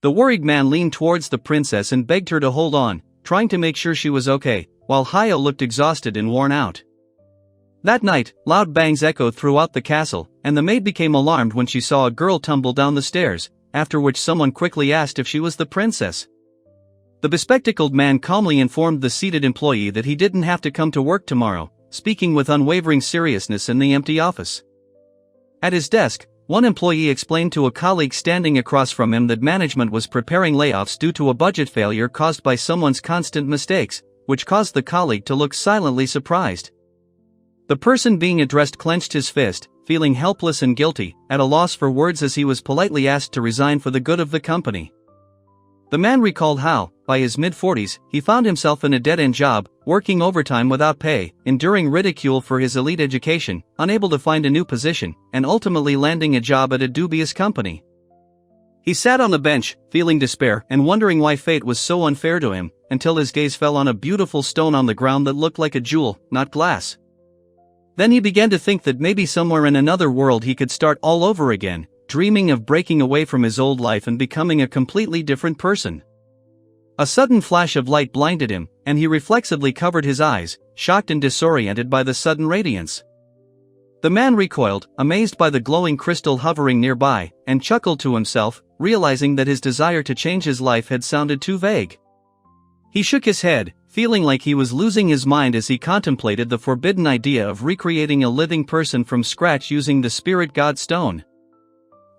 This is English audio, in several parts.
The worried man leaned towards the princess and begged her to hold on, trying to make sure she was okay, while Hayo looked exhausted and worn out. That night, loud bangs echoed throughout the castle, and the maid became alarmed when she saw a girl tumble down the stairs, after which someone quickly asked if she was the princess. The bespectacled man calmly informed the seated employee that he didn't have to come to work tomorrow, speaking with unwavering seriousness in the empty office. At his desk, one employee explained to a colleague standing across from him that management was preparing layoffs due to a budget failure caused by someone's constant mistakes, which caused the colleague to look silently surprised. The person being addressed clenched his fist, feeling helpless and guilty, at a loss for words as he was politely asked to resign for the good of the company. The man recalled how, by his mid-40s, he found himself in a dead-end job, working overtime without pay, enduring ridicule for his elite education, unable to find a new position, and ultimately landing a job at a dubious company. He sat on the bench, feeling despair and wondering why fate was so unfair to him, until his gaze fell on a beautiful stone on the ground that looked like a jewel, not glass. Then he began to think that maybe somewhere in another world he could start all over again, dreaming of breaking away from his old life and becoming a completely different person. A sudden flash of light blinded him, and he reflexively covered his eyes, shocked and disoriented by the sudden radiance. The man recoiled, amazed by the glowing crystal hovering nearby, and chuckled to himself, realizing that his desire to change his life had sounded too vague. He shook his head, feeling like he was losing his mind as he contemplated the forbidden idea of recreating a living person from scratch using the spirit god stone.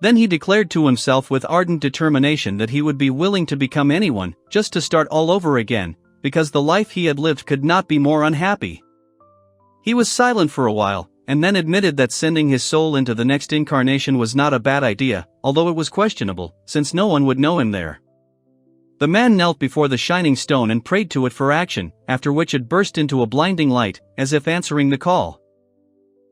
Then he declared to himself with ardent determination that he would be willing to become anyone, just to start all over again, because the life he had lived could not be more unhappy. He was silent for a while, and then admitted that sending his soul into the next incarnation was not a bad idea, although it was questionable, since no one would know him there. The man knelt before the shining stone and prayed to it for action, after which it burst into a blinding light, as if answering the call.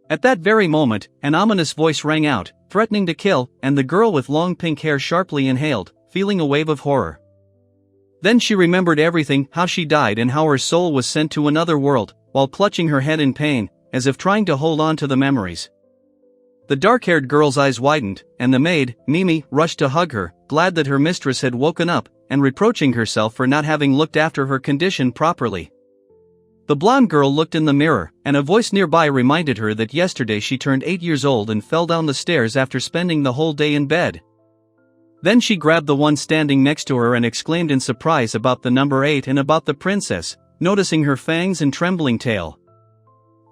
At that very moment, an ominous voice rang out, threatening to kill, and the girl with long pink hair sharply inhaled, feeling a wave of horror. Then she remembered everything, how she died and how her soul was sent to another world, while clutching her head in pain, as if trying to hold on to the memories. The dark-haired girl's eyes widened, and the maid, Mimi, rushed to hug her, glad that her mistress had woken up, and reproaching herself for not having looked after her condition properly. The blonde girl looked in the mirror, and a voice nearby reminded her that yesterday she turned 8 years old and fell down the stairs after spending the whole day in bed. Then she grabbed the one standing next to her and exclaimed in surprise about the number 8 and about the princess, noticing her fangs and trembling tail.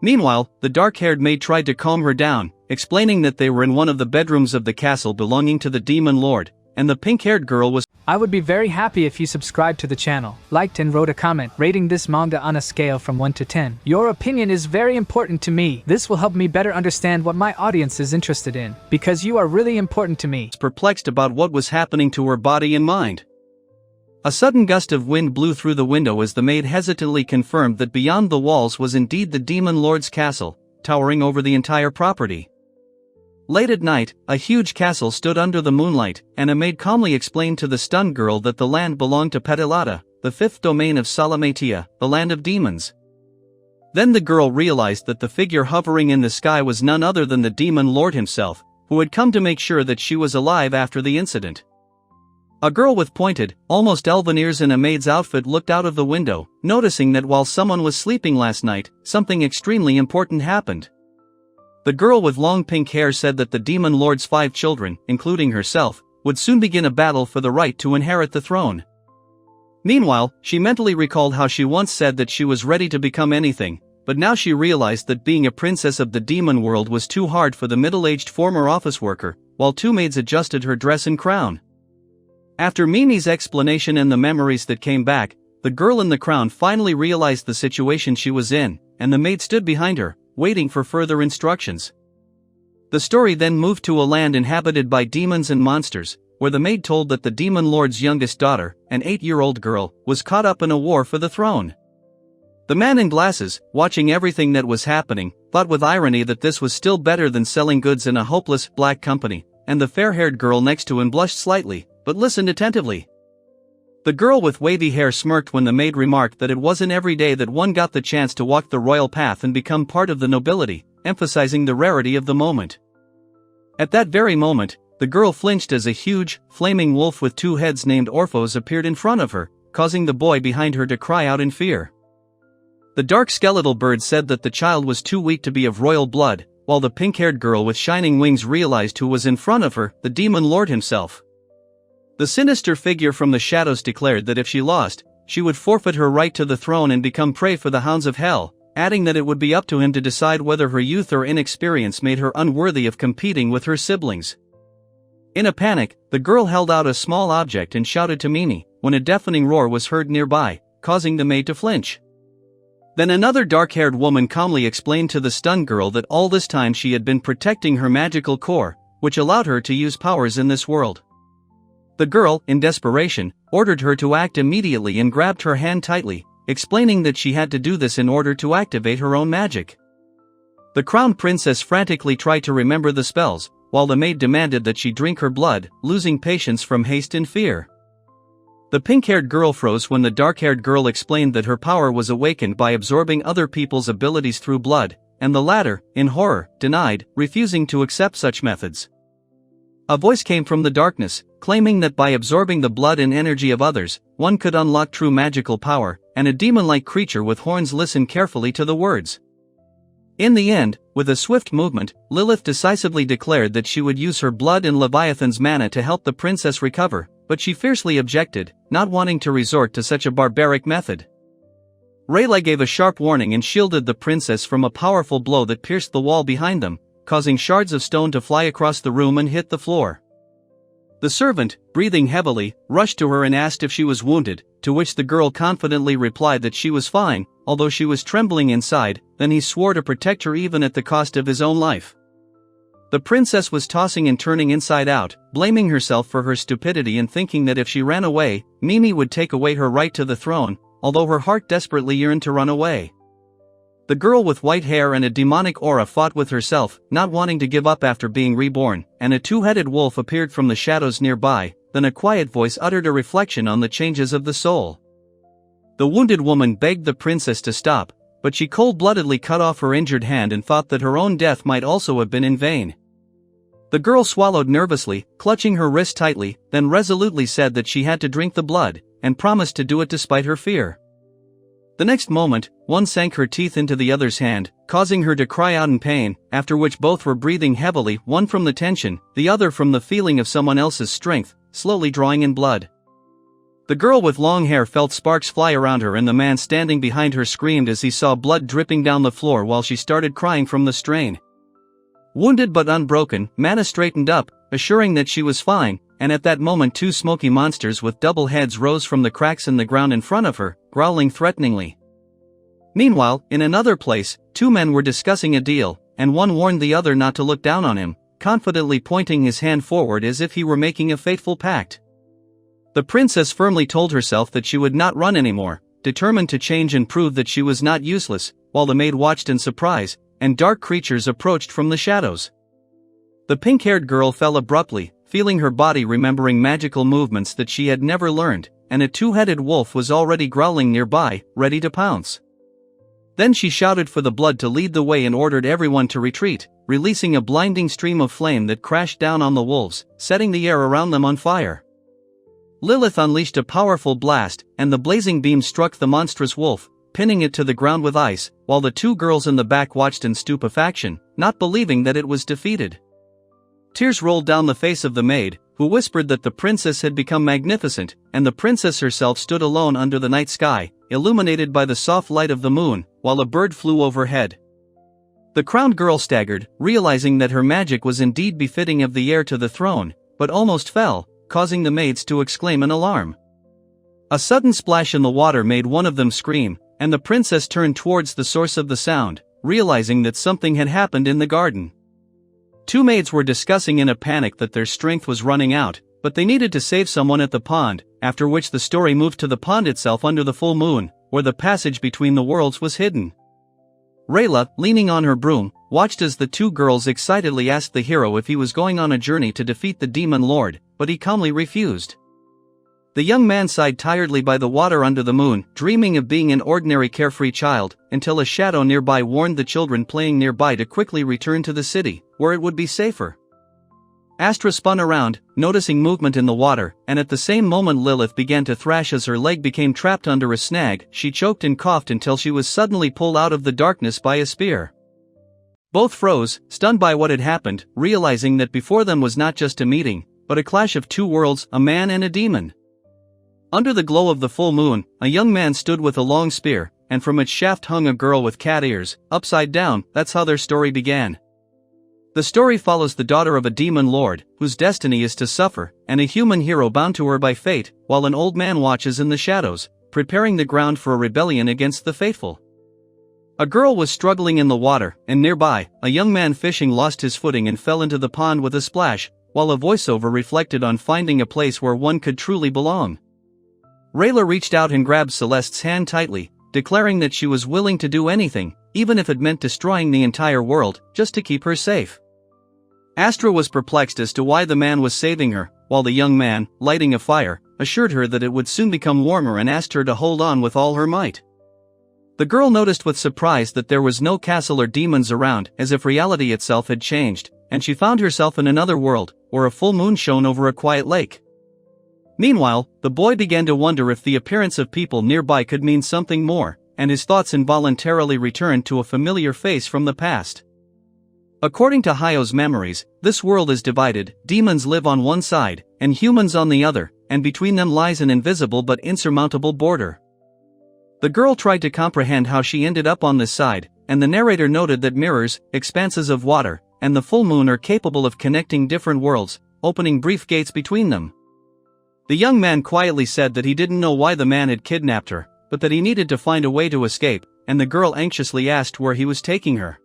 Meanwhile, the dark-haired maid tried to calm her down, explaining that they were in one of the bedrooms of the castle belonging to the demon lord, and the pink-haired girl was. I would be very happy if you subscribed to the channel, liked and wrote a comment, rating this manga on a scale from 1 to 10. Your opinion is very important to me. This will help me better understand what my audience is interested in, because you are really important to me. Perplexed about what was happening to her body and mind. A sudden gust of wind blew through the window as the maid hesitantly confirmed that beyond the walls was indeed the demon lord's castle, towering over the entire property. Late at night, a huge castle stood under the moonlight, and a maid calmly explained to the stunned girl that the land belonged to Petalata, the fifth domain of Salamatia, the land of demons. Then the girl realized that the figure hovering in the sky was none other than the demon lord himself, who had come to make sure that she was alive after the incident. A girl with pointed, almost elven ears in a maid's outfit looked out of the window, noticing that while someone was sleeping last night, something extremely important happened. The girl with long pink hair said that the demon lord's 5 children, including herself, would soon begin a battle for the right to inherit the throne. Meanwhile, she mentally recalled how she once said that she was ready to become anything, but now she realized that being a princess of the demon world was too hard for the middle-aged former office worker, while 2 maids adjusted her dress and crown. After Mimi's explanation and the memories that came back, the girl in the crown finally realized the situation she was in, and the maid stood behind her, waiting for further instructions. The story then moved to a land inhabited by demons and monsters, where the maid told that the demon lord's youngest daughter, an 8-year-old girl, was caught up in a war for the throne. The man in glasses, watching everything that was happening, thought with irony that this was still better than selling goods in a hopeless, black company, and the fair-haired girl next to him blushed slightly, but listened attentively. The girl with wavy hair smirked when the maid remarked that it wasn't every day that one got the chance to walk the royal path and become part of the nobility, emphasizing the rarity of the moment. At that very moment, the girl flinched as a huge, flaming wolf with two heads named Orphos appeared in front of her, causing the boy behind her to cry out in fear. The dark skeletal bird said that the child was too weak to be of royal blood, while the pink-haired girl with shining wings realized who was in front of her, the demon lord himself. The sinister figure from the shadows declared that if she lost, she would forfeit her right to the throne and become prey for the hounds of hell, adding that it would be up to him to decide whether her youth or inexperience made her unworthy of competing with her siblings. In a panic, the girl held out a small object and shouted to Mimi, when a deafening roar was heard nearby, causing the maid to flinch. Then another dark-haired woman calmly explained to the stunned girl that all this time she had been protecting her magical core, which allowed her to use powers in this world. The girl, in desperation, ordered her to act immediately and grabbed her hand tightly, explaining that she had to do this in order to activate her own magic. The crowned princess frantically tried to remember the spells, while the maid demanded that she drink her blood, losing patience from haste and fear. The pink-haired girl froze when the dark-haired girl explained that her power was awakened by absorbing other people's abilities through blood, and the latter, in horror, denied, refusing to accept such methods. A voice came from the darkness, claiming that by absorbing the blood and energy of others, one could unlock true magical power, and a demon-like creature with horns listened carefully to the words. In the end, with a swift movement, Lilith decisively declared that she would use her blood and Leviathan's mana to help the princess recover, but she fiercely objected, not wanting to resort to such a barbaric method. Rayla gave a sharp warning and shielded the princess from a powerful blow that pierced the wall behind them, causing shards of stone to fly across the room and hit the floor. The servant, breathing heavily, rushed to her and asked if she was wounded, to which the girl confidently replied that she was fine, although she was trembling inside. Then he swore to protect her even at the cost of his own life. The princess was tossing and turning inside out, blaming herself for her stupidity and thinking that if she ran away, Mimi would take away her right to the throne, although her heart desperately yearned to run away. The girl with white hair and a demonic aura fought with herself, not wanting to give up after being reborn, and a two-headed wolf appeared from the shadows nearby. Then a quiet voice uttered a reflection on the changes of the soul. The wounded woman begged the princess to stop, but she cold-bloodedly cut off her injured hand and thought that her own death might also have been in vain. The girl swallowed nervously, clutching her wrist tightly, then resolutely said that she had to drink the blood, and promised to do it despite her fear. The next moment, one sank her teeth into the other's hand, causing her to cry out in pain, after which both were breathing heavily, one from the tension, the other from the feeling of someone else's strength, slowly drawing in blood. The girl with long hair felt sparks fly around her and the man standing behind her screamed as he saw blood dripping down the floor while she started crying from the strain. Wounded but unbroken, Mana straightened up, assuring that she was fine, and at that moment two smoky monsters with double heads rose from the cracks in the ground in front of her, growling threateningly. Meanwhile, in another place, two men were discussing a deal, and one warned the other not to look down on him, confidently pointing his hand forward as if he were making a fateful pact. The princess firmly told herself that she would not run anymore, determined to change and prove that she was not useless, while the maid watched in surprise, and dark creatures approached from the shadows. The pink-haired girl fell abruptly, feeling her body remembering magical movements that she had never learned, and a two-headed wolf was already growling nearby, ready to pounce. Then she shouted for the blood to lead the way and ordered everyone to retreat, releasing a blinding stream of flame that crashed down on the wolves, setting the air around them on fire. Lilith unleashed a powerful blast, and the blazing beam struck the monstrous wolf, pinning it to the ground with ice, while the two girls in the back watched in stupefaction, not believing that it was defeated. Tears rolled down the face of the maid, who whispered that the princess had become magnificent, and the princess herself stood alone under the night sky, illuminated by the soft light of the moon, while a bird flew overhead. The crowned girl staggered, realizing that her magic was indeed befitting of the heir to the throne, but almost fell, causing the maids to exclaim in alarm. A sudden splash in the water made one of them scream, and the princess turned towards the source of the sound, realizing that something had happened in the garden. Two maids were discussing in a panic that their strength was running out, but they needed to save someone at the pond, after which the story moved to the pond itself under the full moon, where the passage between the worlds was hidden. Rayla, leaning on her broom, watched as the two girls excitedly asked the hero if he was going on a journey to defeat the demon lord, but he calmly refused. The young man sighed tiredly by the water under the moon, dreaming of being an ordinary carefree child, until a shadow nearby warned the children playing nearby to quickly return to the city, where it would be safer. Astra spun around, noticing movement in the water, and at the same moment Lilith began to thrash as her leg became trapped under a snag. She choked and coughed until she was suddenly pulled out of the darkness by a spear. Both froze, stunned by what had happened, realizing that before them was not just a meeting, but a clash of two worlds, a man and a demon. Under the glow of the full moon, a young man stood with a long spear, and from its shaft hung a girl with cat ears, upside down. That's how their story began. The story follows the daughter of a demon lord, whose destiny is to suffer, and a human hero bound to her by fate, while an old man watches in the shadows, preparing the ground for a rebellion against the faithful. A girl was struggling in the water, and nearby, a young man fishing lost his footing and fell into the pond with a splash, while a voiceover reflected on finding a place where one could truly belong. Rayla reached out and grabbed Celeste's hand tightly, declaring that she was willing to do anything, even if it meant destroying the entire world, just to keep her safe. Astra was perplexed as to why the man was saving her, while the young man, lighting a fire, assured her that it would soon become warmer and asked her to hold on with all her might. The girl noticed with surprise that there was no castle or demons around, as if reality itself had changed, and she found herself in another world, where a full moon shone over a quiet lake. Meanwhile, the boy began to wonder if the appearance of people nearby could mean something more, and his thoughts involuntarily returned to a familiar face from the past. According to Hayo's memories, this world is divided. Demons live on one side, and humans on the other, and between them lies an invisible but insurmountable border. The girl tried to comprehend how she ended up on this side, and the narrator noted that mirrors, expanses of water, and the full moon are capable of connecting different worlds, opening brief gates between them. The young man quietly said that he didn't know why the man had kidnapped her, but that he needed to find a way to escape, and the girl anxiously asked where he was taking her.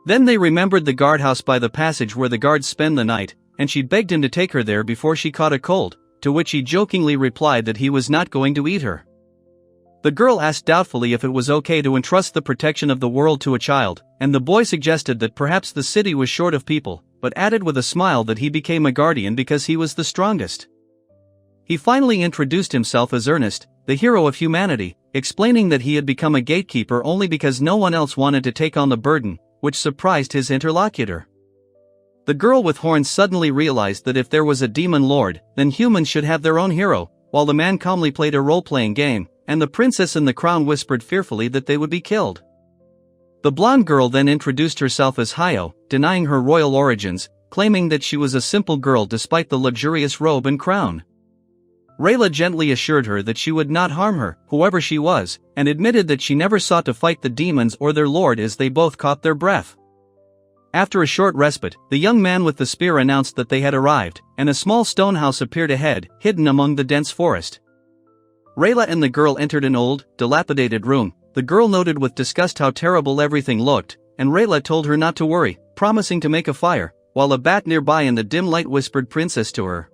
Then they remembered the guardhouse by the passage where the guards spend the night, and she begged him to take her there before she caught a cold, to which he jokingly replied that he was not going to eat her. The girl asked doubtfully if it was okay to entrust the protection of the world to a child, and the boy suggested that perhaps the city was short of people, but added with a smile that he became a guardian because he was the strongest. He finally introduced himself as Ernest, the hero of humanity, explaining that he had become a gatekeeper only because no one else wanted to take on the burden, which surprised his interlocutor. The girl with horns suddenly realized that if there was a demon lord, then humans should have their own hero, while the man calmly played a role-playing game, and the princess in the crown whispered fearfully that they would be killed. The blonde girl then introduced herself as Hayo, denying her royal origins, claiming that she was a simple girl despite the luxurious robe and crown. Rayla gently assured her that she would not harm her, whoever she was, and admitted that she never sought to fight the demons or their lord as they both caught their breath. After a short respite, the young man with the spear announced that they had arrived, and a small stone house appeared ahead, hidden among the dense forest. Rayla and the girl entered an old, dilapidated room. The girl noted with disgust how terrible everything looked, and Rayla told her not to worry, promising to make a fire, while a bat nearby in the dim light whispered princess to her.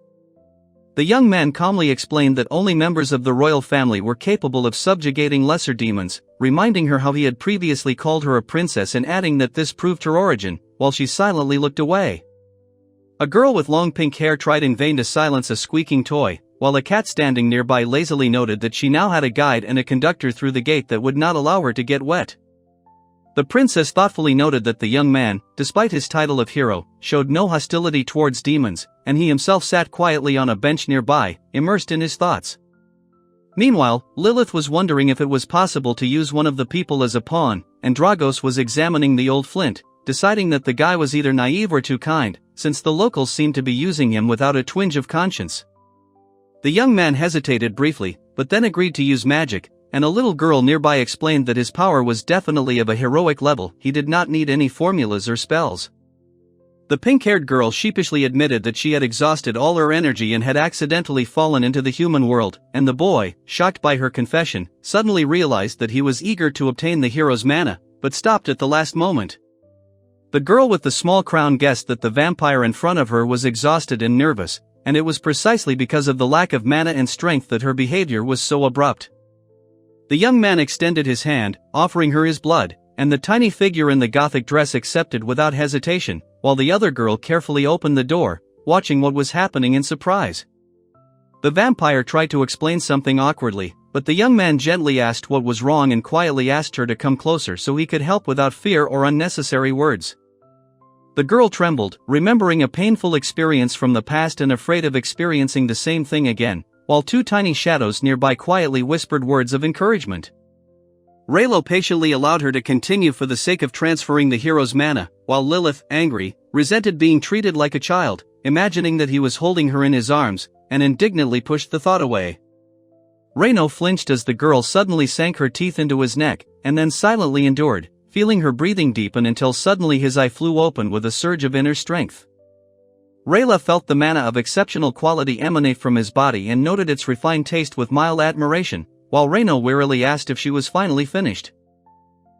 The young man calmly explained that only members of the royal family were capable of subjugating lesser demons, reminding her how he had previously called her a princess and adding that this proved her origin, while she silently looked away. A girl with long pink hair tried in vain to silence a squeaking toy, while a cat standing nearby lazily noted that she now had a guide and a conductor through the gate that would not allow her to get wet. The princess thoughtfully noted that the young man, despite his title of hero, showed no hostility towards demons, and he himself sat quietly on a bench nearby, immersed in his thoughts. Meanwhile, Lilith was wondering if it was possible to use one of the people as a pawn, and Dragos was examining the old flint, deciding that the guy was either naive or too kind, since the locals seemed to be using him without a twinge of conscience. The young man hesitated briefly, but then agreed to use magic, and a little girl nearby explained that his power was definitely of a heroic level. He did not need any formulas or spells. The pink-haired girl sheepishly admitted that she had exhausted all her energy and had accidentally fallen into the human world, and the boy, shocked by her confession, suddenly realized that he was eager to obtain the hero's mana, but stopped at the last moment. The girl with the small crown guessed that the vampire in front of her was exhausted and nervous, and it was precisely because of the lack of mana and strength that her behavior was so abrupt. The young man extended his hand, offering her his blood, and the tiny figure in the gothic dress accepted without hesitation, while the other girl carefully opened the door, watching what was happening in surprise. The vampire tried to explain something awkwardly, but the young man gently asked what was wrong and quietly asked her to come closer so he could help without fear or unnecessary words. The girl trembled, remembering a painful experience from the past and afraid of experiencing the same thing again, while two tiny shadows nearby quietly whispered words of encouragement. Raylo patiently allowed her to continue for the sake of transferring the hero's mana, while Lilith, angry, resented being treated like a child, imagining that he was holding her in his arms, and indignantly pushed the thought away. Reno flinched as the girl suddenly sank her teeth into his neck, and then silently endured, feeling her breathing deepen until suddenly his eye flew open with a surge of inner strength. Rayla felt the mana of exceptional quality emanate from his body and noted its refined taste with mild admiration, while Reno wearily asked if she was finally finished.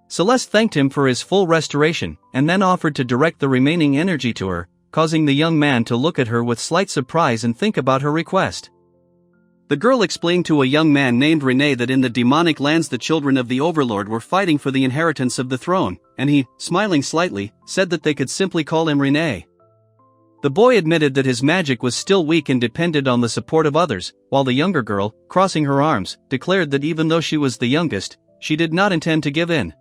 Celeste thanked him for his full restoration, and then offered to direct the remaining energy to her, causing the young man to look at her with slight surprise and think about her request. The girl explained to a young man named Rene that in the demonic lands the children of the Overlord were fighting for the inheritance of the throne, and he, smiling slightly, said that they could simply call him Rene. The boy admitted that his magic was still weak and depended on the support of others, while the younger girl, crossing her arms, declared that even though she was the youngest, she did not intend to give in.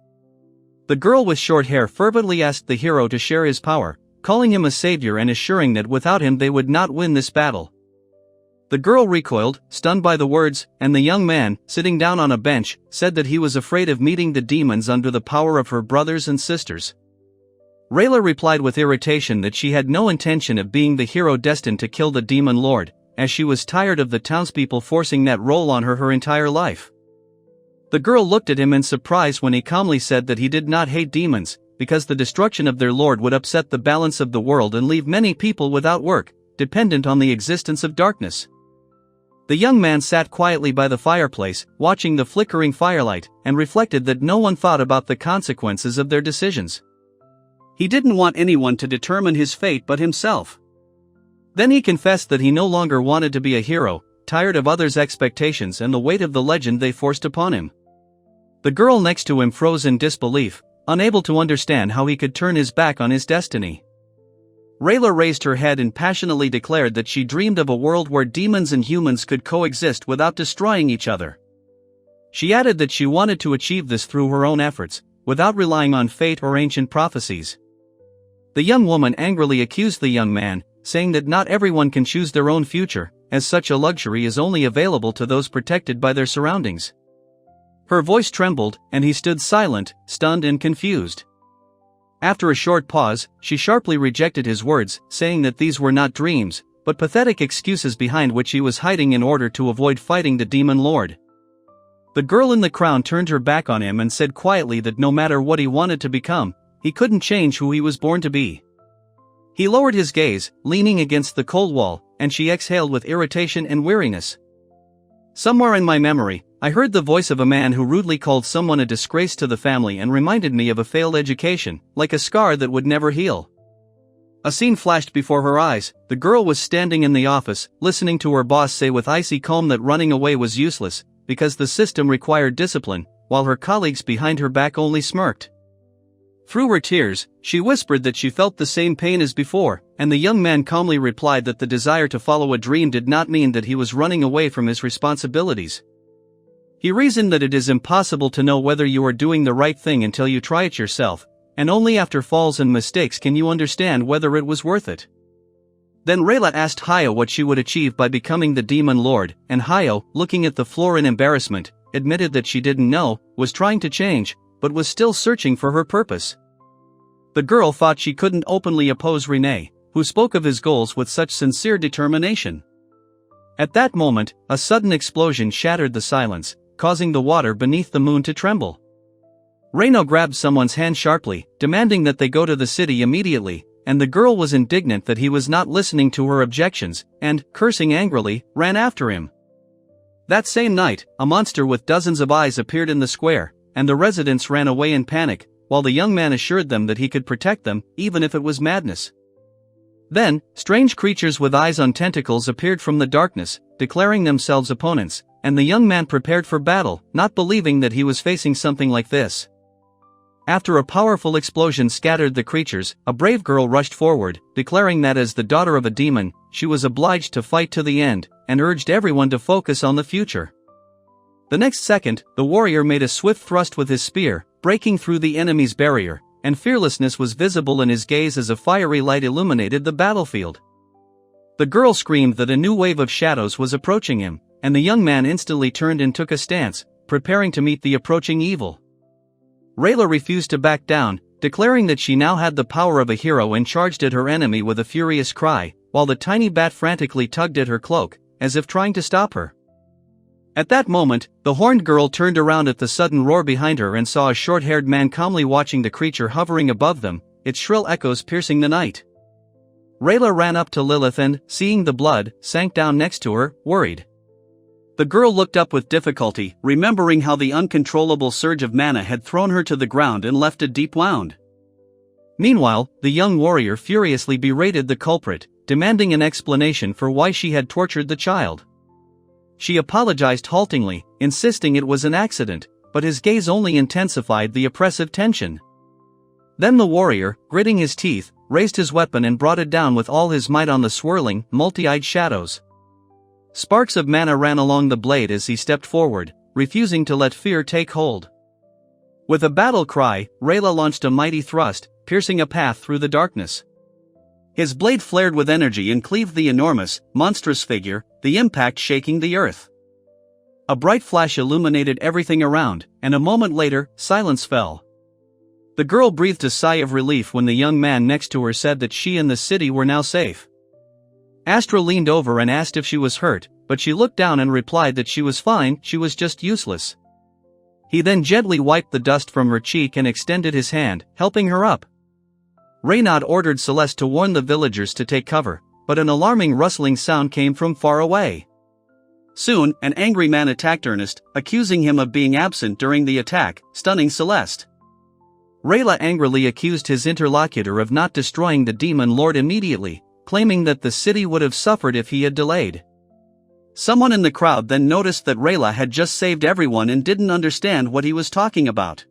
The girl with short hair fervently asked the hero to share his power, calling him a savior and assuring that without him they would not win this battle. The girl recoiled, stunned by the words, and the young man, sitting down on a bench, said that he was afraid of meeting the demons under the power of her brothers and sisters. Rayla replied with irritation that she had no intention of being the hero destined to kill the demon lord, as she was tired of the townspeople forcing that role on her entire life. The girl looked at him in surprise when he calmly said that he did not hate demons, because the destruction of their lord would upset the balance of the world and leave many people without work, dependent on the existence of darkness. The young man sat quietly by the fireplace, watching the flickering firelight, and reflected that no one thought about the consequences of their decisions. He didn't want anyone to determine his fate but himself. Then he confessed that he no longer wanted to be a hero, tired of others' expectations and the weight of the legend they forced upon him. The girl next to him froze in disbelief, unable to understand how he could turn his back on his destiny. Rayla raised her head and passionately declared that she dreamed of a world where demons and humans could coexist without destroying each other. She added that she wanted to achieve this through her own efforts, without relying on fate or ancient prophecies. The young woman angrily accused the young man, saying that not everyone can choose their own future, as such a luxury is only available to those protected by their surroundings. Her voice trembled, and he stood silent, stunned and confused. After a short pause, she sharply rejected his words, saying that these were not dreams, but pathetic excuses behind which he was hiding in order to avoid fighting the demon lord. The girl in the crown turned her back on him and said quietly that no matter what he wanted to become, he couldn't change who he was born to be. He lowered his gaze, leaning against the cold wall, and she exhaled with irritation and weariness. Somewhere in my memory, I heard the voice of a man who rudely called someone a disgrace to the family and reminded me of a failed education, like a scar that would never heal. A scene flashed before her eyes. The girl was standing in the office, listening to her boss say with icy calm that running away was useless, because the system required discipline, while her colleagues behind her back only smirked. Through her tears, she whispered that she felt the same pain as before, and the young man calmly replied that the desire to follow a dream did not mean that he was running away from his responsibilities. He reasoned that it is impossible to know whether you are doing the right thing until you try it yourself, and only after falls and mistakes can you understand whether it was worth it. Then Rayla asked Hayo what she would achieve by becoming the demon lord, and Hayo, looking at the floor in embarrassment, admitted that she didn't know, was trying to change, but was still searching for her purpose. The girl thought she couldn't openly oppose Rene, who spoke of his goals with such sincere determination. At that moment, a sudden explosion shattered the silence, causing the water beneath the moon to tremble. Reno grabbed someone's hand sharply, demanding that they go to the city immediately, and the girl was indignant that he was not listening to her objections, and, cursing angrily, ran after him. That same night, a monster with dozens of eyes appeared in the square, and the residents ran away in panic, while the young man assured them that he could protect them, even if it was madness. Then, strange creatures with eyes on tentacles appeared from the darkness, declaring themselves opponents, and the young man prepared for battle, not believing that he was facing something like this. After a powerful explosion scattered the creatures, a brave girl rushed forward, declaring that as the daughter of a demon, she was obliged to fight to the end, and urged everyone to focus on the future. The next second, the warrior made a swift thrust with his spear, breaking through the enemy's barrier, and fearlessness was visible in his gaze as a fiery light illuminated the battlefield. The girl screamed that a new wave of shadows was approaching him, and the young man instantly turned and took a stance, preparing to meet the approaching evil. Rayla refused to back down, declaring that she now had the power of a hero and charged at her enemy with a furious cry, while the tiny bat frantically tugged at her cloak, as if trying to stop her. At that moment, the horned girl turned around at the sudden roar behind her and saw a short-haired man calmly watching the creature hovering above them, its shrill echoes piercing the night. Rayla ran up to Lilith and, seeing the blood, sank down next to her, worried. The girl looked up with difficulty, remembering how the uncontrollable surge of mana had thrown her to the ground and left a deep wound. Meanwhile, the young warrior furiously berated the culprit, demanding an explanation for why she had tortured the child. She apologized haltingly, insisting it was an accident, but his gaze only intensified the oppressive tension. Then the warrior, gritting his teeth, raised his weapon and brought it down with all his might on the swirling, multi-eyed shadows. Sparks of mana ran along the blade as he stepped forward, refusing to let fear take hold. With a battle cry, Rayla launched a mighty thrust, piercing a path through the darkness. His blade flared with energy and cleaved the enormous, monstrous figure, the impact shaking the earth. A bright flash illuminated everything around, and a moment later, silence fell. The girl breathed a sigh of relief when the young man next to her said that she and the city were now safe. Astra leaned over and asked if she was hurt, but she looked down and replied that she was fine, she was just useless. He then gently wiped the dust from her cheek and extended his hand, helping her up. Reynad ordered Celeste to warn the villagers to take cover, but an alarming rustling sound came from far away. Soon, an angry man attacked Ernest, accusing him of being absent during the attack, stunning Celeste. Rayla angrily accused his interlocutor of not destroying the demon lord immediately, claiming that the city would have suffered if he had delayed. Someone in the crowd then noticed that Rayla had just saved everyone and didn't understand what he was talking about.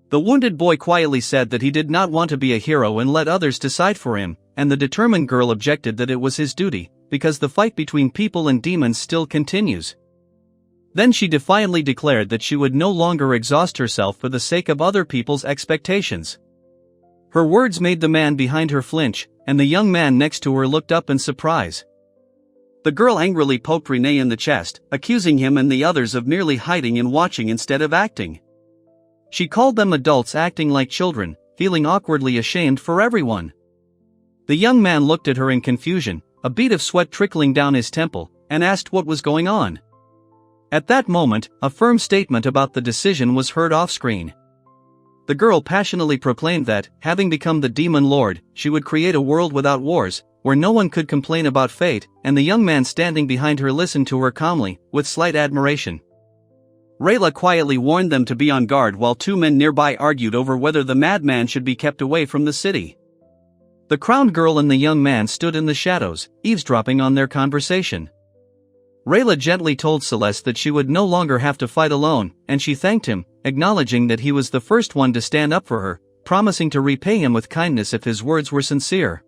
The wounded boy quietly said that he did not want to be a hero and let others decide for him, and the determined girl objected that it was his duty, because the fight between people and demons still continues. Then she defiantly declared that she would no longer exhaust herself for the sake of other people's expectations. Her words made the man behind her flinch, and the young man next to her looked up in surprise. The girl angrily poked Renee in the chest, accusing him and the others of merely hiding and watching instead of acting. She called them adults acting like children, feeling awkwardly ashamed for everyone. The young man looked at her in confusion, a bead of sweat trickling down his temple, and asked what was going on. At that moment, a firm statement about the decision was heard off-screen. The girl passionately proclaimed that, having become the demon lord, she would create a world without wars, where no one could complain about fate, and the young man standing behind her listened to her calmly, with slight admiration. Rayla quietly warned them to be on guard while two men nearby argued over whether the madman should be kept away from the city. The crowned girl and the young man stood in the shadows, eavesdropping on their conversation. Rayla gently told Celeste that she would no longer have to fight alone, and she thanked him, acknowledging that he was the first one to stand up for her, promising to repay him with kindness if his words were sincere.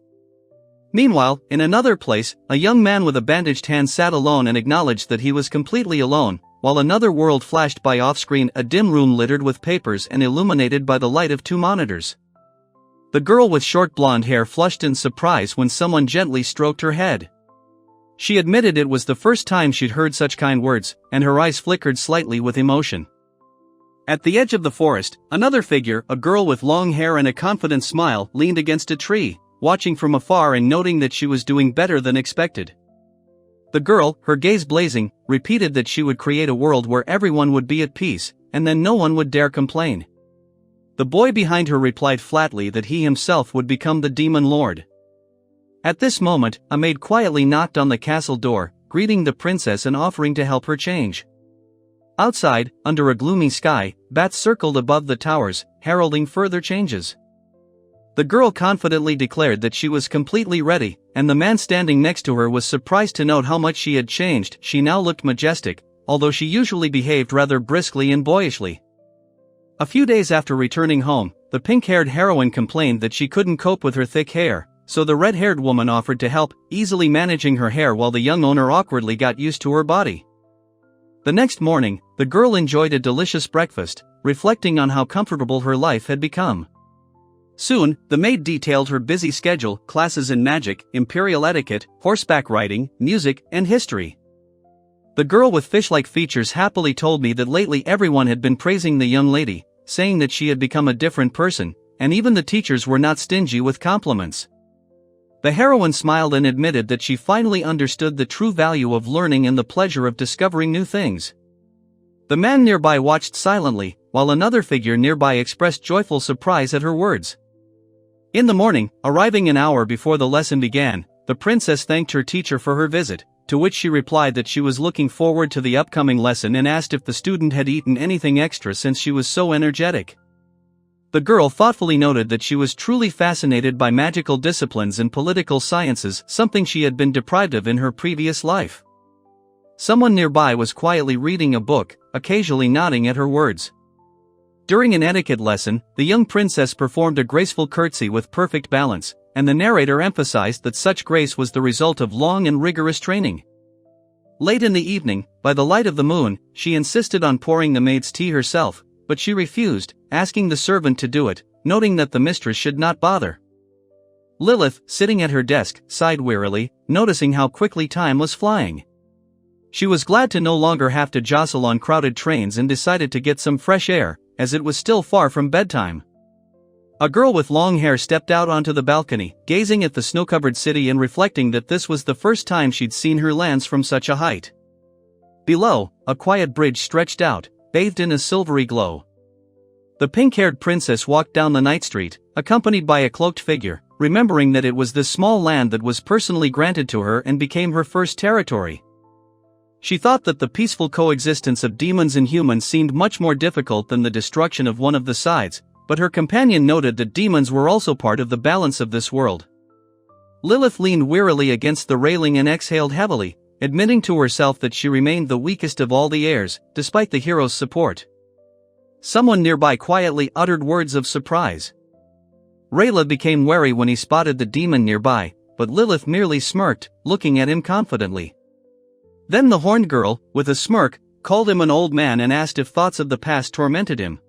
Meanwhile, in another place, a young man with a bandaged hand sat alone and acknowledged that he was completely alone, while another world flashed by off-screen, a dim room littered with papers and illuminated by the light of two monitors. The girl with short blonde hair flushed in surprise when someone gently stroked her head. She admitted it was the first time she'd heard such kind words, and her eyes flickered slightly with emotion. At the edge of the forest, another figure, a girl with long hair and a confident smile, leaned against a tree, watching from afar and noting that she was doing better than expected. The girl, her gaze blazing, repeated that she would create a world where everyone would be at peace, and then no one would dare complain. The boy behind her replied flatly that he himself would become the demon lord. At this moment, a maid quietly knocked on the castle door, greeting the princess and offering to help her change. Outside, under a gloomy sky, bats circled above the towers, heralding further changes. The girl confidently declared that she was completely ready, and the man standing next to her was surprised to note how much she had changed. She now looked majestic, although she usually behaved rather briskly and boyishly. A few days after returning home, the pink-haired heroine complained that she couldn't cope with her thick hair, so the red-haired woman offered to help, easily managing her hair while the young owner awkwardly got used to her body. The next morning, the girl enjoyed a delicious breakfast, reflecting on how comfortable her life had become. Soon, the maid detailed her busy schedule: classes in magic, imperial etiquette, horseback riding, music, and history. The girl with fish-like features happily told me that lately everyone had been praising the young lady, saying that she had become a different person, and even the teachers were not stingy with compliments. The heroine smiled and admitted that she finally understood the true value of learning and the pleasure of discovering new things. The man nearby watched silently, while another figure nearby expressed joyful surprise at her words. In the morning, arriving an hour before the lesson began, the princess thanked her teacher for her visit, to which she replied that she was looking forward to the upcoming lesson and asked if the student had eaten anything extra since she was so energetic. The girl thoughtfully noted that she was truly fascinated by magical disciplines and political sciences, something she had been deprived of in her previous life. Someone nearby was quietly reading a book, occasionally nodding at her words. During an etiquette lesson, the young princess performed a graceful curtsy with perfect balance, and the narrator emphasized that such grace was the result of long and rigorous training. Late in the evening, by the light of the moon, she insisted on pouring the maid's tea herself, but she refused, asking the servant to do it, noting that the mistress should not bother. Lilith, sitting at her desk, sighed wearily, noticing how quickly time was flying. She was glad to no longer have to jostle on crowded trains and decided to get some fresh air, as it was still far from bedtime. A girl with long hair stepped out onto the balcony, gazing at the snow-covered city and reflecting that this was the first time she'd seen her lands from such a height. Below, a quiet bridge stretched out, bathed in a silvery glow. The pink-haired princess walked down the night street, accompanied by a cloaked figure, remembering that it was this small land that was personally granted to her and became her first territory. She thought that the peaceful coexistence of demons and humans seemed much more difficult than the destruction of one of the sides, but her companion noted that demons were also part of the balance of this world. Lilith leaned wearily against the railing and exhaled heavily, admitting to herself that she remained the weakest of all the heirs, despite the hero's support. Someone nearby quietly uttered words of surprise. Rayla became wary when he spotted the demon nearby, but Lilith merely smirked, looking at him confidently. Then the horned girl, with a smirk, called him an old man and asked if thoughts of the past tormented him.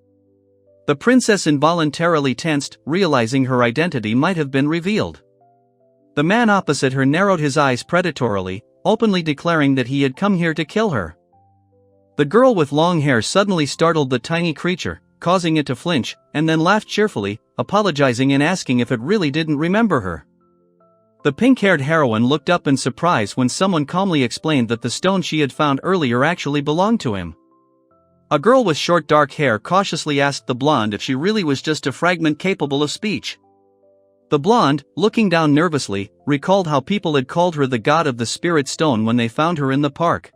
The princess involuntarily tensed, realizing her identity might have been revealed. The man opposite her narrowed his eyes predatorily, openly declaring that he had come here to kill her. The girl with long hair suddenly startled the tiny creature, causing it to flinch, and then laughed cheerfully, apologizing and asking if it really didn't remember her. The pink-haired heroine looked up in surprise when someone calmly explained that the stone she had found earlier actually belonged to him. A girl with short dark hair cautiously asked the blonde if she really was just a fragment capable of speech. The blonde, looking down nervously, recalled how people had called her the god of the spirit stone when they found her in the park.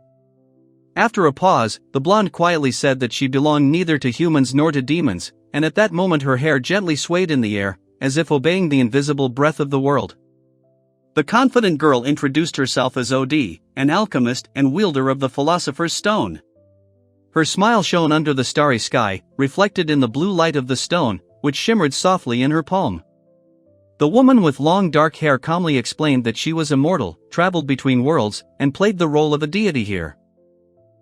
After a pause, the blonde quietly said that she belonged neither to humans nor to demons, and at that moment her hair gently swayed in the air, as if obeying the invisible breath of the world. The confident girl introduced herself as Od, an alchemist and wielder of the Philosopher's Stone. Her smile shone under the starry sky, reflected in the blue light of the stone, which shimmered softly in her palm. The woman with long dark hair calmly explained that she was immortal, traveled between worlds, and played the role of a deity here.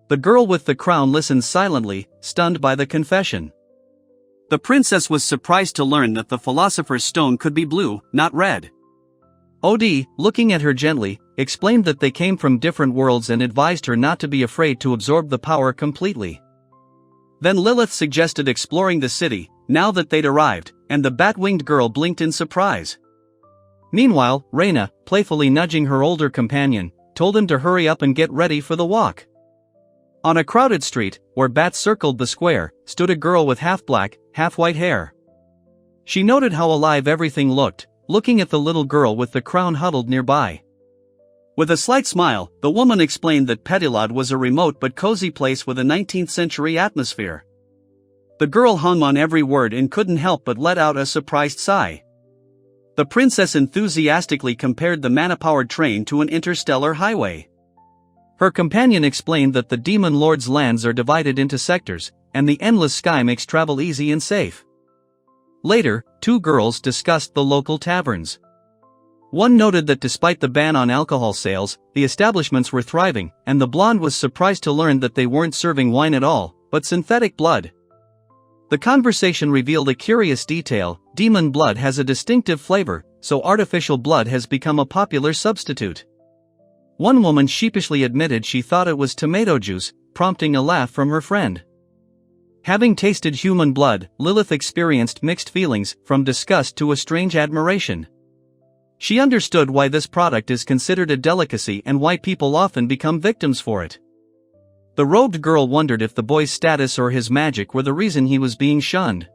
The girl with the crown listened silently, stunned by the confession. The princess was surprised to learn that the Philosopher's Stone could be blue, not red. Od, looking at her gently, explained that they came from different worlds and advised her not to be afraid to absorb the power completely. Then Lilith suggested exploring the city, now that they'd arrived, and the bat-winged girl blinked in surprise. Meanwhile, Reyna, playfully nudging her older companion, told him to hurry up and get ready for the walk. On a crowded street, where bats circled the square, stood a girl with half-black, half-white hair. She noted how alive everything looked, looking at the little girl with the crown huddled nearby. With a slight smile, the woman explained that Petilade was a remote but cozy place with a 19th-century atmosphere. The girl hung on every word and couldn't help but let out a surprised sigh. The princess enthusiastically compared the mana-powered train to an interstellar highway. Her companion explained that the demon lord's lands are divided into sectors, and the endless sky makes travel easy and safe. Later, two girls discussed the local taverns. One noted that despite the ban on alcohol sales, the establishments were thriving, and the blonde was surprised to learn that they weren't serving wine at all, but synthetic blood. The conversation revealed a curious detail: demon blood has a distinctive flavor, so artificial blood has become a popular substitute. One woman sheepishly admitted she thought it was tomato juice, prompting a laugh from her friend. Having tasted human blood, Lilith experienced mixed feelings, from disgust to a strange admiration. She understood why this product is considered a delicacy and why people often become victims for it. The robed girl wondered if the boy's status or his magic were the reason he was being shunned.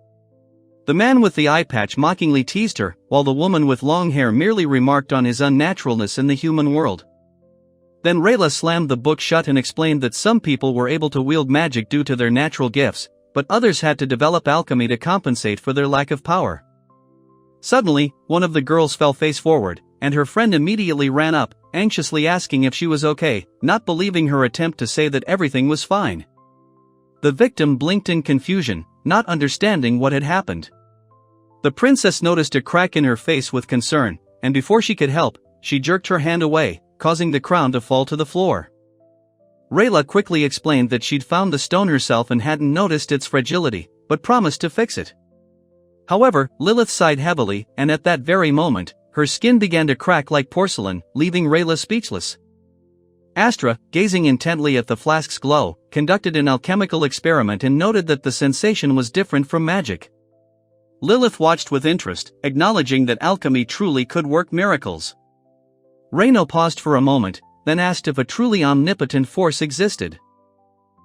The man with the eye patch mockingly teased her, while the woman with long hair merely remarked on his unnaturalness in the human world. Then Rayla slammed the book shut and explained that some people were able to wield magic due to their natural gifts, but others had to develop alchemy to compensate for their lack of power. Suddenly, one of the girls fell face forward, and her friend immediately ran up, anxiously asking if she was okay, not believing her attempt to say that everything was fine. The victim blinked in confusion, not understanding what had happened. The princess noticed a crack in her face with concern, and before she could help, she jerked her hand away, causing the crown to fall to the floor. Rayla quickly explained that she'd found the stone herself and hadn't noticed its fragility, but promised to fix it. However, Lilith sighed heavily, and at that very moment, her skin began to crack like porcelain, leaving Rayla speechless. Astra, gazing intently at the flask's glow, conducted an alchemical experiment and noted that the sensation was different from magic. Lilith watched with interest, acknowledging that alchemy truly could work miracles. Reino paused for a moment, then asked if a truly omnipotent force existed.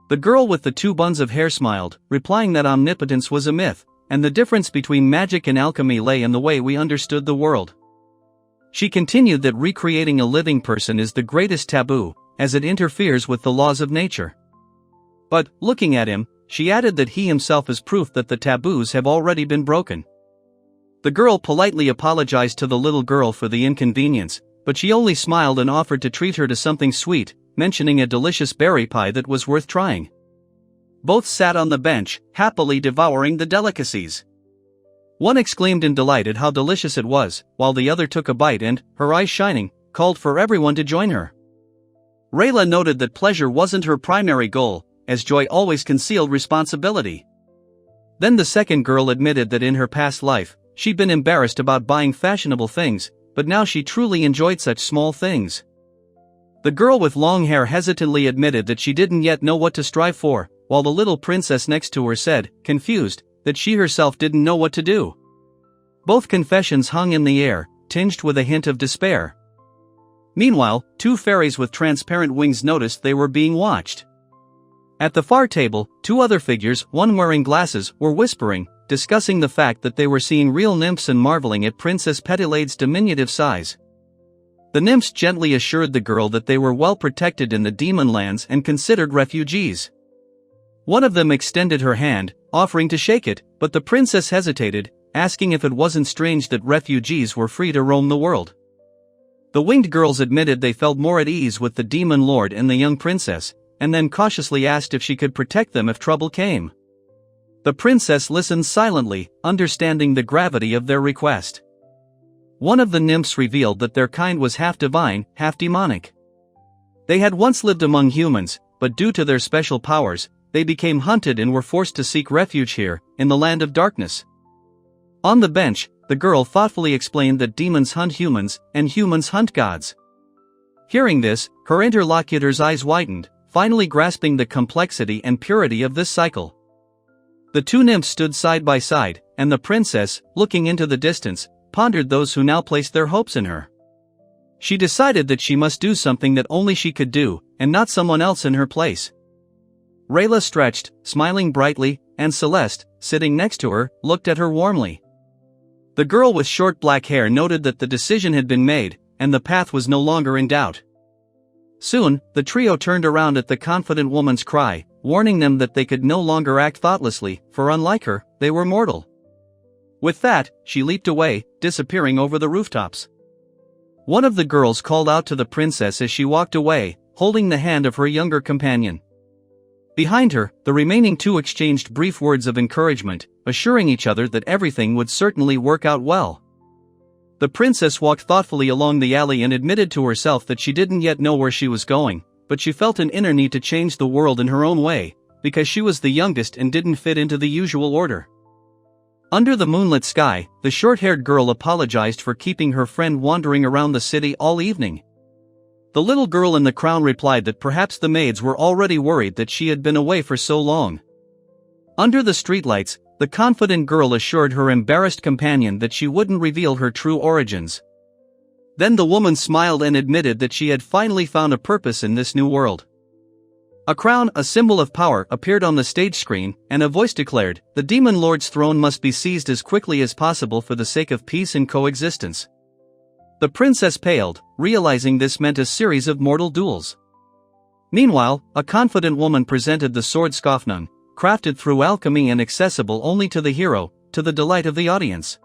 The girl with the 2 buns of hair smiled, replying that omnipotence was a myth, and the difference between magic and alchemy lay in the way we understood the world. She continued that recreating a living person is the greatest taboo, as it interferes with the laws of nature. But, looking at him, she added that he himself is proof that the taboos have already been broken. The girl politely apologized to the little girl for the inconvenience, but she only smiled and offered to treat her to something sweet, mentioning a delicious berry pie that was worth trying. Both sat on the bench, happily devouring the delicacies. One exclaimed in delight at how delicious it was, while the other took a bite and, her eyes shining, called for everyone to join her. Rayla noted that pleasure wasn't her primary goal, as joy always concealed responsibility. Then the second girl admitted that in her past life, she'd been embarrassed about buying fashionable things, but now she truly enjoyed such small things. The girl with long hair hesitantly admitted that she didn't yet know what to strive for, while the little princess next to her said, confused, that she herself didn't know what to do. Both confessions hung in the air, tinged with a hint of despair. Meanwhile, 2 fairies with transparent wings noticed they were being watched. At the far table, 2 other figures, one wearing glasses, were whispering, discussing the fact that they were seeing real nymphs and marveling at Princess Pettilade's diminutive size. The nymphs gently assured the girl that they were well protected in the demon lands and considered refugees. One of them extended her hand, offering to shake it, but the princess hesitated, asking if it wasn't strange that refugees were free to roam the world. The winged girls admitted they felt more at ease with the demon lord and the young princess, and then cautiously asked if she could protect them if trouble came. The princess listened silently, understanding the gravity of their request. One of the nymphs revealed that their kind was half divine, half demonic. They had once lived among humans, but due to their special powers, they became hunted and were forced to seek refuge here, in the land of darkness. On the bench, the girl thoughtfully explained that demons hunt humans, and humans hunt gods. Hearing this, her interlocutor's eyes widened, finally grasping the complexity and purity of this cycle. The 2 nymphs stood side by side, and the princess, looking into the distance, pondered those who now placed their hopes in her. She decided that she must do something that only she could do, and not someone else in her place. Rayla stretched, smiling brightly, and Celeste, sitting next to her, looked at her warmly. The girl with short black hair noted that the decision had been made, and the path was no longer in doubt. Soon, the trio turned around at the confident woman's cry, warning them that they could no longer act thoughtlessly, for unlike her, they were mortal. With that, she leaped away, disappearing over the rooftops. One of the girls called out to the princess as she walked away, holding the hand of her younger companion. Behind her, the remaining 2 exchanged brief words of encouragement, assuring each other that everything would certainly work out well. The princess walked thoughtfully along the alley and admitted to herself that she didn't yet know where she was going, but she felt an inner need to change the world in her own way, because she was the youngest and didn't fit into the usual order. Under the moonlit sky, the short-haired girl apologized for keeping her friend wandering around the city all evening. The little girl in the crown replied that perhaps the maids were already worried that she had been away for so long. Under the streetlights, the confident girl assured her embarrassed companion that she wouldn't reveal her true origins. Then the woman smiled and admitted that she had finally found a purpose in this new world. A crown, a symbol of power, appeared on the stage screen, and a voice declared, "The Demon Lord's throne must be seized as quickly as possible for the sake of peace and coexistence." The princess paled, realizing this meant a series of mortal duels. Meanwhile, a confident woman presented the sword Skofnung, crafted through alchemy and accessible only to the hero, to the delight of the audience.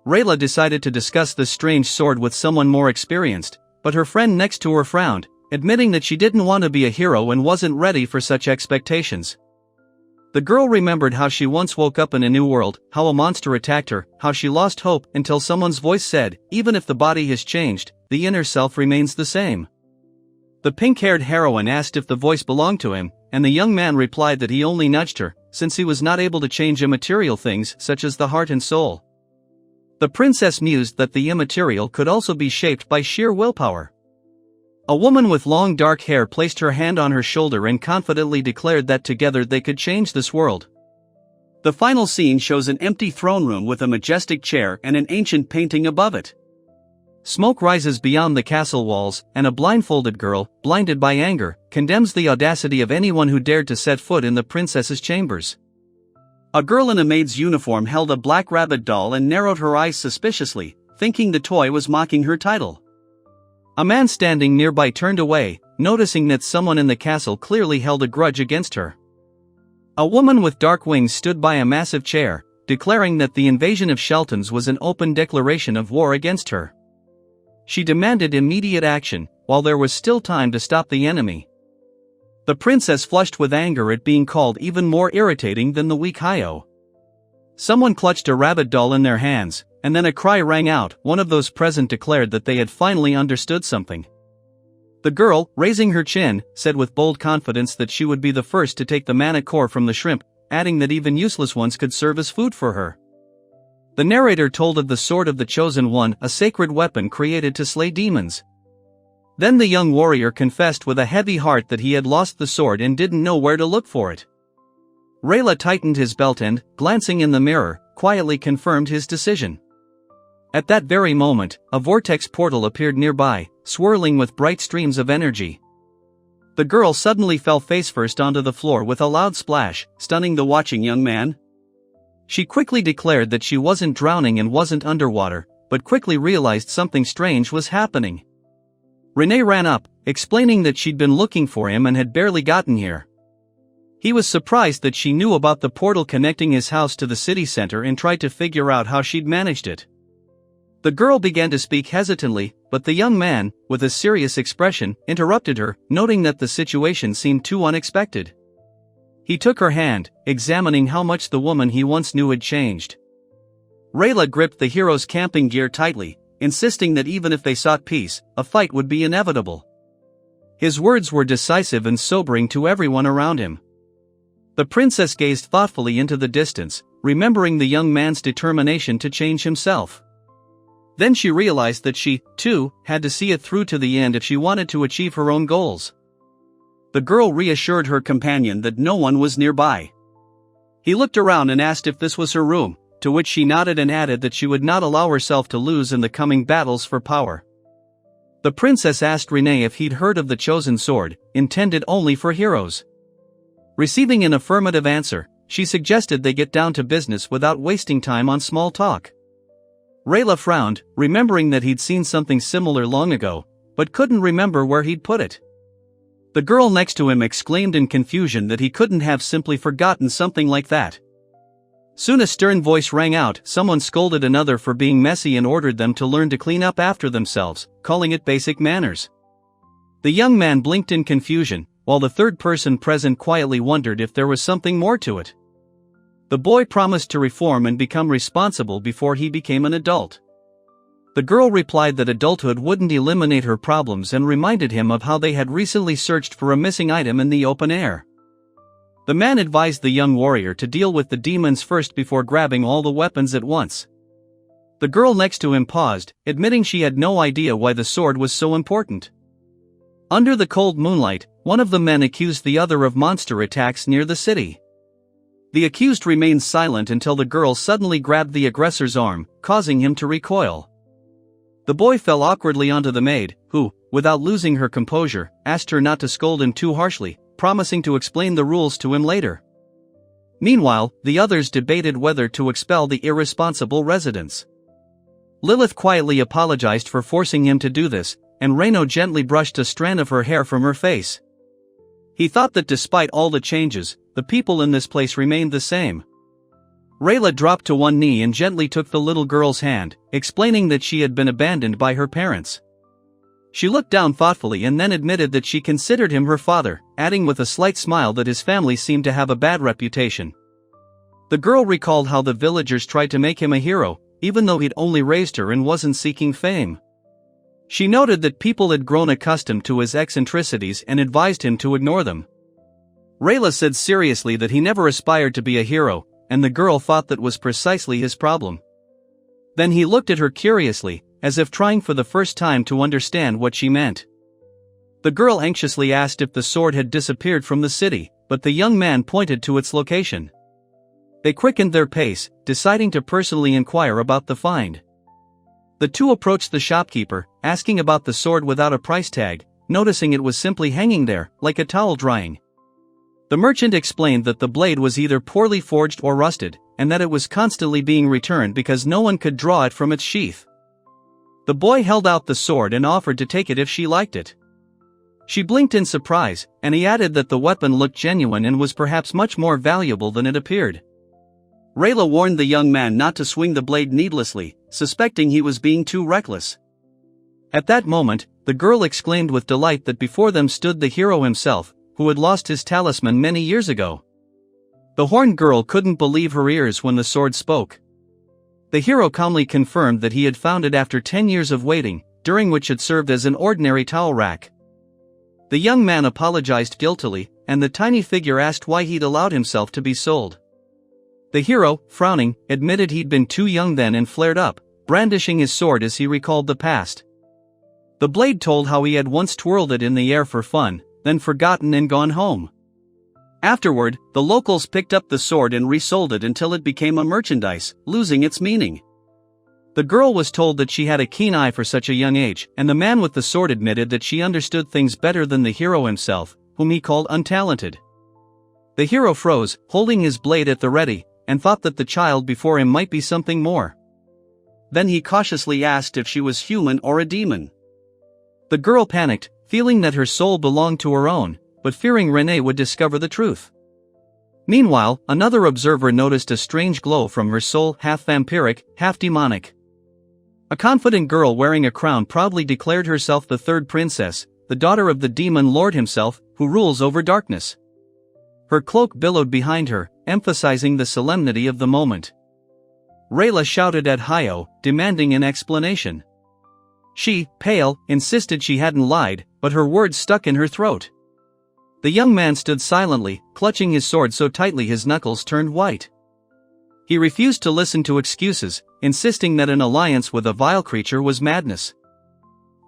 Rayla decided to discuss this strange sword with someone more experienced, but her friend next to her frowned, admitting that she didn't want to be a hero and wasn't ready for such expectations. The girl remembered how she once woke up in a new world, how a monster attacked her, how she lost hope until someone's voice said, "Even if the body has changed, the inner self remains the same." The pink-haired heroine asked if the voice belonged to him, and the young man replied that he only nudged her, since he was not able to change immaterial things such as the heart and soul. The princess mused that the immaterial could also be shaped by sheer willpower. A woman with long dark hair placed her hand on her shoulder and confidently declared that together they could change this world. The final scene shows an empty throne room with a majestic chair and an ancient painting above it. Smoke rises beyond the castle walls, and a blindfolded girl, blinded by anger, condemns the audacity of anyone who dared to set foot in the princess's chambers. A girl in a maid's uniform held a black rabbit doll and narrowed her eyes suspiciously, thinking the toy was mocking her title. A man standing nearby turned away, noticing that someone in the castle clearly held a grudge against her. A woman with dark wings stood by a massive chair, declaring that the invasion of Sheltons was an open declaration of war against her. She demanded immediate action, while there was still time to stop the enemy. The princess flushed with anger at being called even more irritating than the weak Hayo. Someone clutched a rabbit doll in their hands, and then a cry rang out. One of those present declared that they had finally understood something. The girl, raising her chin, said with bold confidence that she would be the first to take the mana core from the shrimp, adding that even useless ones could serve as food for her. The narrator told of the sword of the Chosen One, a sacred weapon created to slay demons. Then the young warrior confessed with a heavy heart that he had lost the sword and didn't know where to look for it. Rayla tightened his belt and, glancing in the mirror, quietly confirmed his decision. At that very moment, a vortex portal appeared nearby, swirling with bright streams of energy. The girl suddenly fell face-first onto the floor with a loud splash, stunning the watching young man. She quickly declared that she wasn't drowning and wasn't underwater, but quickly realized something strange was happening. Renee ran up, explaining that she'd been looking for him and had barely gotten here. He was surprised that she knew about the portal connecting his house to the city center and tried to figure out how she'd managed it. The girl began to speak hesitantly, but the young man, with a serious expression, interrupted her, noting that the situation seemed too unexpected. He took her hand, examining how much the woman he once knew had changed. Rayla gripped the hero's camping gear tightly, insisting that even if they sought peace, a fight would be inevitable. His words were decisive and sobering to everyone around him. The princess gazed thoughtfully into the distance, remembering the young man's determination to change himself. Then she realized that she, too, had to see it through to the end if she wanted to achieve her own goals. The girl reassured her companion that no one was nearby. He looked around and asked if this was her room, to which she nodded and added that she would not allow herself to lose in the coming battles for power. The princess asked Renee if he'd heard of the chosen sword, intended only for heroes. Receiving an affirmative answer, she suggested they get down to business without wasting time on small talk. Rayla frowned, remembering that he'd seen something similar long ago, but couldn't remember where he'd put it. The girl next to him exclaimed in confusion that he couldn't have simply forgotten something like that. Soon a stern voice rang out. Someone scolded another for being messy and ordered them to learn to clean up after themselves, calling it basic manners. The young man blinked in confusion, while the third person present quietly wondered if there was something more to it. The boy promised to reform and become responsible before he became an adult. The girl replied that adulthood wouldn't eliminate her problems and reminded him of how they had recently searched for a missing item in the open air. The man advised the young warrior to deal with the demons first before grabbing all the weapons at once. The girl next to him paused, admitting she had no idea why the sword was so important. Under the cold moonlight, one of the men accused the other of monster attacks near the city. The accused remained silent until the girl suddenly grabbed the aggressor's arm, causing him to recoil. The boy fell awkwardly onto the maid, who, without losing her composure, asked her not to scold him too harshly, promising to explain the rules to him later. Meanwhile, the others debated whether to expel the irresponsible residents. Lilith quietly apologized for forcing him to do this, and Reino gently brushed a strand of her hair from her face. He thought that despite all the changes, the people in this place remained the same. Rayla dropped to one knee and gently took the little girl's hand, explaining that she had been abandoned by her parents. She looked down thoughtfully and then admitted that she considered him her father, adding with a slight smile that his family seemed to have a bad reputation. The girl recalled how the villagers tried to make him a hero, even though he'd only raised her and wasn't seeking fame. She noted that people had grown accustomed to his eccentricities and advised him to ignore them. Rayla said seriously that he never aspired to be a hero, and the girl thought that was precisely his problem. Then he looked at her curiously, as if trying for the first time to understand what she meant. The girl anxiously asked if the sword had disappeared from the city, but the young man pointed to its location. They quickened their pace, deciding to personally inquire about the find. The two approached the shopkeeper, asking about the sword without a price tag, noticing it was simply hanging there, like a towel drying. The merchant explained that the blade was either poorly forged or rusted, and that it was constantly being returned because no one could draw it from its sheath. The boy held out the sword and offered to take it if she liked it. She blinked in surprise, and he added that the weapon looked genuine and was perhaps much more valuable than it appeared. Rayla warned the young man not to swing the blade needlessly, suspecting he was being too reckless. At that moment, the girl exclaimed with delight that before them stood the hero himself, who had lost his talisman many years ago. The horned girl couldn't believe her ears when the sword spoke. The hero calmly confirmed that he had found it after 10 years of waiting, during which it served as an ordinary towel rack. The young man apologized guiltily, and the tiny figure asked why he'd allowed himself to be sold. The hero, frowning, admitted he'd been too young then and flared up, brandishing his sword as he recalled the past. The blade told how he had once twirled it in the air for fun, then forgotten and gone home. Afterward, the locals picked up the sword and resold it until it became a merchandise, losing its meaning. The girl was told that she had a keen eye for such a young age, and the man with the sword admitted that she understood things better than the hero himself, whom he called untalented. The hero froze, holding his blade at the ready, and thought that the child before him might be something more. Then he cautiously asked if she was human or a demon. The girl panicked, feeling that her soul belonged to her own, but fearing Renee would discover the truth. Meanwhile, another observer noticed a strange glow from her soul, half vampiric, half demonic. A confident girl wearing a crown proudly declared herself the third princess, the daughter of the demon lord himself, who rules over darkness. Her cloak billowed behind her, emphasizing the solemnity of the moment. Rayla shouted at Hayo, demanding an explanation. She, pale, insisted she hadn't lied, but her words stuck in her throat. The young man stood silently, clutching his sword so tightly his knuckles turned white. He refused to listen to excuses, insisting that an alliance with a vile creature was madness.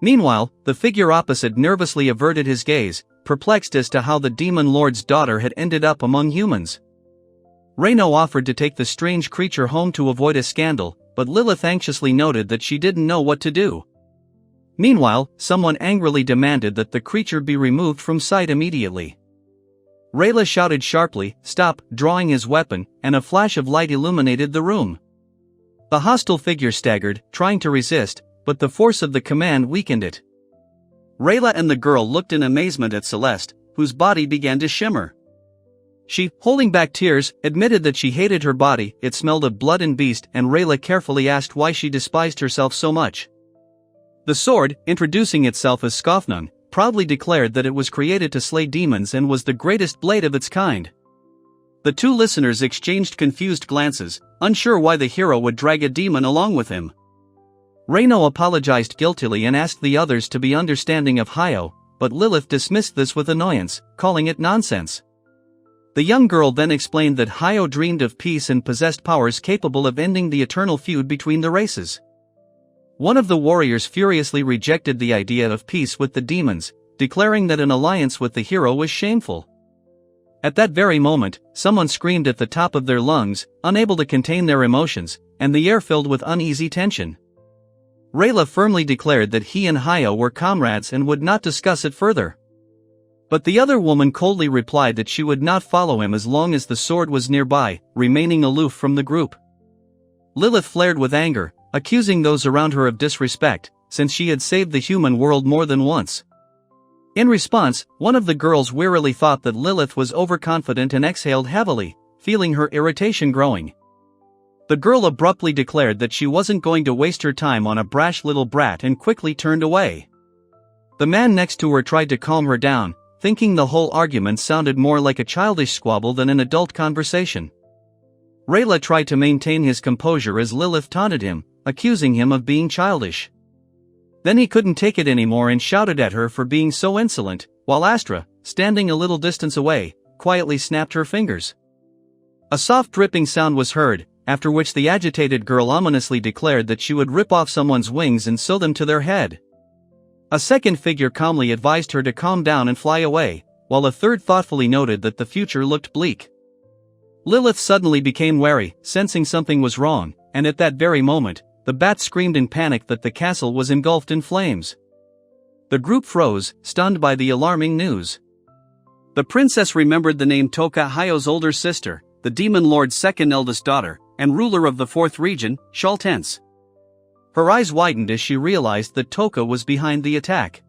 Meanwhile, the figure opposite nervously averted his gaze, perplexed as to how the demon lord's daughter had ended up among humans. Reino offered to take the strange creature home to avoid a scandal, but Lilith anxiously noted that she didn't know what to do. Meanwhile, someone angrily demanded that the creature be removed from sight immediately. Rayla shouted sharply, "Stop," drawing his weapon, and a flash of light illuminated the room. The hostile figure staggered, trying to resist, but the force of the command weakened it. Rayla and the girl looked in amazement at Celeste, whose body began to shimmer. She, holding back tears, admitted that she hated her body, it smelled of blood and beast, and Rayla carefully asked why she despised herself so much. The sword, introducing itself as Skofnung, proudly declared that it was created to slay demons and was the greatest blade of its kind. The two listeners exchanged confused glances, unsure why the hero would drag a demon along with him. Reino apologized guiltily and asked the others to be understanding of Hayo, but Lilith dismissed this with annoyance, calling it nonsense. The young girl then explained that Hayo dreamed of peace and possessed powers capable of ending the eternal feud between the races. One of the warriors furiously rejected the idea of peace with the demons, declaring that an alliance with the hero was shameful. At that very moment, someone screamed at the top of their lungs, unable to contain their emotions, and the air filled with uneasy tension. Rayla firmly declared that he and Hayo were comrades and would not discuss it further. But the other woman coldly replied that she would not follow him as long as the sword was nearby, remaining aloof from the group. Lilith flared with anger, accusing those around her of disrespect, since she had saved the human world more than once. In response, one of the girls wearily thought that Lilith was overconfident and exhaled heavily, feeling her irritation growing. The girl abruptly declared that she wasn't going to waste her time on a brash little brat and quickly turned away. The man next to her tried to calm her down, thinking the whole argument sounded more like a childish squabble than an adult conversation. Rayla tried to maintain his composure as Lilith taunted him, accusing him of being childish. Then he couldn't take it anymore and shouted at her for being so insolent, while Astra, standing a little distance away, quietly snapped her fingers. A soft dripping sound was heard, after which the agitated girl ominously declared that she would rip off someone's wings and sew them to their head. A second figure calmly advised her to calm down and fly away, while a third thoughtfully noted that the future looked bleak. Lilith suddenly became wary, sensing something was wrong, and at that very moment, the bat screamed in panic that the castle was engulfed in flames. The group froze, stunned by the alarming news. The princess remembered the name Toka, Hayo's older sister, the demon lord's second eldest daughter, and ruler of the fourth region, Shounen. Her eyes widened as she realized that Toka was behind the attack.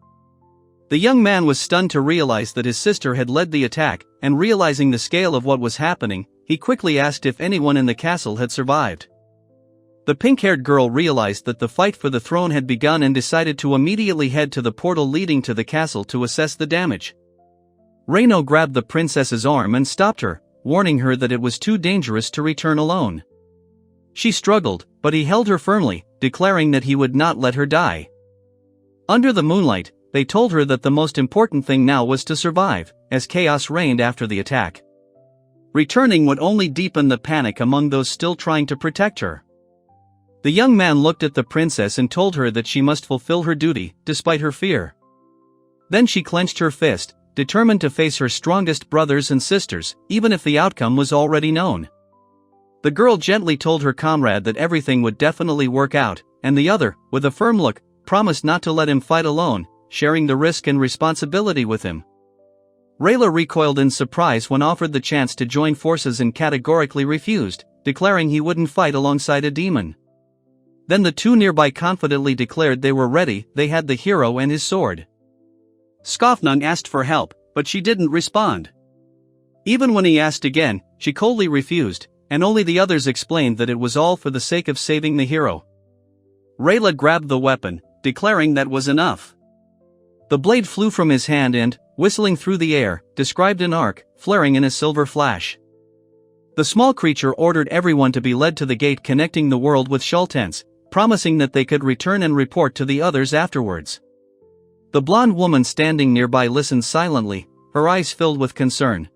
The young man was stunned to realize that his sister had led the attack, and realizing the scale of what was happening, he quickly asked if anyone in the castle had survived. The pink-haired girl realized that the fight for the throne had begun and decided to immediately head to the portal leading to the castle to assess the damage. Reino grabbed the princess's arm and stopped her, warning her that it was too dangerous to return alone. She struggled, but he held her firmly, declaring that he would not let her die. Under the moonlight, they told her that the most important thing now was to survive, as chaos reigned after the attack. Returning would only deepen the panic among those still trying to protect her. The young man looked at the princess and told her that she must fulfill her duty, despite her fear. Then she clenched her fist, determined to face her strongest brothers and sisters, even if the outcome was already known. The girl gently told her comrade that everything would definitely work out, and the other, with a firm look, promised not to let him fight alone, sharing the risk and responsibility with him. Rayla recoiled in surprise when offered the chance to join forces and categorically refused, declaring he wouldn't fight alongside a demon. Then the two nearby confidently declared they were ready, they had the hero and his sword. Skofnung asked for help, but she didn't respond. Even when he asked again, she coldly refused, and only the others explained that it was all for the sake of saving the hero. Rayla grabbed the weapon, declaring that was enough. The blade flew from his hand and, whistling through the air, described an arc, flaring in a silver flash. The small creature ordered everyone to be led to the gate connecting the world with Shultens, promising that they could return and report to the others afterwards. The blonde woman standing nearby listened silently, her eyes filled with concern.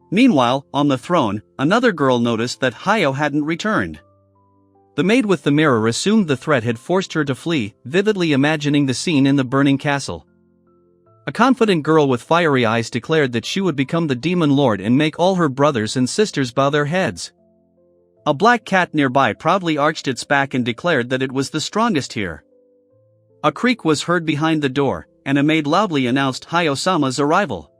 Meanwhile, on the throne, another girl noticed that Hayo hadn't returned. The maid with the mirror assumed the threat had forced her to flee, vividly imagining the scene in the burning castle. A confident girl with fiery eyes declared that she would become the demon lord and make all her brothers and sisters bow their heads. A black cat nearby proudly arched its back and declared that it was the strongest here. A creak was heard behind the door, and a maid loudly announced Hayo-sama's arrival.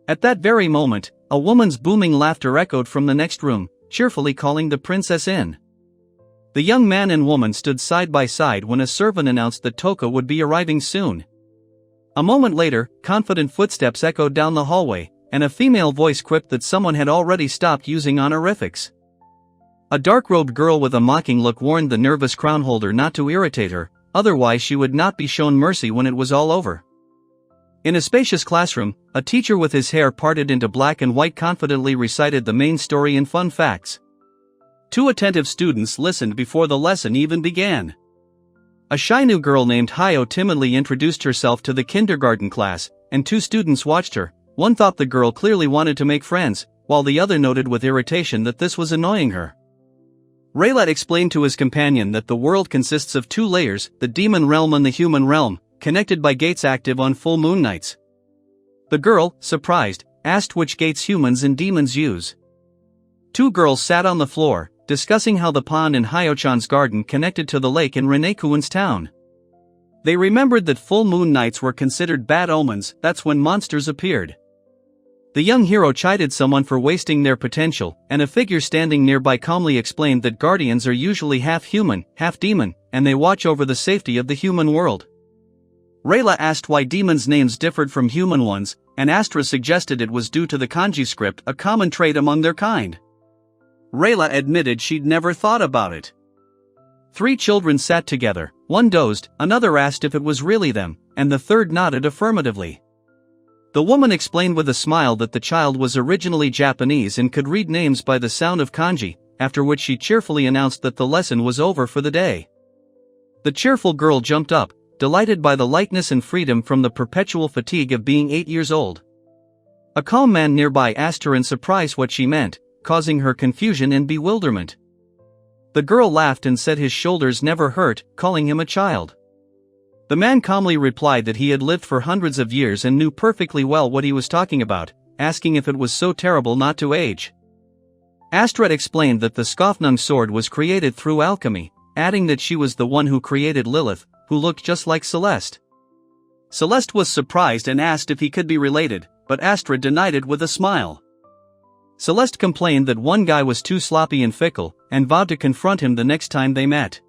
At that very moment, a woman's booming laughter echoed from the next room, cheerfully calling the princess in. The young man and woman stood side by side when a servant announced that Toka would be arriving soon. A moment later, confident footsteps echoed down the hallway, and a female voice quipped that someone had already stopped using honorifics. A dark-robed girl with a mocking look warned the nervous crown holder not to irritate her, otherwise she would not be shown mercy when it was all over. In a spacious classroom, a teacher with his hair parted into black and white confidently recited the main story and fun facts. Two attentive students listened before the lesson even began. A shy new girl named Hayo timidly introduced herself to the kindergarten class, and two students watched her, One thought the girl clearly wanted to make friends, while the other noted with irritation that this was annoying her. Rayla explained to his companion that the world consists of two layers, the demon realm and the human realm, connected by gates active on full moon nights. The girl, surprised, asked which gates humans and demons use. Two girls sat on the floor, discussing how the pond in Hyo-chan's garden connected to the lake in Renekuen's town. They remembered that full moon nights were considered bad omens, that's when monsters appeared. The young hero chided someone for wasting their potential, and a figure standing nearby calmly explained that guardians are usually half human, half demon, and they watch over the safety of the human world. Rayla asked why demons' names differed from human ones, and Astra suggested it was due to the kanji script, a common trait among their kind. Rayla admitted she'd never thought about it. Three children sat together, one dozed, another asked if it was really them, and the third nodded affirmatively. The woman explained with a smile that the child was originally Japanese and could read names by the sound of kanji, after which she cheerfully announced that the lesson was over for the day. The cheerful girl jumped up, delighted by the lightness and freedom from the perpetual fatigue of being 8 years old. A calm man nearby asked her in surprise what she meant, causing her confusion and bewilderment. The girl laughed and said his shoulders never hurt, calling him a child. The man calmly replied that he had lived for hundreds of years and knew perfectly well what he was talking about, asking if it was so terrible not to age. Astrid explained that the Skofnung sword was created through alchemy, adding that she was the one who created Lilith, who looked just like Celeste. Celeste was surprised and asked if he could be related, but Astrid denied it with a smile. Celeste complained that one guy was too sloppy and fickle, and vowed to confront him the next time they met.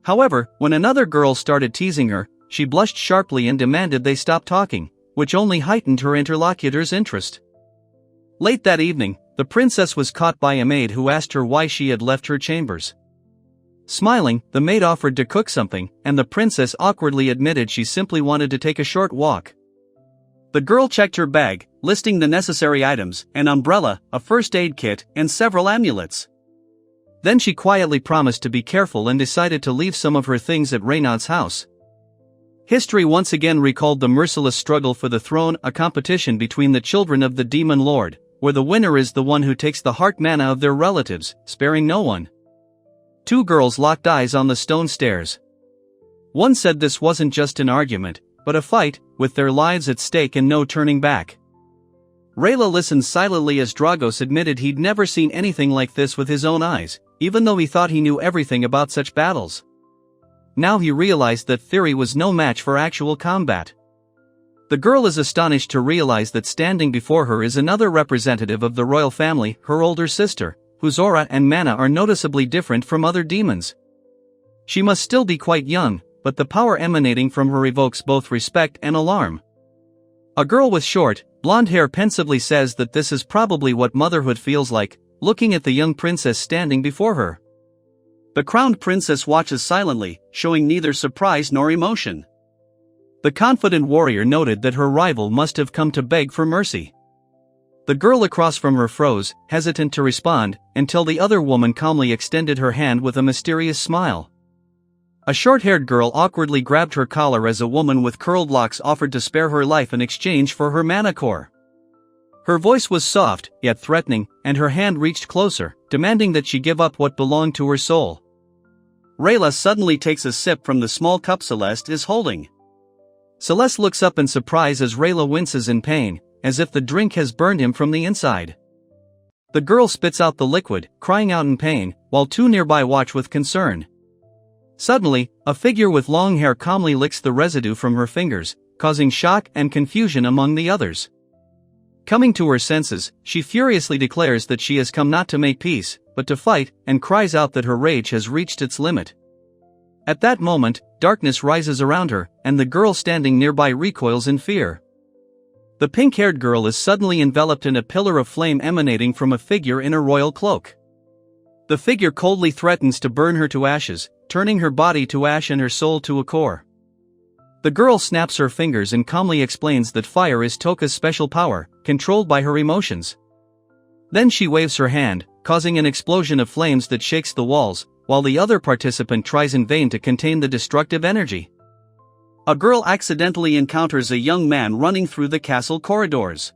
However, when another girl started teasing her, she blushed sharply and demanded they stop talking, which only heightened her interlocutor's interest. Late that evening, the princess was caught by a maid who asked her why she had left her chambers. Smiling, the maid offered to cook something, and the princess awkwardly admitted she simply wanted to take a short walk. The girl checked her bag, listing the necessary items, an umbrella, a first aid kit, and several amulets. Then she quietly promised to be careful and decided to leave some of her things at Reynard's house. History once again recalled the merciless struggle for the throne, a competition between the children of the demon lord, where the winner is the one who takes the heart mana of their relatives, sparing no one. Two girls locked eyes on the stone stairs. One said this wasn't just an argument, but a fight, with their lives at stake and no turning back. Rayla listened silently as Dragos admitted he'd never seen anything like this with his own eyes, even though he thought he knew everything about such battles. Now he realized that theory was no match for actual combat. The girl is astonished to realize that standing before her is another representative of the royal family, her older sister, whose aura and mana are noticeably different from other demons. She must still be quite young, but the power emanating from her evokes both respect and alarm. A girl with short, blonde hair pensively says that this is probably what motherhood feels like, looking at the young princess standing before her. The crowned princess watches silently, showing neither surprise nor emotion. The confident warrior noted that her rival must have come to beg for mercy. The girl across from her froze, hesitant to respond, until the other woman calmly extended her hand with a mysterious smile. A short-haired girl awkwardly grabbed her collar as a woman with curled locks offered to spare her life in exchange for her mana core. Her voice was soft, yet threatening, and her hand reached closer, demanding that she give up what belonged to her soul. Rayla suddenly takes a sip from the small cup Celeste is holding. Celeste looks up in surprise as Rayla winces in pain, as if the drink has burned him from the inside. The girl spits out the liquid, crying out in pain, while two nearby watch with concern. Suddenly, a figure with long hair calmly licks the residue from her fingers, causing shock and confusion among the others. Coming to her senses, she furiously declares that she has come not to make peace, but to fight, and cries out that her rage has reached its limit. At that moment, darkness rises around her, and the girl standing nearby recoils in fear. The pink-haired girl is suddenly enveloped in a pillar of flame emanating from a figure in a royal cloak. The figure coldly threatens to burn her to ashes, turning her body to ash and her soul to a core. The girl snaps her fingers and calmly explains that fire is Toka's special power, controlled by her emotions. Then she waves her hand, causing an explosion of flames that shakes the walls, while the other participant tries in vain to contain the destructive energy. A girl accidentally encounters a young man running through the castle corridors.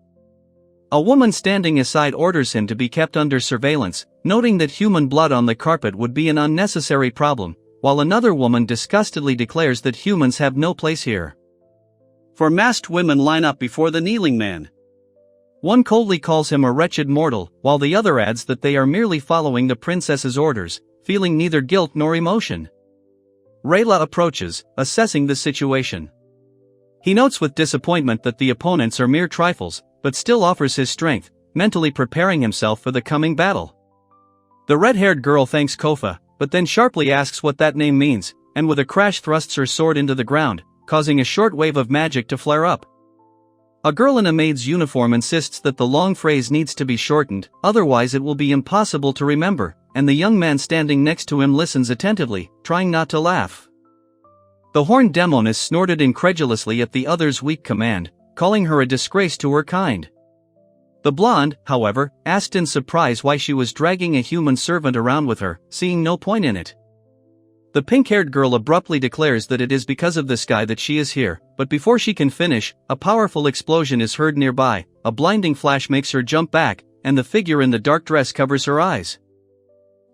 A woman standing aside orders him to be kept under surveillance, noting that human blood on the carpet would be an unnecessary problem, while another woman disgustedly declares that humans have no place here. Four masked women line up before the kneeling man. One coldly calls him a wretched mortal, while the other adds that they are merely following the princess's orders, feeling neither guilt nor emotion. Rayla approaches, assessing the situation. He notes with disappointment that the opponents are mere trifles, but still offers his strength, mentally preparing himself for the coming battle. The red-haired girl thanks Kofa, but then sharply asks what that name means, and with a crash thrusts her sword into the ground, causing a short wave of magic to flare up. A girl in a maid's uniform insists that the long phrase needs to be shortened, otherwise it will be impossible to remember, and the young man standing next to him listens attentively, trying not to laugh. The horned demoness snorted incredulously at the other's weak command, calling her a disgrace to her kind. The blonde, however, asked in surprise why she was dragging a human servant around with her, seeing no point in it. The pink-haired girl abruptly declares that it is because of this guy that she is here, but before she can finish, a powerful explosion is heard nearby, a blinding flash makes her jump back, and the figure in the dark dress covers her eyes.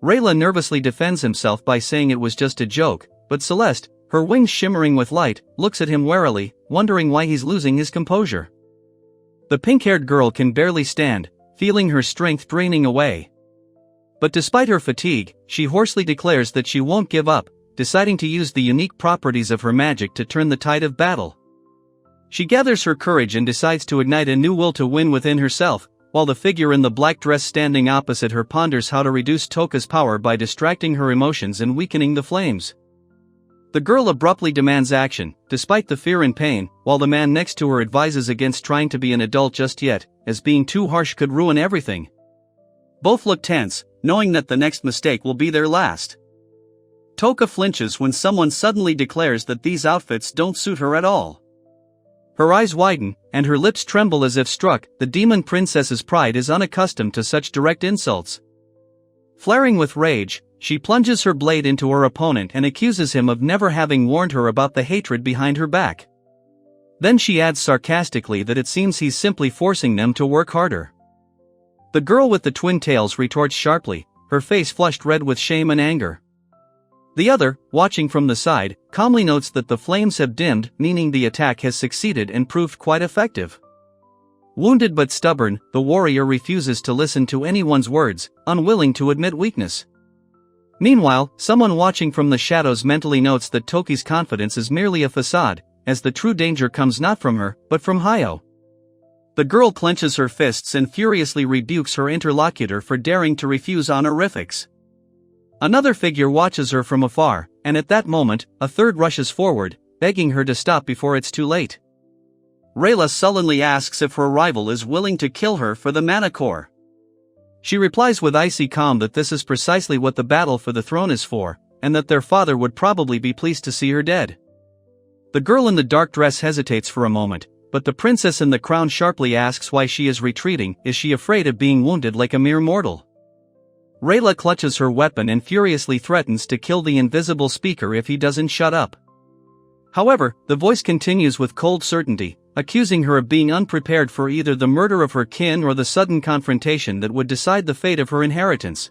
Rayla nervously defends himself by saying it was just a joke, but Celeste, her wings shimmering with light, looks at him warily, wondering why he's losing his composure. The pink-haired girl can barely stand, feeling her strength draining away. But despite her fatigue, she hoarsely declares that she won't give up, deciding to use the unique properties of her magic to turn the tide of battle. She gathers her courage and decides to ignite a new will to win within herself, while the figure in the black dress standing opposite her ponders how to reduce Toka's power by distracting her emotions and weakening the flames. The girl abruptly demands action, despite the fear and pain, while the man next to her advises against trying to be an adult just yet, as being too harsh could ruin everything. Both look tense, knowing that the next mistake will be their last. Toka flinches when someone suddenly declares that these outfits don't suit her at all. Her eyes widen, and her lips tremble as if struck. The demon princess's pride is unaccustomed to such direct insults. Flaring with rage, she plunges her blade into her opponent and accuses him of never having warned her about the hatred behind her back. Then she adds sarcastically that it seems he's simply forcing them to work harder. The girl with the twin tails retorts sharply, her face flushed red with shame and anger. The other, watching from the side, calmly notes that the flames have dimmed, meaning the attack has succeeded and proved quite effective. Wounded but stubborn, the warrior refuses to listen to anyone's words, unwilling to admit weakness. Meanwhile, someone watching from the shadows mentally notes that Toki's confidence is merely a facade, as the true danger comes not from her, but from Hayo. The girl clenches her fists and furiously rebukes her interlocutor for daring to refuse honorifics. Another figure watches her from afar, and at that moment, a third rushes forward, begging her to stop before it's too late. Rayla sullenly asks if her rival is willing to kill her for the mana core. She replies with icy calm that this is precisely what the battle for the throne is for, and that their father would probably be pleased to see her dead. The girl in the dark dress hesitates for a moment, but the princess in the crown sharply asks why she is retreating. Is she afraid of being wounded like a mere mortal? Rayla clutches her weapon and furiously threatens to kill the invisible speaker if he doesn't shut up. However, the voice continues with cold certainty, accusing her of being unprepared for either the murder of her kin or the sudden confrontation that would decide the fate of her inheritance.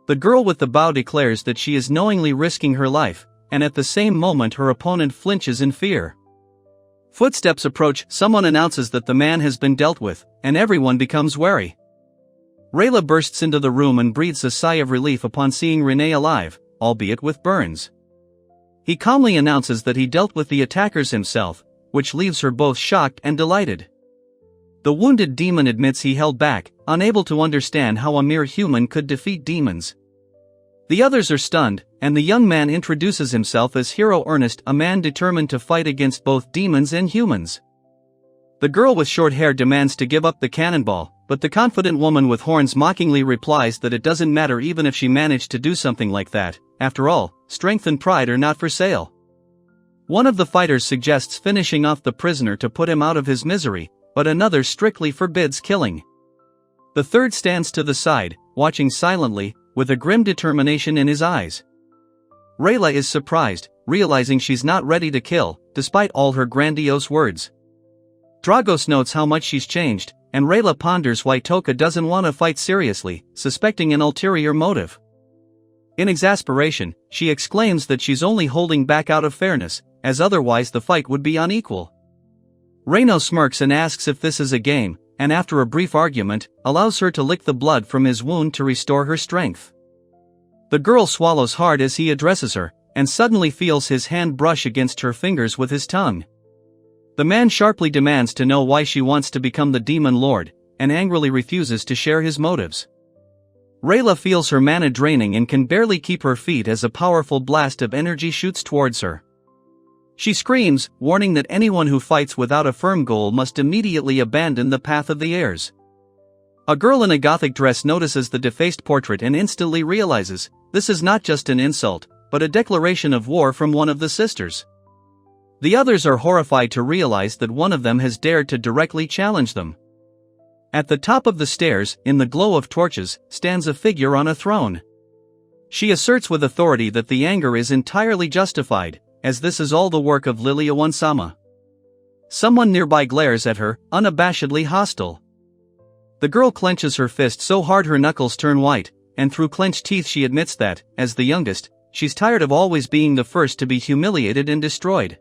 The girl with the bow declares that she is knowingly risking her life, and at the same moment her opponent flinches in fear. Footsteps approach, someone announces that the man has been dealt with, and everyone becomes wary. Rayla bursts into the room and breathes a sigh of relief upon seeing Renee alive, albeit with burns. He calmly announces that he dealt with the attackers himself, which leaves her both shocked and delighted. The wounded demon admits he held back, unable to understand how a mere human could defeat demons. The others are stunned, and the young man introduces himself as Hero Ernest, a man determined to fight against both demons and humans. The girl with short hair demands to give up the cannonball, but the confident woman with horns mockingly replies that it doesn't matter even if she managed to do something like that. After all, strength and pride are not for sale. One of the fighters suggests finishing off the prisoner to put him out of his misery, but another strictly forbids killing. The third stands to the side, watching silently, with a grim determination in his eyes. Rayla is surprised, realizing she's not ready to kill, despite all her grandiose words. Dragos notes how much she's changed, and Rayla ponders why Toka doesn't want to fight seriously, suspecting an ulterior motive. In exasperation, she exclaims that she's only holding back out of fairness, as otherwise the fight would be unequal. Reino smirks and asks if this is a game, and after a brief argument, allows her to lick the blood from his wound to restore her strength. The girl swallows hard as he addresses her, and suddenly feels his hand brush against her fingers with his tongue. The man sharply demands to know why she wants to become the Demon Lord, and angrily refuses to share his motives. Rayla feels her mana draining and can barely keep her feet as a powerful blast of energy shoots towards her. She screams, warning that anyone who fights without a firm goal must immediately abandon the path of the heirs. A girl in a gothic dress notices the defaced portrait and instantly realizes, this is not just an insult, but a declaration of war from one of the sisters. The others are horrified to realize that one of them has dared to directly challenge them. At the top of the stairs, in the glow of torches, stands a figure on a throne. She asserts with authority that the anger is entirely justified, as this is all the work of Lilia One-sama. Someone nearby glares at her, unabashedly hostile. The girl clenches her fist so hard her knuckles turn white, and through clenched teeth she admits that, as the youngest, she's tired of always being the first to be humiliated and destroyed.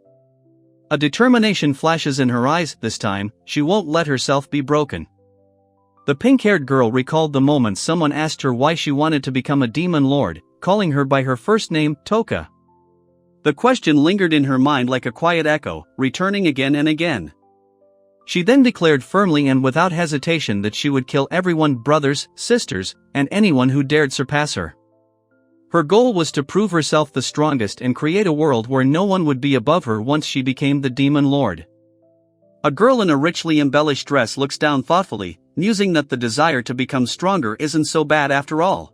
A determination flashes in her eyes. This time, she won't let herself be broken. The pink-haired girl recalled the moment someone asked her why she wanted to become a demon lord, calling her by her first name, Toka. The question lingered in her mind like a quiet echo, returning again and again. She then declared firmly and without hesitation that she would kill everyone, brothers, sisters, and anyone who dared surpass her. Her goal was to prove herself the strongest and create a world where no one would be above her once she became the Demon Lord. A girl in a richly embellished dress looks down thoughtfully, musing that the desire to become stronger isn't so bad after all.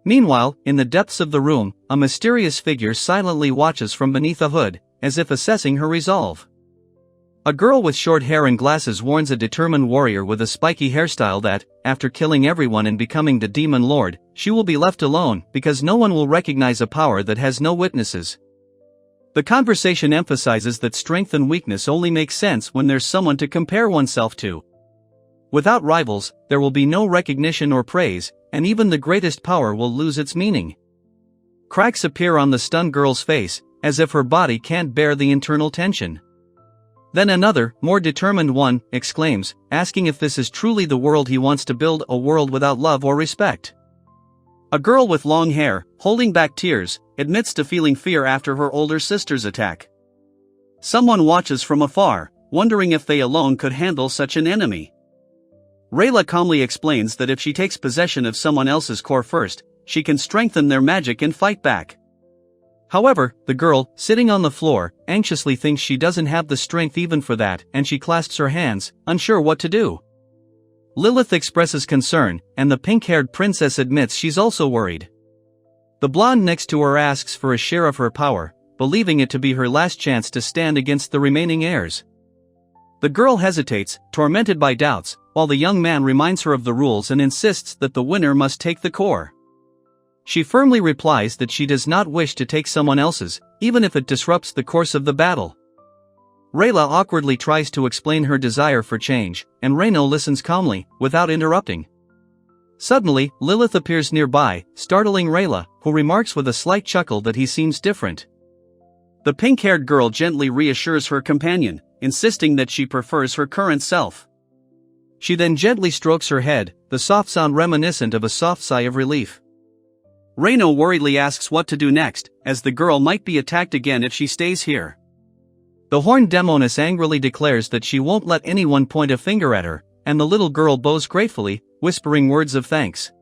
Meanwhile, in the depths of the room, a mysterious figure silently watches from beneath a hood, as if assessing her resolve. A girl with short hair and glasses warns a determined warrior with a spiky hairstyle that, after killing everyone and becoming the Demon Lord, she will be left alone because no one will recognize a power that has no witnesses. The conversation emphasizes that strength and weakness only make sense when there's someone to compare oneself to. Without rivals, there will be no recognition or praise, and even the greatest power will lose its meaning. Cracks appear on the stunned girl's face, as if her body can't bear the internal tension. Then another, more determined one, exclaims, asking if this is truly the world he wants to build, a world without love or respect. A girl with long hair, holding back tears, admits to feeling fear after her older sister's attack. Someone watches from afar, wondering if they alone could handle such an enemy. Rayla calmly explains that if she takes possession of someone else's core first, she can strengthen their magic and fight back. However, the girl, sitting on the floor, anxiously thinks she doesn't have the strength even for that, and she clasps her hands, unsure what to do. Lilith expresses concern, and the pink-haired princess admits she's also worried. The blonde next to her asks for a share of her power, believing it to be her last chance to stand against the remaining heirs. The girl hesitates, tormented by doubts, while the young man reminds her of the rules and insists that the winner must take the core. She firmly replies that she does not wish to take someone else's, even if it disrupts the course of the battle. Rayla awkwardly tries to explain her desire for change, and Reino listens calmly, without interrupting. Suddenly, Lilith appears nearby, startling Rayla, who remarks with a slight chuckle that he seems different. The pink-haired girl gently reassures her companion, insisting that she prefers her current self. She then gently strokes her head, the soft sound reminiscent of a soft sigh of relief. Reino worriedly asks what to do next, as the girl might be attacked again if she stays here. The horned demoness angrily declares that she won't let anyone point a finger at her, and the little girl bows gratefully, whispering words of thanks.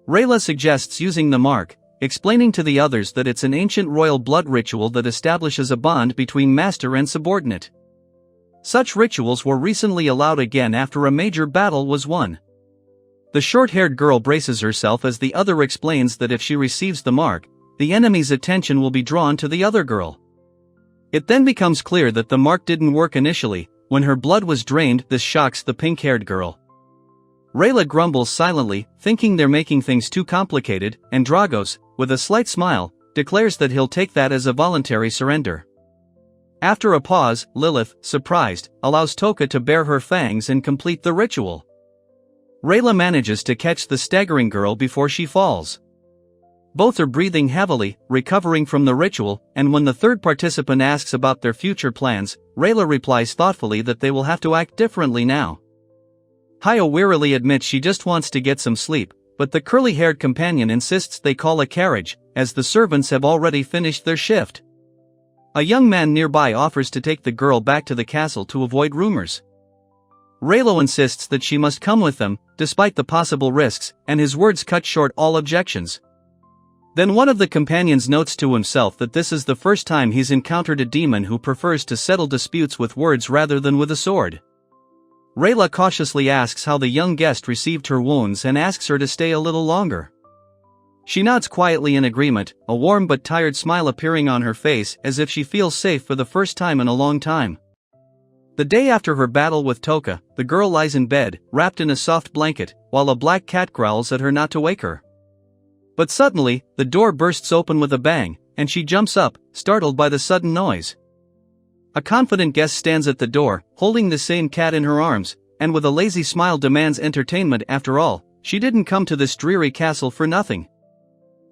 Rayla suggests using the mark, explaining to the others that it's an ancient royal blood ritual that establishes a bond between master and subordinate. Such rituals were recently allowed again after a major battle was won. The short-haired girl braces herself as the other explains that if she receives the mark, the enemy's attention will be drawn to the other girl. It then becomes clear that the mark didn't work initially. When her blood was drained, this shocks the pink-haired girl. Rayla grumbles silently, thinking they're making things too complicated, and Dragos, with a slight smile, declares that he'll take that as a voluntary surrender. After a pause, Lilith, surprised, allows Toka to bare her fangs and complete the ritual. Rayla manages to catch the staggering girl before she falls. Both are breathing heavily, recovering from the ritual, and when the third participant asks about their future plans, Rayla replies thoughtfully that they will have to act differently now. Haya wearily admits she just wants to get some sleep, but the curly-haired companion insists they call a carriage, as the servants have already finished their shift. A young man nearby offers to take the girl back to the castle to avoid rumors. Raylo insists that she must come with them, despite the possible risks, and his words cut short all objections. Then one of the companions notes to himself that this is the first time he's encountered a demon who prefers to settle disputes with words rather than with a sword. Rayla cautiously asks how the young guest received her wounds and asks her to stay a little longer. She nods quietly in agreement, a warm but tired smile appearing on her face as if she feels safe for the first time in a long time. The day after her battle with Toka, the girl lies in bed, wrapped in a soft blanket, while a black cat growls at her not to wake her. But suddenly, the door bursts open with a bang, and she jumps up, startled by the sudden noise. A confident guest stands at the door, holding the same cat in her arms, and with a lazy smile demands entertainment. After all, she didn't come to this dreary castle for nothing.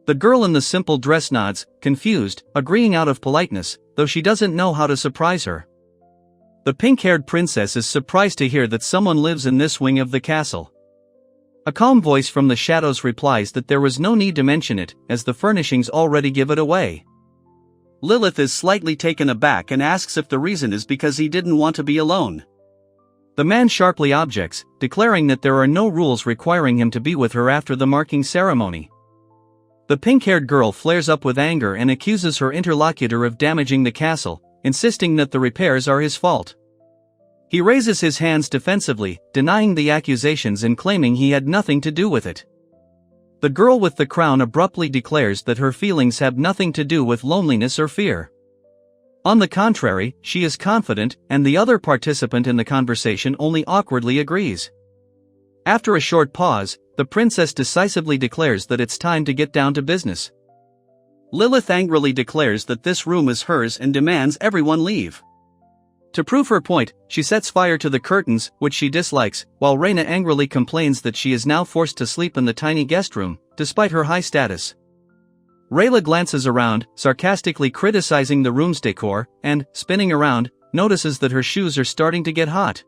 The girl in the simple dress nods, confused, agreeing out of politeness, though she doesn't know how to surprise her. The pink-haired princess is surprised to hear that someone lives in this wing of the castle. A calm voice from the shadows replies that there was no need to mention it, as the furnishings already give it away. Lilith is slightly taken aback and asks if the reason is because he didn't want to be alone. The man sharply objects, declaring that there are no rules requiring him to be with her after the marking ceremony. The pink-haired girl flares up with anger and accuses her interlocutor of damaging the castle, insisting that the repairs are his fault. He raises his hands defensively, denying the accusations and claiming he had nothing to do with it. The girl with the crown abruptly declares that her feelings have nothing to do with loneliness or fear. On the contrary, she is confident, and the other participant in the conversation only awkwardly agrees. After a short pause, the princess decisively declares that it's time to get down to business. Lilith angrily declares that this room is hers and demands everyone leave. To prove her point, she sets fire to the curtains, which she dislikes, while Reina angrily complains that she is now forced to sleep in the tiny guest room, despite her high status. Rayla glances around, sarcastically criticizing the room's decor, and, spinning around, notices that her shoes are starting to get hot.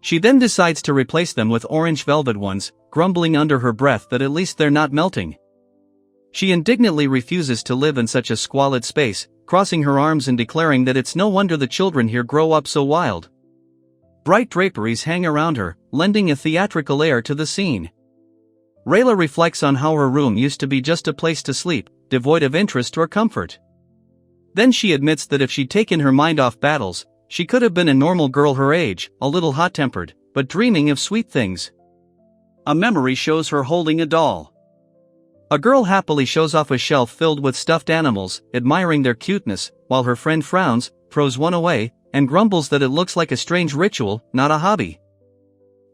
She then decides to replace them with orange velvet ones, grumbling under her breath that at least they're not melting. She indignantly refuses to live in such a squalid space, crossing her arms and declaring that it's no wonder the children here grow up so wild. Bright draperies hang around her, lending a theatrical air to the scene. Rayla reflects on how her room used to be just a place to sleep, devoid of interest or comfort. Then she admits that if she'd taken her mind off battles, she could have been a normal girl her age, a little hot-tempered, but dreaming of sweet things. A memory shows her holding a doll. A girl happily shows off a shelf filled with stuffed animals, admiring their cuteness, while her friend frowns, throws one away, and grumbles that it looks like a strange ritual, not a hobby.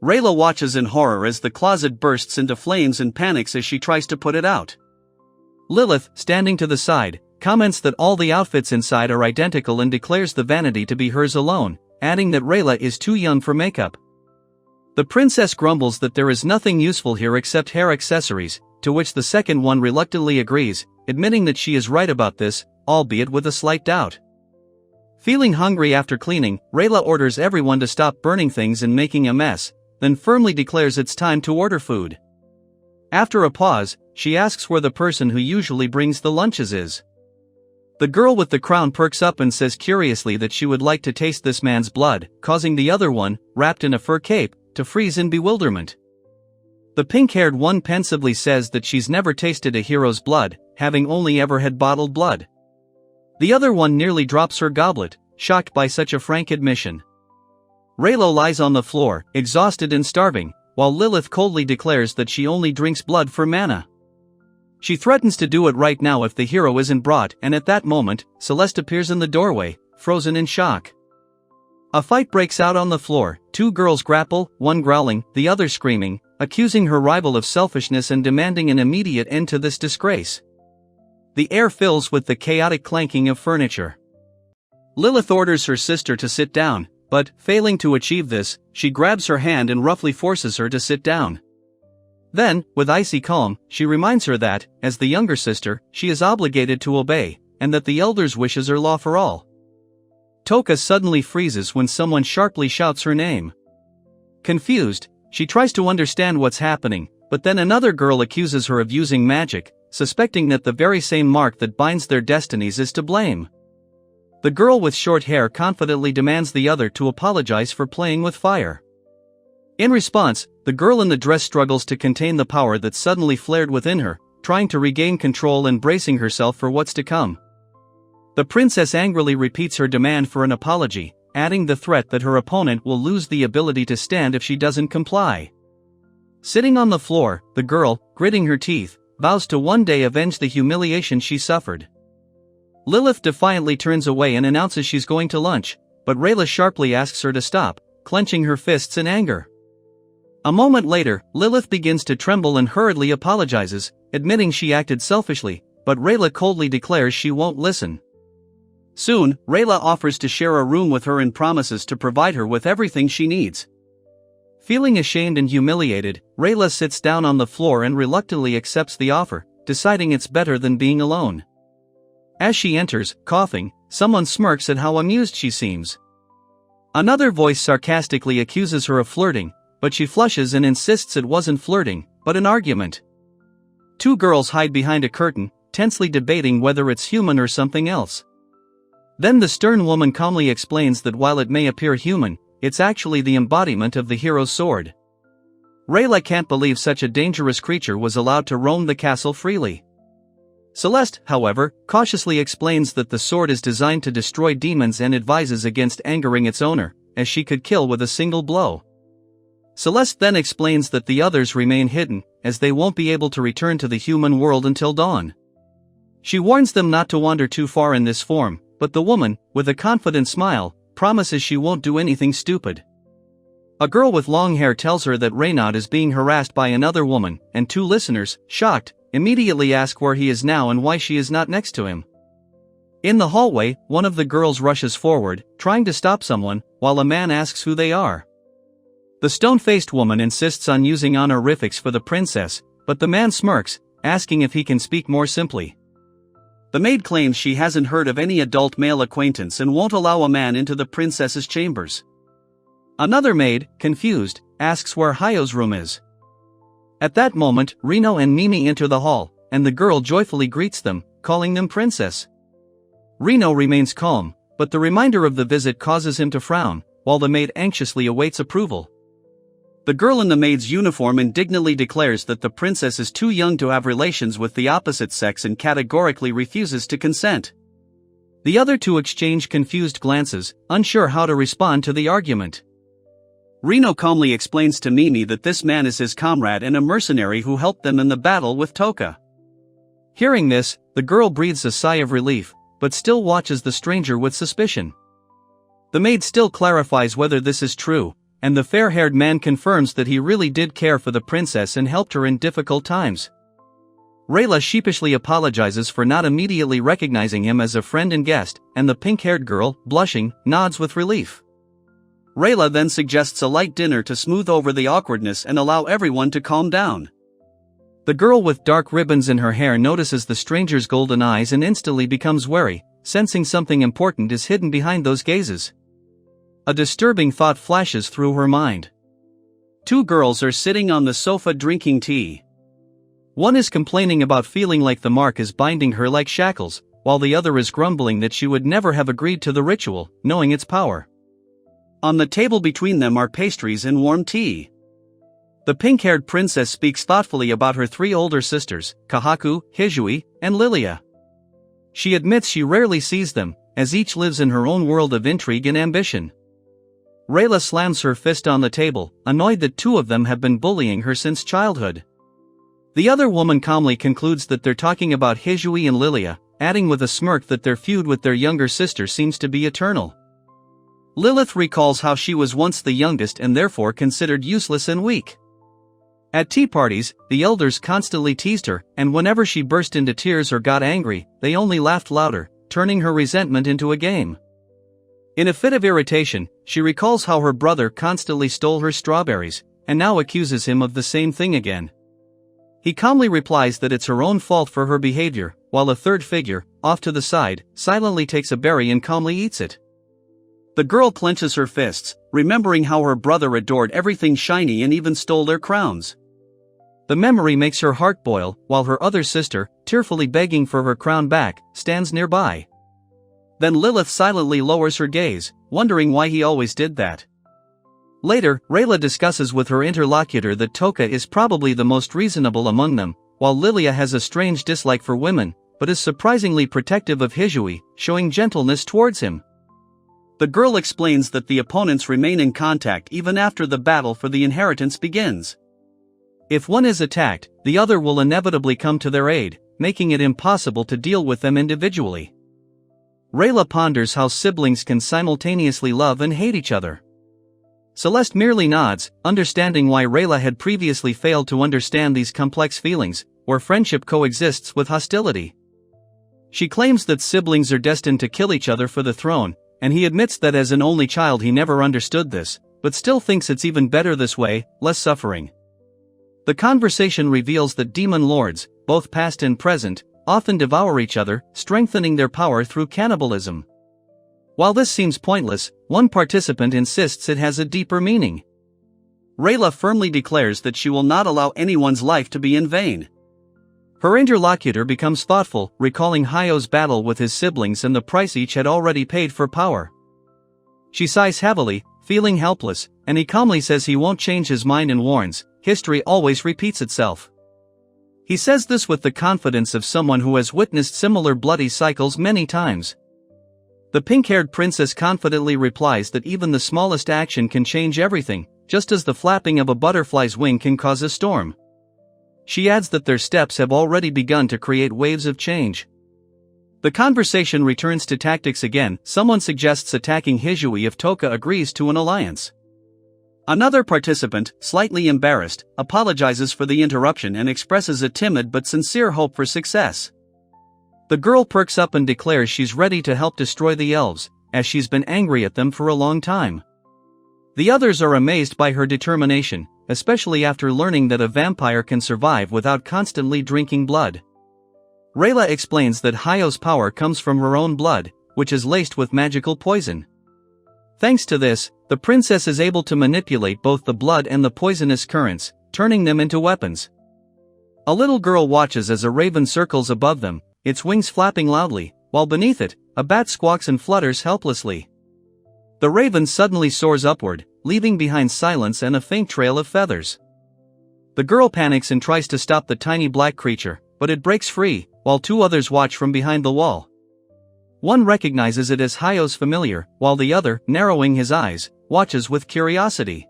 Rayla watches in horror as the closet bursts into flames and panics as she tries to put it out. Lilith, standing to the side, comments that all the outfits inside are identical and declares the vanity to be hers alone, adding that Rayla is too young for makeup. The princess grumbles that there is nothing useful here except hair accessories, to which the second one reluctantly agrees, admitting that she is right about this, albeit with a slight doubt. Feeling hungry after cleaning, Rayla orders everyone to stop burning things and making a mess, then firmly declares it's time to order food. After a pause, she asks where the person who usually brings the lunches is. The girl with the crown perks up and says curiously that she would like to taste this man's blood, causing the other one, wrapped in a fur cape, to freeze in bewilderment. The pink-haired one pensively says that she's never tasted a hero's blood, having only ever had bottled blood. The other one nearly drops her goblet, shocked by such a frank admission. Raylo lies on the floor, exhausted and starving, while Lilith coldly declares that she only drinks blood for mana. She threatens to do it right now if the hero isn't brought, and at that moment, Celeste appears in the doorway, frozen in shock. A fight breaks out on the floor, two girls grapple, one growling, the other screaming, accusing her rival of selfishness and demanding an immediate end to this disgrace. The air fills with the chaotic clanking of furniture. Lilith orders her sister to sit down, but, failing to achieve this, she grabs her hand and roughly forces her to sit down. Then, with icy calm, she reminds her that, as the younger sister, she is obligated to obey, and that the elder's wishes are law for all. Toka suddenly freezes when someone sharply shouts her name. Confused, she tries to understand what's happening, but then another girl accuses her of using magic, suspecting that the very same mark that binds their destinies is to blame. The girl with short hair confidently demands the other to apologize for playing with fire. In response, the girl in the dress struggles to contain the power that suddenly flared within her, trying to regain control and bracing herself for what's to come. The princess angrily repeats her demand for an apology, adding the threat that her opponent will lose the ability to stand if she doesn't comply. Sitting on the floor, the girl, gritting her teeth, vows to one day avenge the humiliation she suffered. Lilith defiantly turns away and announces she's going to lunch, but Rayla sharply asks her to stop, clenching her fists in anger. A moment later, Lilith begins to tremble and hurriedly apologizes, admitting she acted selfishly, but Rayla coldly declares she won't listen. Soon, Rayla offers to share a room with her and promises to provide her with everything she needs. Feeling ashamed and humiliated, Rayla sits down on the floor and reluctantly accepts the offer, deciding it's better than being alone. As she enters, coughing, someone smirks at how amused she seems. Another voice sarcastically accuses her of flirting, but she flushes and insists it wasn't flirting, but an argument. Two girls hide behind a curtain, tensely debating whether it's human or something else. Then the stern woman calmly explains that while it may appear human, it's actually the embodiment of the hero's sword. Rayla can't believe such a dangerous creature was allowed to roam the castle freely. Celeste, however, cautiously explains that the sword is designed to destroy demons and advises against angering its owner, as she could kill with a single blow. Celeste then explains that the others remain hidden, as they won't be able to return to the human world until dawn. She warns them not to wander too far in this form, but the woman, with a confident smile, promises she won't do anything stupid. A girl with long hair tells her that Renaud is being harassed by another woman, and two listeners, shocked, immediately ask where he is now and why she is not next to him. In the hallway, one of the girls rushes forward, trying to stop someone, while a man asks who they are. The stone-faced woman insists on using honorifics for the princess, but the man smirks, asking if he can speak more simply. The maid claims she hasn't heard of any adult male acquaintance and won't allow a man into the princess's chambers. Another maid, confused, asks where Hayo's room is. At that moment, Reno and Mimi enter the hall, and the girl joyfully greets them, calling them princess. Reno remains calm, but the reminder of the visit causes him to frown, while the maid anxiously awaits approval. The girl in the maid's uniform indignantly declares that the princess is too young to have relations with the opposite sex and categorically refuses to consent. The other two exchange confused glances, unsure how to respond to the argument. Reno calmly explains to Mimi that this man is his comrade and a mercenary who helped them in the battle with Toka. Hearing this, the girl breathes a sigh of relief, but still watches the stranger with suspicion. The maid still clarifies whether this is true, and the fair-haired man confirms that he really did care for the princess and helped her in difficult times. Rayla sheepishly apologizes for not immediately recognizing him as a friend and guest, and the pink-haired girl, blushing, nods with relief. Rayla then suggests a light dinner to smooth over the awkwardness and allow everyone to calm down. The girl with dark ribbons in her hair notices the stranger's golden eyes and instantly becomes wary, sensing something important is hidden behind those gazes. A disturbing thought flashes through her mind. Two girls are sitting on the sofa drinking tea. One is complaining about feeling like the mark is binding her like shackles, while the other is grumbling that she would never have agreed to the ritual, knowing its power. On the table between them are pastries and warm tea. The pink-haired princess speaks thoughtfully about her three older sisters, Kahaku, Hijui, and Lilia. She admits she rarely sees them, as each lives in her own world of intrigue and ambition. Rayla slams her fist on the table, annoyed that two of them have been bullying her since childhood. The other woman calmly concludes that they're talking about Hijui and Lilia, adding with a smirk that their feud with their younger sister seems to be eternal. Lilith recalls how she was once the youngest and therefore considered useless and weak. At tea parties, the elders constantly teased her, and whenever she burst into tears or got angry, they only laughed louder, turning her resentment into a game. In a fit of irritation, she recalls how her brother constantly stole her strawberries, and now accuses him of the same thing again. He calmly replies that it's her own fault for her behavior, while a third figure, off to the side, silently takes a berry and calmly eats it. The girl clenches her fists, remembering how her brother adored everything shiny and even stole their crowns. The memory makes her heart boil, while her other sister, tearfully begging for her crown back, stands nearby. Then Lilith silently lowers her gaze, wondering why he always did that. Later, Rayla discusses with her interlocutor that Toka is probably the most reasonable among them, while Lilia has a strange dislike for women, but is surprisingly protective of Hisui, showing gentleness towards him. The girl explains that the opponents remain in contact even after the battle for the inheritance begins. If one is attacked, the other will inevitably come to their aid, making it impossible to deal with them individually. Rayla ponders how siblings can simultaneously love and hate each other. Celeste merely nods, understanding why Rayla had previously failed to understand these complex feelings, where friendship coexists with hostility. She claims that siblings are destined to kill each other for the throne, and he admits that as an only child he never understood this, but still thinks it's even better this way, less suffering. The conversation reveals that demon lords, both past and present, often devour each other, strengthening their power through cannibalism. While this seems pointless, one participant insists it has a deeper meaning. Rayla firmly declares that she will not allow anyone's life to be in vain. Her interlocutor becomes thoughtful, recalling Hayo's battle with his siblings and the price each had already paid for power. She sighs heavily, feeling helpless, and he calmly says he won't change his mind and warns, history always repeats itself. He says this with the confidence of someone who has witnessed similar bloody cycles many times. The pink-haired princess confidently replies that even the smallest action can change everything, just as the flapping of a butterfly's wing can cause a storm. She adds that their steps have already begun to create waves of change. The conversation returns to tactics again. Someone suggests attacking Hisui if Toka agrees to an alliance. Another participant, slightly embarrassed, apologizes for the interruption and expresses a timid but sincere hope for success. The girl perks up and declares she's ready to help destroy the elves, as she's been angry at them for a long time. The others are amazed by her determination, especially after learning that a vampire can survive without constantly drinking blood. Rayla explains that Hayo's power comes from her own blood, which is laced with magical poison. Thanks to this, the princess is able to manipulate both the blood and the poisonous currents, turning them into weapons. A little girl watches as a raven circles above them, its wings flapping loudly, while beneath it, a bat squawks and flutters helplessly. The raven suddenly soars upward, leaving behind silence and a faint trail of feathers. The girl panics and tries to stop the tiny black creature, but it breaks free, while two others watch from behind the wall. One recognizes it as Hayo's familiar, while the other, narrowing his eyes, watches with curiosity.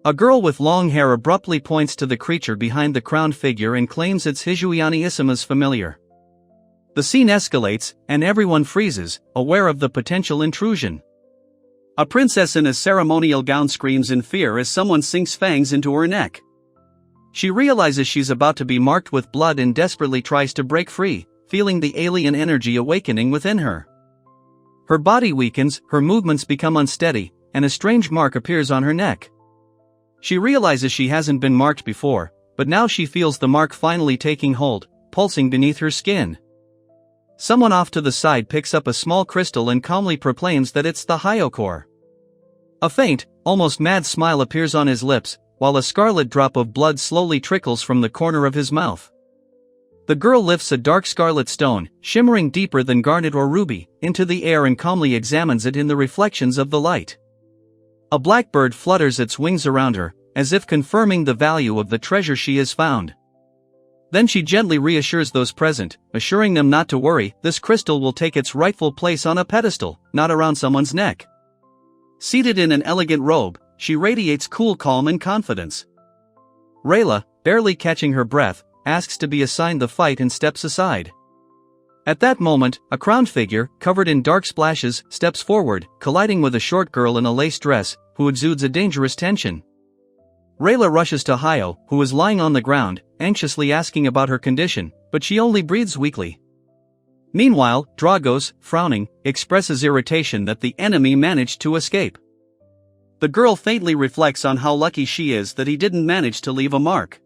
A girl with long hair abruptly points to the creature behind the crowned figure and claims it's Hisuiani-Isama's familiar. The scene escalates, and everyone freezes, aware of the potential intrusion. A princess in a ceremonial gown screams in fear as someone sinks fangs into her neck. She realizes she's about to be marked with blood and desperately tries to break free, feeling the alien energy awakening within her. Her body weakens, her movements become unsteady, and a strange mark appears on her neck. She realizes she hasn't been marked before, but now she feels the mark finally taking hold, pulsing beneath her skin. Someone off to the side picks up a small crystal and calmly proclaims that it's the Hayo core. A faint, almost mad smile appears on his lips, while a scarlet drop of blood slowly trickles from the corner of his mouth. The girl lifts a dark scarlet stone, shimmering deeper than garnet or ruby, into the air and calmly examines it in the reflections of the light. A blackbird flutters its wings around her, as if confirming the value of the treasure she has found. Then she gently reassures those present, assuring them not to worry, this crystal will take its rightful place on a pedestal, not around someone's neck. Seated in an elegant robe, she radiates cool calm and confidence. Rayla, barely catching her breath, asks to be assigned the fight and steps aside. At that moment, a crowned figure, covered in dark splashes, steps forward, colliding with a short girl in a lace dress, who exudes a dangerous tension. Rayla rushes to Hayo, who is lying on the ground, anxiously asking about her condition, but she only breathes weakly. Meanwhile, Dragos, frowning, expresses irritation that the enemy managed to escape. The girl faintly reflects on how lucky she is that he didn't manage to leave a mark.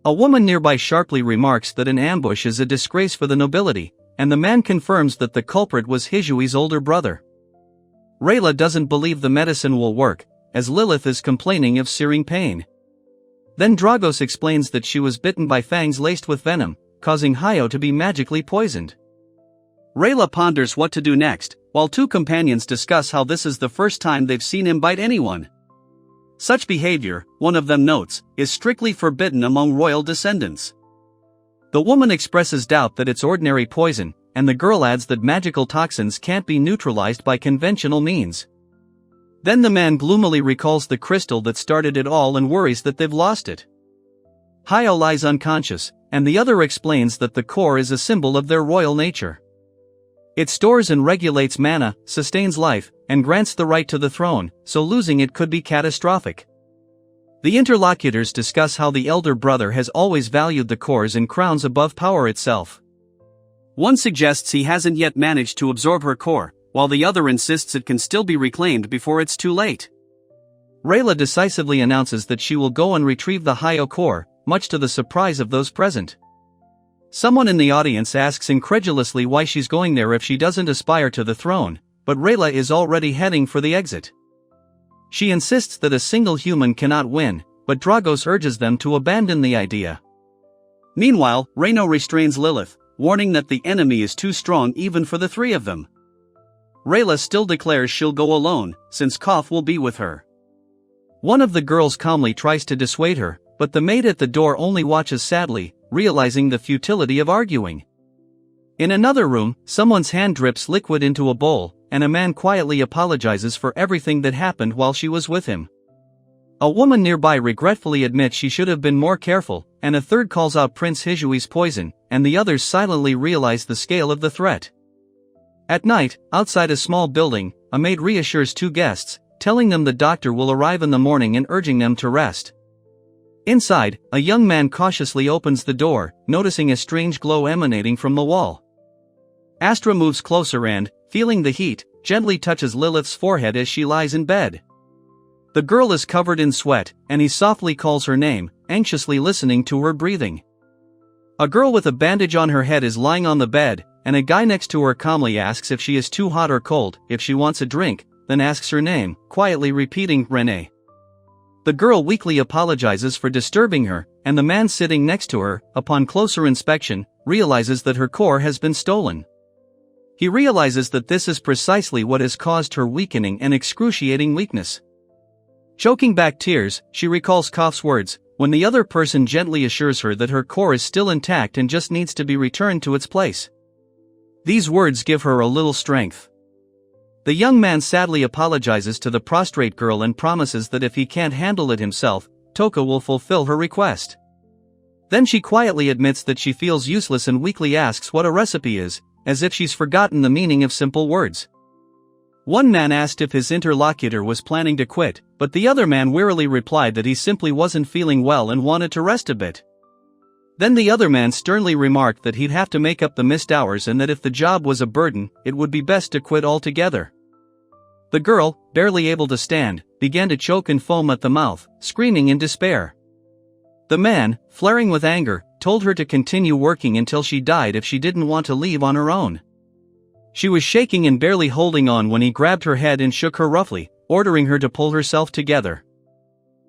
A woman nearby sharply remarks that an ambush is a disgrace for the nobility, and the man confirms that the culprit was Hijui's older brother. Rayla doesn't believe the medicine will work, as Lilith is complaining of searing pain. Then Dragos explains that she was bitten by fangs laced with venom, causing Hayo to be magically poisoned. Rayla ponders what to do next, while two companions discuss how this is the first time they've seen him bite anyone. Such behavior, one of them notes, is strictly forbidden among royal descendants. The woman expresses doubt that it's ordinary poison, and the girl adds that magical toxins can't be neutralized by conventional means. Then the man gloomily recalls the crystal that started it all and worries that they've lost it. Hayo lies unconscious, and the other explains that the core is a symbol of their royal nature. It stores and regulates mana, sustains life, and grants the right to the throne, so losing it could be catastrophic. The interlocutors discuss how the elder brother has always valued the cores and crowns above power itself. One suggests he hasn't yet managed to absorb her core, while the other insists it can still be reclaimed before it's too late. Rayla decisively announces that she will go and retrieve the Hayo core, much to the surprise of those present. Someone in the audience asks incredulously why she's going there if she doesn't aspire to the throne, but Rayla is already heading for the exit. She insists that a single human cannot win, but Dragos urges them to abandon the idea. Meanwhile, Reino restrains Lilith, warning that the enemy is too strong even for the three of them. Rayla still declares she'll go alone, since Koph will be with her. One of the girls calmly tries to dissuade her, but the maid at the door only watches sadly, realizing the futility of arguing. In another room, someone's hand drips liquid into a bowl, and a man quietly apologizes for everything that happened while she was with him. A woman nearby regretfully admits she should have been more careful, and a third calls out Prince Hijui's poison, and the others silently realize the scale of the threat. At night, outside a small building, a maid reassures two guests, telling them the doctor will arrive in the morning and urging them to rest. Inside, a young man cautiously opens the door, noticing a strange glow emanating from the wall. Astra moves closer and, feeling the heat, gently touches Lilith's forehead as she lies in bed. The girl is covered in sweat, and he softly calls her name, anxiously listening to her breathing. A girl with a bandage on her head is lying on the bed, and a guy next to her calmly asks if she is too hot or cold, if she wants a drink, then asks her name, quietly repeating, Renee. The girl weakly apologizes for disturbing her, and the man sitting next to her, upon closer inspection, realizes that her core has been stolen. He realizes that this is precisely what has caused her weakening and excruciating weakness. Choking back tears, she recalls Koph's words, when the other person gently assures her that her core is still intact and just needs to be returned to its place. These words give her a little strength. The young man sadly apologizes to the prostrate girl and promises that if he can't handle it himself, Toka will fulfill her request. Then she quietly admits that she feels useless and weakly asks what a recipe is, as if she's forgotten the meaning of simple words. One man asked if his interlocutor was planning to quit, but the other man wearily replied that he simply wasn't feeling well and wanted to rest a bit. Then the other man sternly remarked that he'd have to make up the missed hours and that if the job was a burden, it would be best to quit altogether. The girl, barely able to stand, began to choke and foam at the mouth, screaming in despair. The man, flaring with anger, told her to continue working until she died if she didn't want to leave on her own. She was shaking and barely holding on when he grabbed her head and shook her roughly, ordering her to pull herself together.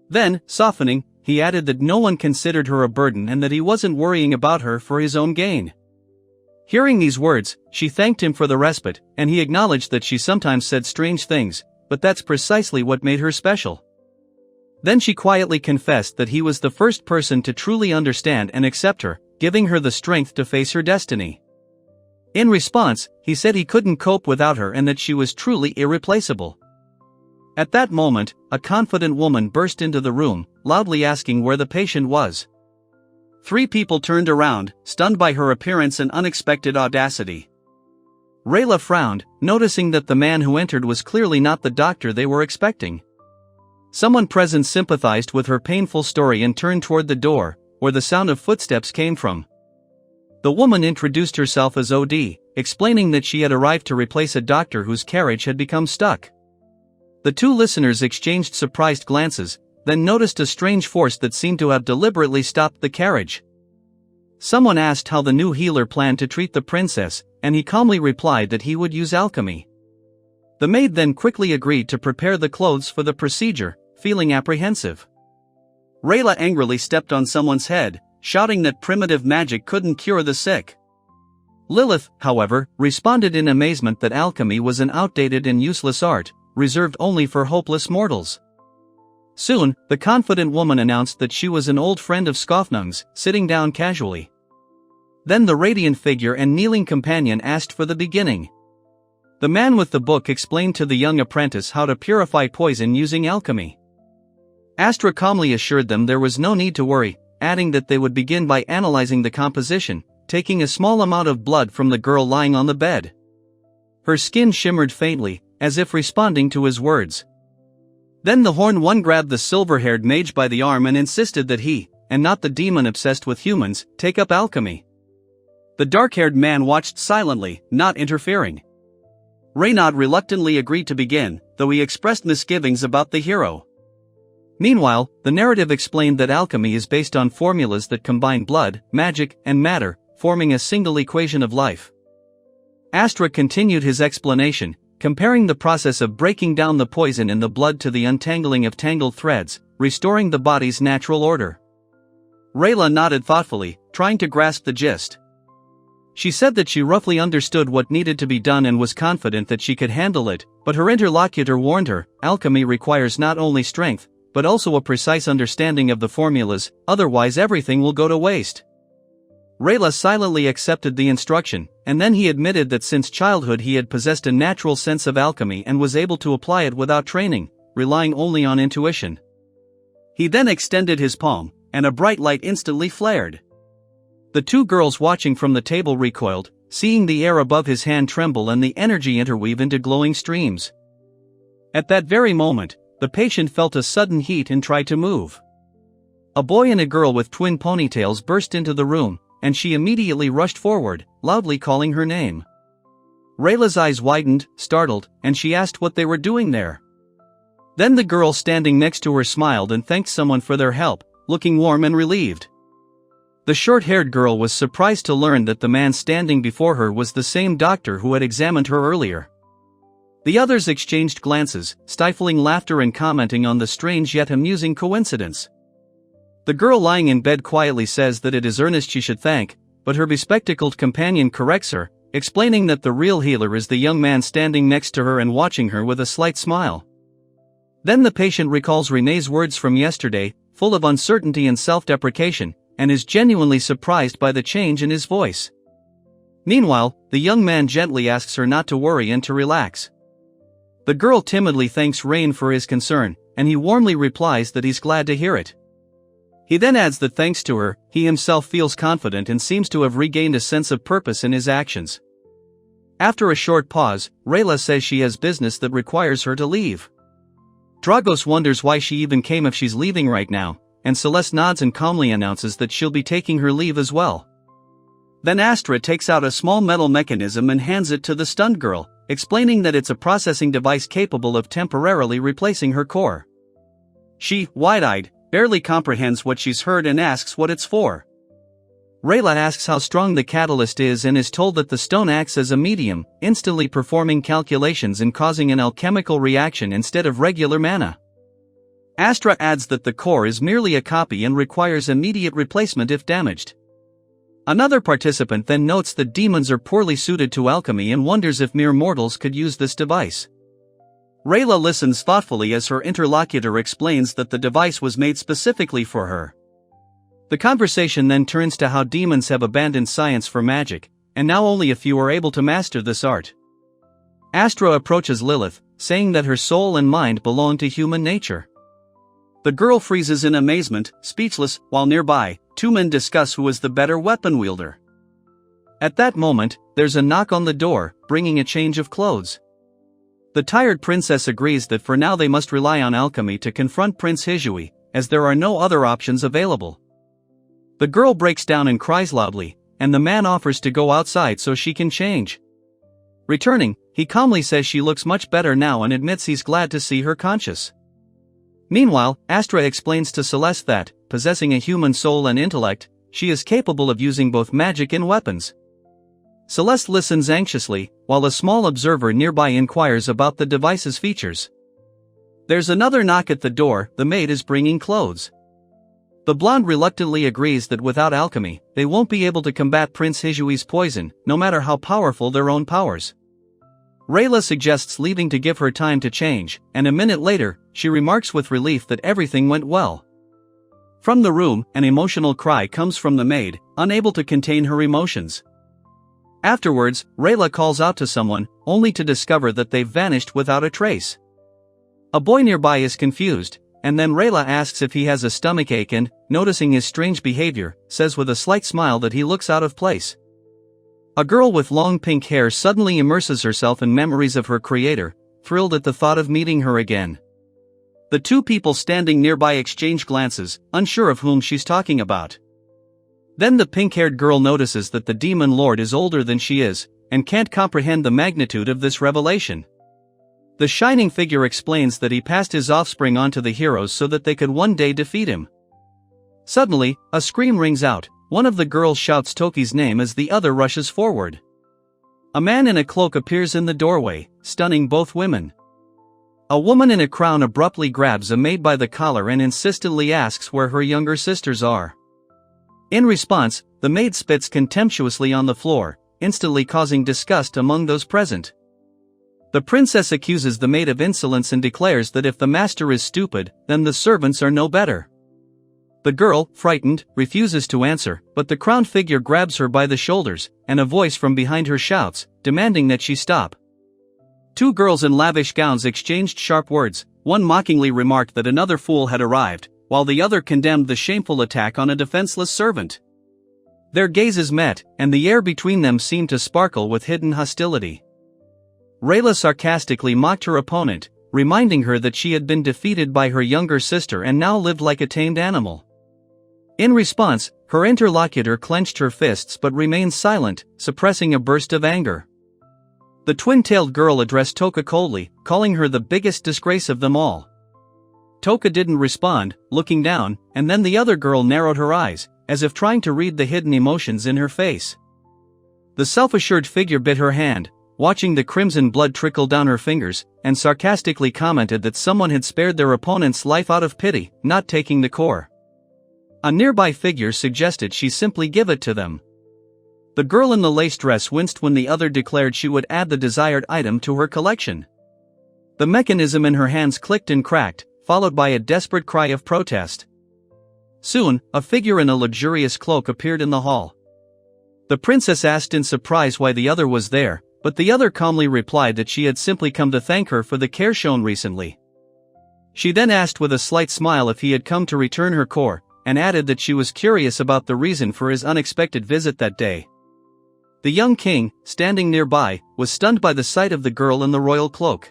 Then, softening, he added that no one considered her a burden and that he wasn't worrying about her for his own gain. Hearing these words, she thanked him for the respite, and he acknowledged that she sometimes said strange things, but that's precisely what made her special. Then she quietly confessed that he was the first person to truly understand and accept her, giving her the strength to face her destiny. In response, he said he couldn't cope without her and that she was truly irreplaceable. At that moment, a confident woman burst into the room, loudly asking where the patient was. 3 people turned around, stunned by her appearance and unexpected audacity. Rayla frowned, noticing that the man who entered was clearly not the doctor they were expecting. Someone present sympathized with her painful story and turned toward the door, where the sound of footsteps came from. The woman introduced herself as OD, explaining that she had arrived to replace a doctor whose carriage had become stuck. The two listeners exchanged surprised glances, then noticed a strange force that seemed to have deliberately stopped the carriage. Someone asked how the new healer planned to treat the princess, and he calmly replied that he would use alchemy. The maid then quickly agreed to prepare the clothes for the procedure, feeling apprehensive. Rayla angrily stepped on someone's head, shouting that primitive magic couldn't cure the sick. Lilith, however, responded in amazement that alchemy was an outdated and useless art, reserved only for hopeless mortals. Soon, the confident woman announced that she was an old friend of Skofnung's, sitting down casually. Then the radiant figure and kneeling companion asked for the beginning. The man with the book explained to the young apprentice how to purify poison using alchemy. Astra calmly assured them there was no need to worry, adding that they would begin by analyzing the composition, taking a small amount of blood from the girl lying on the bed. Her skin shimmered faintly, as if responding to his words. Then the horn one grabbed the silver-haired mage by the arm and insisted that he, and not the demon obsessed with humans, take up alchemy. The dark-haired man watched silently, not interfering. Reynad reluctantly agreed to begin, though he expressed misgivings about the hero. Meanwhile, the narrative explained that alchemy is based on formulas that combine blood, magic, and matter, forming a single equation of life. Astra continued his explanation, comparing the process of breaking down the poison in the blood to the untangling of tangled threads, restoring the body's natural order. Rayla nodded thoughtfully, trying to grasp the gist. She said that she roughly understood what needed to be done and was confident that she could handle it, but her interlocutor warned her, alchemy requires not only strength, but also a precise understanding of the formulas, otherwise everything will go to waste. Rayla silently accepted the instruction, and then he admitted that since childhood he had possessed a natural sense of alchemy and was able to apply it without training, relying only on intuition. He then extended his palm, and a bright light instantly flared. The two girls watching from the table recoiled, seeing the air above his hand tremble and the energy interweave into glowing streams. At that very moment, the patient felt a sudden heat and tried to move. A boy and a girl with twin ponytails burst into the room, and she immediately rushed forward, loudly calling her name. Rayla's eyes widened, startled, and she asked what they were doing there. Then the girl standing next to her smiled and thanked someone for their help, looking warm and relieved. The short-haired girl was surprised to learn that the man standing before her was the same doctor who had examined her earlier. The others exchanged glances, stifling laughter and commenting on the strange yet amusing coincidence. The girl lying in bed quietly says that it is Ernest she should thank, but her bespectacled companion corrects her, explaining that the real healer is the young man standing next to her and watching her with a slight smile. Then the patient recalls Renee's words from yesterday, full of uncertainty and self-deprecation, and is genuinely surprised by the change in his voice. Meanwhile, the young man gently asks her not to worry and to relax. The girl timidly thanks Rain for his concern, and he warmly replies that he's glad to hear it. He then adds that thanks to her, he himself feels confident and seems to have regained a sense of purpose in his actions. After a short pause, Rayla says she has business that requires her to leave. Dragos wonders why she even came if she's leaving right now, and Celeste nods and calmly announces that she'll be taking her leave as well. Then Astra takes out a small metal mechanism and hands it to the stunned girl, explaining that it's a processing device capable of temporarily replacing her core. She, wide-eyed, barely comprehends what she's heard and asks what it's for. Rayla asks how strong the catalyst is and is told that the stone acts as a medium, instantly performing calculations and causing an alchemical reaction instead of regular mana. Astra adds that the core is merely a copy and requires immediate replacement if damaged. Another participant then notes that demons are poorly suited to alchemy and wonders if mere mortals could use this device. Rayla listens thoughtfully as her interlocutor explains that the device was made specifically for her. The conversation then turns to how demons have abandoned science for magic, and now only a few are able to master this art. Astra approaches Lilith, saying that her soul and mind belong to human nature. The girl freezes in amazement, speechless, while nearby, two men discuss who is the better weapon wielder. At that moment, there's a knock on the door, bringing a change of clothes. The tired princess agrees that for now they must rely on alchemy to confront Prince Hijui, as there are no other options available. The girl breaks down and cries loudly, and the man offers to go outside so she can change. Returning, he calmly says she looks much better now and admits he's glad to see her conscious. Meanwhile, Astra explains to Celeste that, possessing a human soul and intellect, she is capable of using both magic and weapons. Celeste listens anxiously, while a small observer nearby inquires about the device's features. There's another knock at the door. The maid is bringing clothes. The blonde reluctantly agrees that without alchemy, they won't be able to combat Prince Hijui's poison, no matter how powerful their own powers. Rayla suggests leaving to give her time to change, and a minute later, she remarks with relief that everything went well. From the room, an emotional cry comes from the maid, unable to contain her emotions. Afterwards, Rayla calls out to someone, only to discover that they've vanished without a trace. A boy nearby is confused, and then Rayla asks if he has a stomachache and, noticing his strange behavior, says with a slight smile that he looks out of place. A girl with long pink hair suddenly immerses herself in memories of her creator, thrilled at the thought of meeting her again. The two people standing nearby exchange glances, unsure of whom she's talking about. Then the pink-haired girl notices that the demon lord is older than she is, and can't comprehend the magnitude of this revelation. The shining figure explains that he passed his offspring on to the heroes so that they could one day defeat him. Suddenly, a scream rings out. One of the girls shouts Toki's name as the other rushes forward. A man in a cloak appears in the doorway, stunning both women. A woman in a crown abruptly grabs a maid by the collar and insistently asks where her younger sisters are. In response, the maid spits contemptuously on the floor, instantly causing disgust among those present. The princess accuses the maid of insolence and declares that if the master is stupid, then the servants are no better. The girl, frightened, refuses to answer, but the crowned figure grabs her by the shoulders, and a voice from behind her shouts, demanding that she stop. Two girls in lavish gowns exchanged sharp words. One mockingly remarked that another fool had arrived, while the other condemned the shameful attack on a defenseless servant. Their gazes met, and the air between them seemed to sparkle with hidden hostility. Rayla sarcastically mocked her opponent, reminding her that she had been defeated by her younger sister and now lived like a tamed animal. In response, her interlocutor clenched her fists but remained silent, suppressing a burst of anger. The twin-tailed girl addressed Toka coldly, calling her the biggest disgrace of them all. Toka didn't respond, looking down, and then the other girl narrowed her eyes, as if trying to read the hidden emotions in her face. The self-assured figure bit her hand, watching the crimson blood trickle down her fingers, and sarcastically commented that someone had spared their opponent's life out of pity, not taking the core. A nearby figure suggested she simply give it to them. The girl in the lace dress winced when the other declared she would add the desired item to her collection. The mechanism in her hands clicked and cracked, followed by a desperate cry of protest. Soon, a figure in a luxurious cloak appeared in the hall. The princess asked in surprise why the other was there, but the other calmly replied that she had simply come to thank her for the care shown recently. She then asked with a slight smile if he had come to return her core, and added that she was curious about the reason for his unexpected visit that day. The young king, standing nearby, was stunned by the sight of the girl in the royal cloak.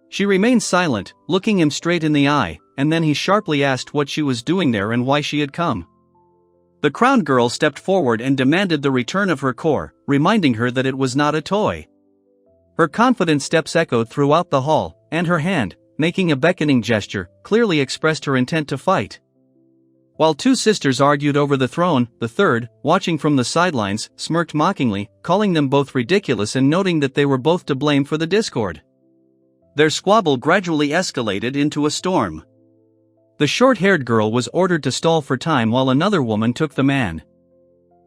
She remained silent, looking him straight in the eye, and then he sharply asked what she was doing there and why she had come. The crowned girl stepped forward and demanded the return of her core, reminding her that it was not a toy. Her confident steps echoed throughout the hall, and her hand, making a beckoning gesture, clearly expressed her intent to fight. While two sisters argued over the throne, the third, watching from the sidelines, smirked mockingly, calling them both ridiculous and noting that they were both to blame for the discord. Their squabble gradually escalated into a storm. The short-haired girl was ordered to stall for time while another woman took the man.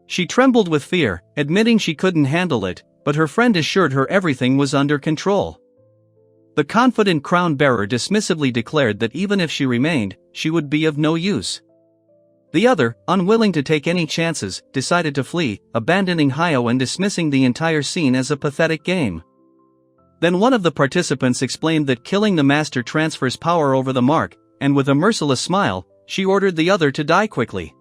She trembled with fear, admitting she couldn't handle it, but her friend assured her everything was under control. The confident crown-bearer dismissively declared that even if she remained, she would be of no use. The other, unwilling to take any chances, decided to flee, abandoning Hyo and dismissing the entire scene as a pathetic game. Then one of the participants explained that killing the master transfers power over the mark, and with a merciless smile, she ordered the other to die quickly.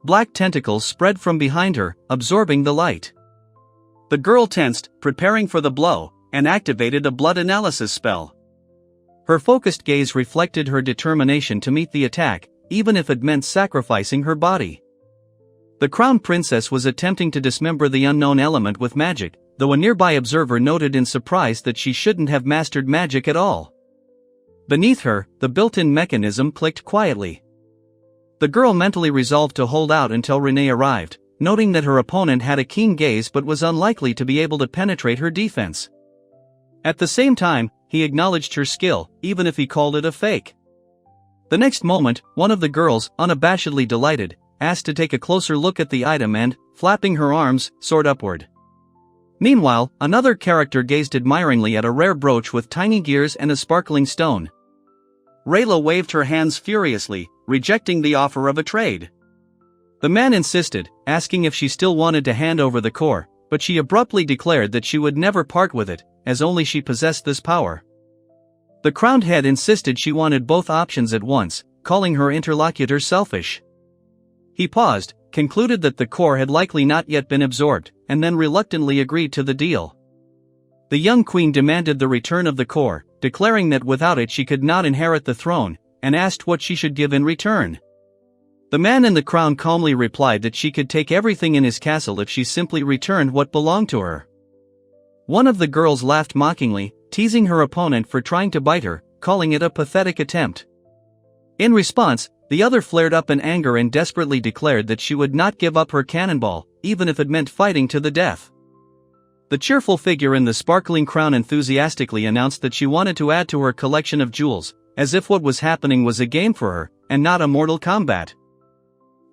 Black tentacles spread from behind her, absorbing the light. The girl tensed, preparing for the blow, and activated a blood analysis spell. Her focused gaze reflected her determination to meet the attack, even if it meant sacrificing her body. The crown princess was attempting to dismember the unknown element with magic, though a nearby observer noted in surprise that she shouldn't have mastered magic at all. Beneath her, the built-in mechanism clicked quietly. The girl mentally resolved to hold out until Renee arrived, noting that her opponent had a keen gaze but was unlikely to be able to penetrate her defense. At the same time, he acknowledged her skill, even if he called it a fake. The next moment, one of the girls, unabashedly delighted, asked to take a closer look at the item and, flapping her arms, soared upward. Meanwhile, another character gazed admiringly at a rare brooch with tiny gears and a sparkling stone. Rayla waved her hands furiously, rejecting the offer of a trade. The man insisted, asking if she still wanted to hand over the core, but she abruptly declared that she would never part with it, as only she possessed this power. The crowned head insisted she wanted both options at once, calling her interlocutor selfish. He paused, concluded that the core had likely not yet been absorbed, and then reluctantly agreed to the deal. The young queen demanded the return of the core, declaring that without it she could not inherit the throne, and asked what she should give in return. The man in the crown calmly replied that she could take everything in his castle if she simply returned what belonged to her. One of the girls laughed mockingly, teasing her opponent for trying to bite her, calling it a pathetic attempt. In response, the other flared up in anger and desperately declared that she would not give up her cannonball, even if it meant fighting to the death. The cheerful figure in the sparkling crown enthusiastically announced that she wanted to add to her collection of jewels, as if what was happening was a game for her, and not a mortal combat.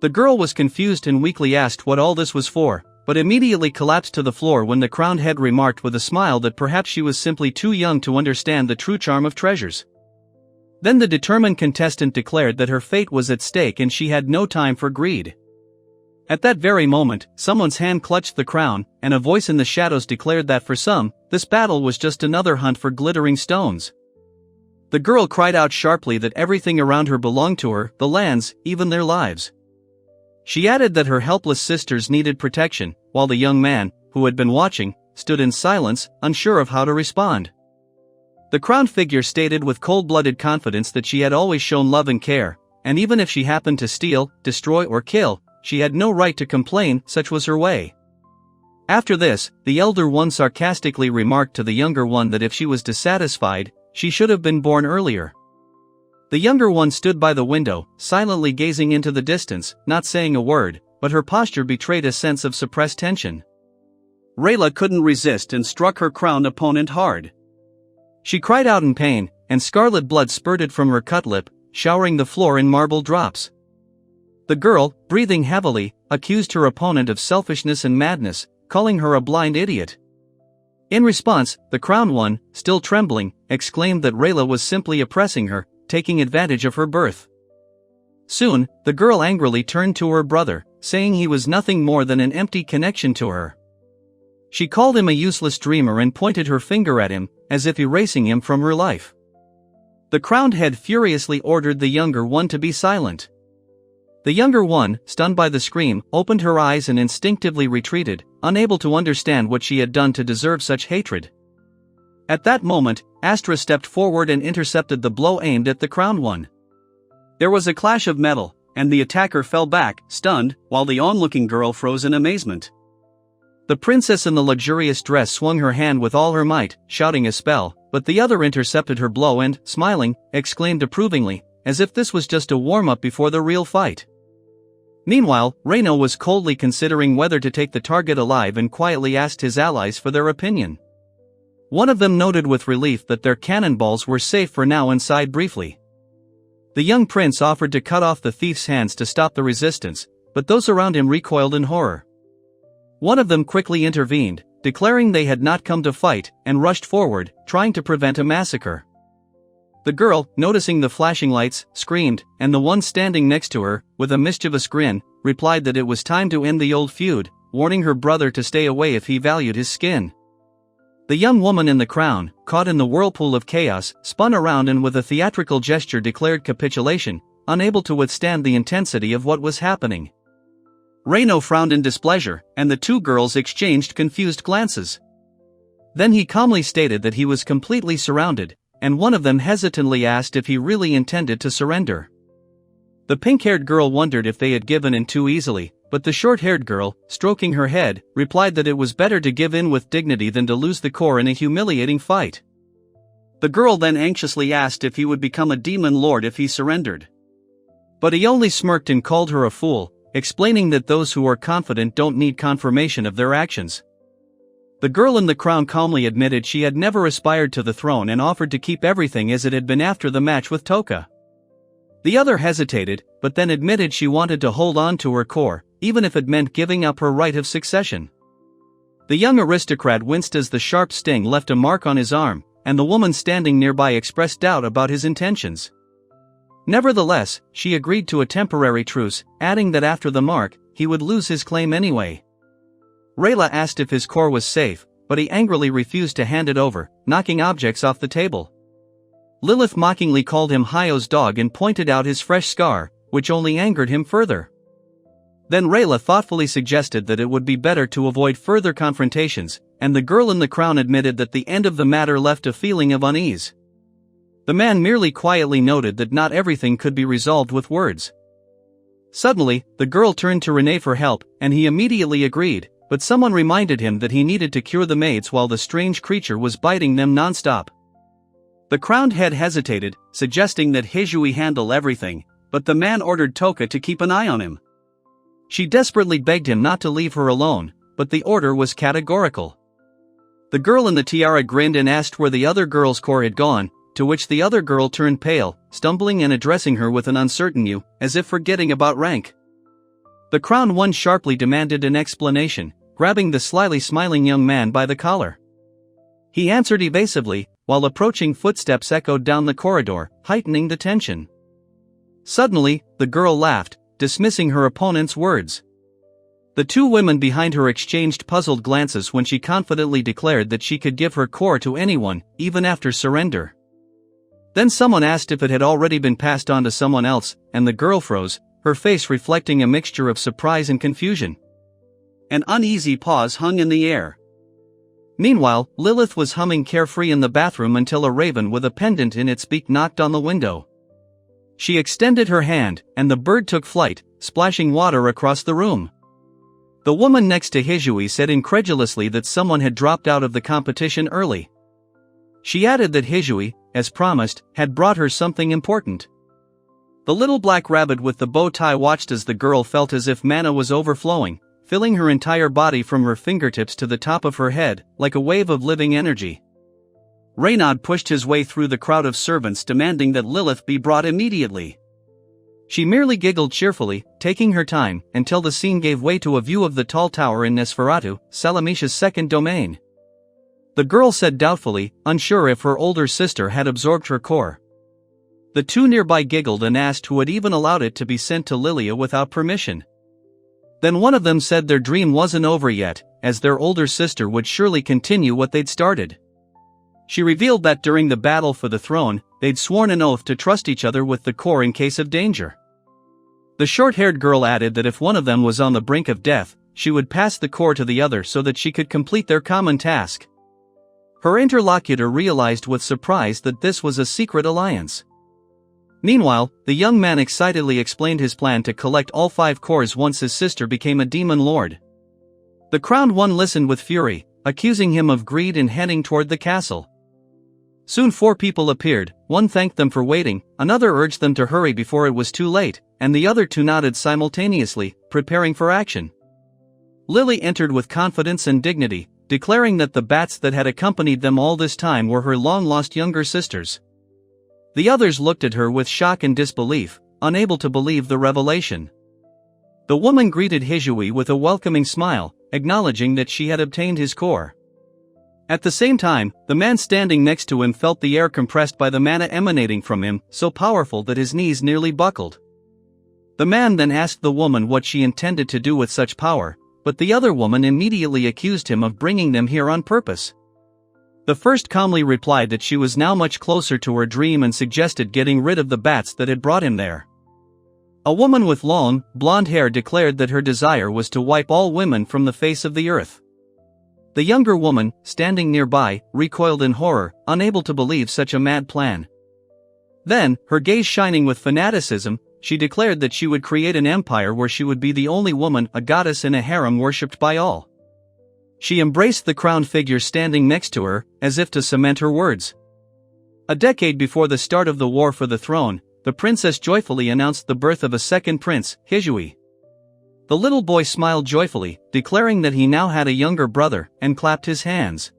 The girl was confused and weakly asked what all this was for, but immediately collapsed to the floor when the crowned head remarked with a smile that perhaps she was simply too young to understand the true charm of treasures. Then the determined contestant declared that her fate was at stake and she had no time for greed. At that very moment, someone's hand clutched the crown, and a voice in the shadows declared that for some, this battle was just another hunt for glittering stones. The girl cried out sharply that everything around her belonged to her, the lands, even their lives. She added that her helpless sisters needed protection, while the young man, who had been watching, stood in silence, unsure of how to respond. The crowned figure stated with cold-blooded confidence that she had always shown love and care, and even if she happened to steal, destroy or kill, she had no right to complain, such was her way. After this, the elder one sarcastically remarked to the younger one that if she was dissatisfied, she should have been born earlier. The younger one stood by the window, silently gazing into the distance, not saying a word, but her posture betrayed a sense of suppressed tension. Rayla couldn't resist and struck her crowned opponent hard. She cried out in pain, and scarlet blood spurted from her cut lip, showering the floor in marble drops. The girl, breathing heavily, accused her opponent of selfishness and madness, calling her a blind idiot. In response, the crowned one, still trembling, exclaimed that Rayla was simply oppressing her, taking advantage of her birth. Soon, the girl angrily turned to her brother, saying he was nothing more than an empty connection to her. She called him a useless dreamer and pointed her finger at him, as if erasing him from her life. The crowned head furiously ordered the younger one to be silent. The younger one, stunned by the scream, opened her eyes and instinctively retreated, unable to understand what she had done to deserve such hatred. At that moment, Astra stepped forward and intercepted the blow aimed at the crowned one. There was a clash of metal, and the attacker fell back, stunned, while the onlooking girl froze in amazement. The princess in the luxurious dress swung her hand with all her might, shouting a spell, but the other intercepted her blow and, smiling, exclaimed approvingly, as if this was just a warm-up before the real fight. Meanwhile, Reno was coldly considering whether to take the target alive and quietly asked his allies for their opinion. One of them noted with relief that their cannonballs were safe for now and sighed briefly. The young prince offered to cut off the thief's hands to stop the resistance, but those around him recoiled in horror. One of them quickly intervened, declaring they had not come to fight, and rushed forward, trying to prevent a massacre. The girl, noticing the flashing lights, screamed, and the one standing next to her, with a mischievous grin, replied that it was time to end the old feud, warning her brother to stay away if he valued his skin. The young woman in the crown, caught in the whirlpool of chaos, spun around and with a theatrical gesture declared capitulation, unable to withstand the intensity of what was happening. Reno frowned in displeasure, and the two girls exchanged confused glances. Then he calmly stated that he was completely surrounded, and one of them hesitantly asked if he really intended to surrender. The pink-haired girl wondered if they had given in too easily, but the short-haired girl, stroking her head, replied that it was better to give in with dignity than to lose the core in a humiliating fight. The girl then anxiously asked if he would become a demon lord if he surrendered. But he only smirked and called her a fool, explaining that those who are confident don't need confirmation of their actions. The girl in the crown calmly admitted she had never aspired to the throne and offered to keep everything as it had been after the match with Toka. The other hesitated, but then admitted she wanted to hold on to her core, even if it meant giving up her right of succession. The young aristocrat winced as the sharp sting left a mark on his arm, and the woman standing nearby expressed doubt about his intentions. Nevertheless, she agreed to a temporary truce, adding that after the mark, he would lose his claim anyway. Rayla asked if his core was safe, but he angrily refused to hand it over, knocking objects off the table. Lilith mockingly called him Hayo's dog and pointed out his fresh scar, which only angered him further. Then Rayla thoughtfully suggested that it would be better to avoid further confrontations, and the girl in the crown admitted that the end of the matter left a feeling of unease. The man merely quietly noted that not everything could be resolved with words. Suddenly, the girl turned to Renee for help, and he immediately agreed, but someone reminded him that he needed to cure the maids while the strange creature was biting them non-stop. The crowned head hesitated, suggesting that Hisui handle everything, but the man ordered Toka to keep an eye on him. She desperately begged him not to leave her alone, but the order was categorical. The girl in the tiara grinned and asked where the other girl's core had gone, to which the other girl turned pale, stumbling and addressing her with an uncertain "you," as if forgetting about rank. The crowned one sharply demanded an explanation, grabbing the slyly smiling young man by the collar. He answered evasively, while approaching footsteps echoed down the corridor, heightening the tension. Suddenly, the girl laughed, dismissing her opponent's words. The two women behind her exchanged puzzled glances when she confidently declared that she could give her core to anyone, even after surrender. Then someone asked if it had already been passed on to someone else, and the girl froze, her face reflecting a mixture of surprise and confusion. An uneasy pause hung in the air. Meanwhile, Lilith was humming carefree in the bathroom until a raven with a pendant in its beak knocked on the window. She extended her hand, and the bird took flight, splashing water across the room. The woman next to Hisui said incredulously that someone had dropped out of the competition early. She added that Hisui, as promised, had brought her something important. The little black rabbit with the bow tie watched as the girl felt as if mana was overflowing, filling her entire body from her fingertips to the top of her head, like a wave of living energy. Reynard pushed his way through the crowd of servants demanding that Lilith be brought immediately. She merely giggled cheerfully, taking her time, until the scene gave way to a view of the tall tower in Nosferatu, Salamisha's second domain. The girl said doubtfully, unsure if her older sister had absorbed her core. The two nearby giggled and asked who had even allowed it to be sent to Lilia without permission. Then one of them said their dream wasn't over yet, as their older sister would surely continue what they'd started. She revealed that during the battle for the throne, they'd sworn an oath to trust each other with the core in case of danger. The short-haired girl added that if one of them was on the brink of death, she would pass the core to the other so that she could complete their common task. Her interlocutor realized with surprise that this was a secret alliance. Meanwhile, the young man excitedly explained his plan to collect all 5 cores once his sister became a demon lord. The crowned one listened with fury, accusing him of greed and heading toward the castle. Soon 4 people appeared, one thanked them for waiting, another urged them to hurry before it was too late, and the other 2 nodded simultaneously, preparing for action. Lily entered with confidence and dignity, declaring that the bats that had accompanied them all this time were her long-lost younger sisters. The others looked at her with shock and disbelief, unable to believe the revelation. The woman greeted Hisui with a welcoming smile, acknowledging that she had obtained his core. At the same time, the man standing next to him felt the air compressed by the mana emanating from him, so powerful that his knees nearly buckled. The man then asked the woman what she intended to do with such power, but the other woman immediately accused him of bringing them here on purpose. The first calmly replied that she was now much closer to her dream and suggested getting rid of the bats that had brought him there. A woman with long, blonde hair declared that her desire was to wipe all women from the face of the earth. The younger woman, standing nearby, recoiled in horror, unable to believe such a mad plan. Then, her gaze shining with fanaticism, she declared that she would create an empire where she would be the only woman, a goddess in a harem worshipped by all. She embraced the crowned figure standing next to her, as if to cement her words. A decade before the start of the war for the throne, the princess joyfully announced the birth of a second prince, Hisui. The little boy smiled joyfully, declaring that he now had a younger brother, and clapped his hands.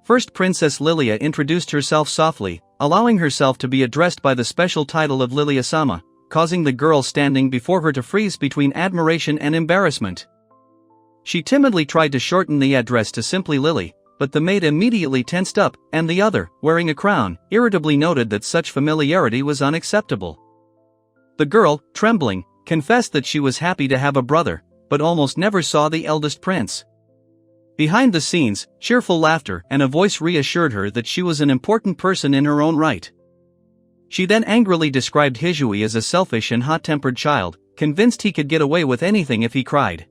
First Princess Lilia introduced herself softly, allowing herself to be addressed by the special title of Lilia-sama, causing the girl standing before her to freeze between admiration and embarrassment. She timidly tried to shorten the address to simply Lily, but the maid immediately tensed up, and the other, wearing a crown, irritably noted that such familiarity was unacceptable. The girl, trembling, confessed that she was happy to have a brother, but almost never saw the eldest prince. Behind the scenes, cheerful laughter and a voice reassured her that she was an important person in her own right. She then angrily described Hisui as a selfish and hot-tempered child, convinced he could get away with anything if he cried.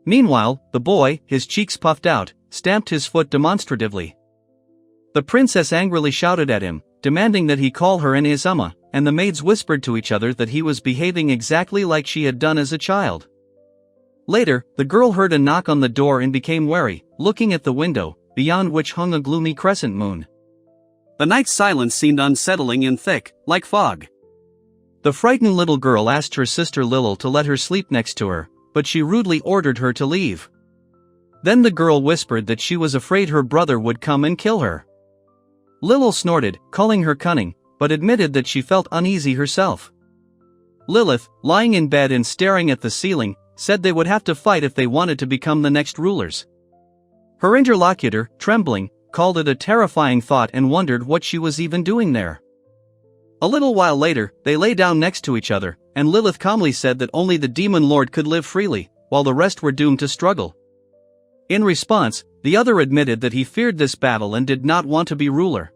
Meanwhile, the boy, his cheeks puffed out, stamped his foot demonstratively. The princess angrily shouted at him, demanding that he call her Ine-sama, and the maids whispered to each other that he was behaving exactly like she had done as a child. Later, the girl heard a knock on the door and became wary, looking at the window, beyond which hung a gloomy crescent moon. The night's silence seemed unsettling and thick, like fog. The frightened little girl asked her sister Lil to let her sleep next to her, but she rudely ordered her to leave. Then the girl whispered that she was afraid her brother would come and kill her. Lil snorted, calling her cunning, but admitted that she felt uneasy herself. Lilith, lying in bed and staring at the ceiling, said they would have to fight if they wanted to become the next rulers. Her interlocutor, trembling, called it a terrifying thought and wondered what she was even doing there. A little while later, they lay down next to each other, and Lilith calmly said that only the demon lord could live freely, while the rest were doomed to struggle. In response, the other admitted that he feared this battle and did not want to be ruler.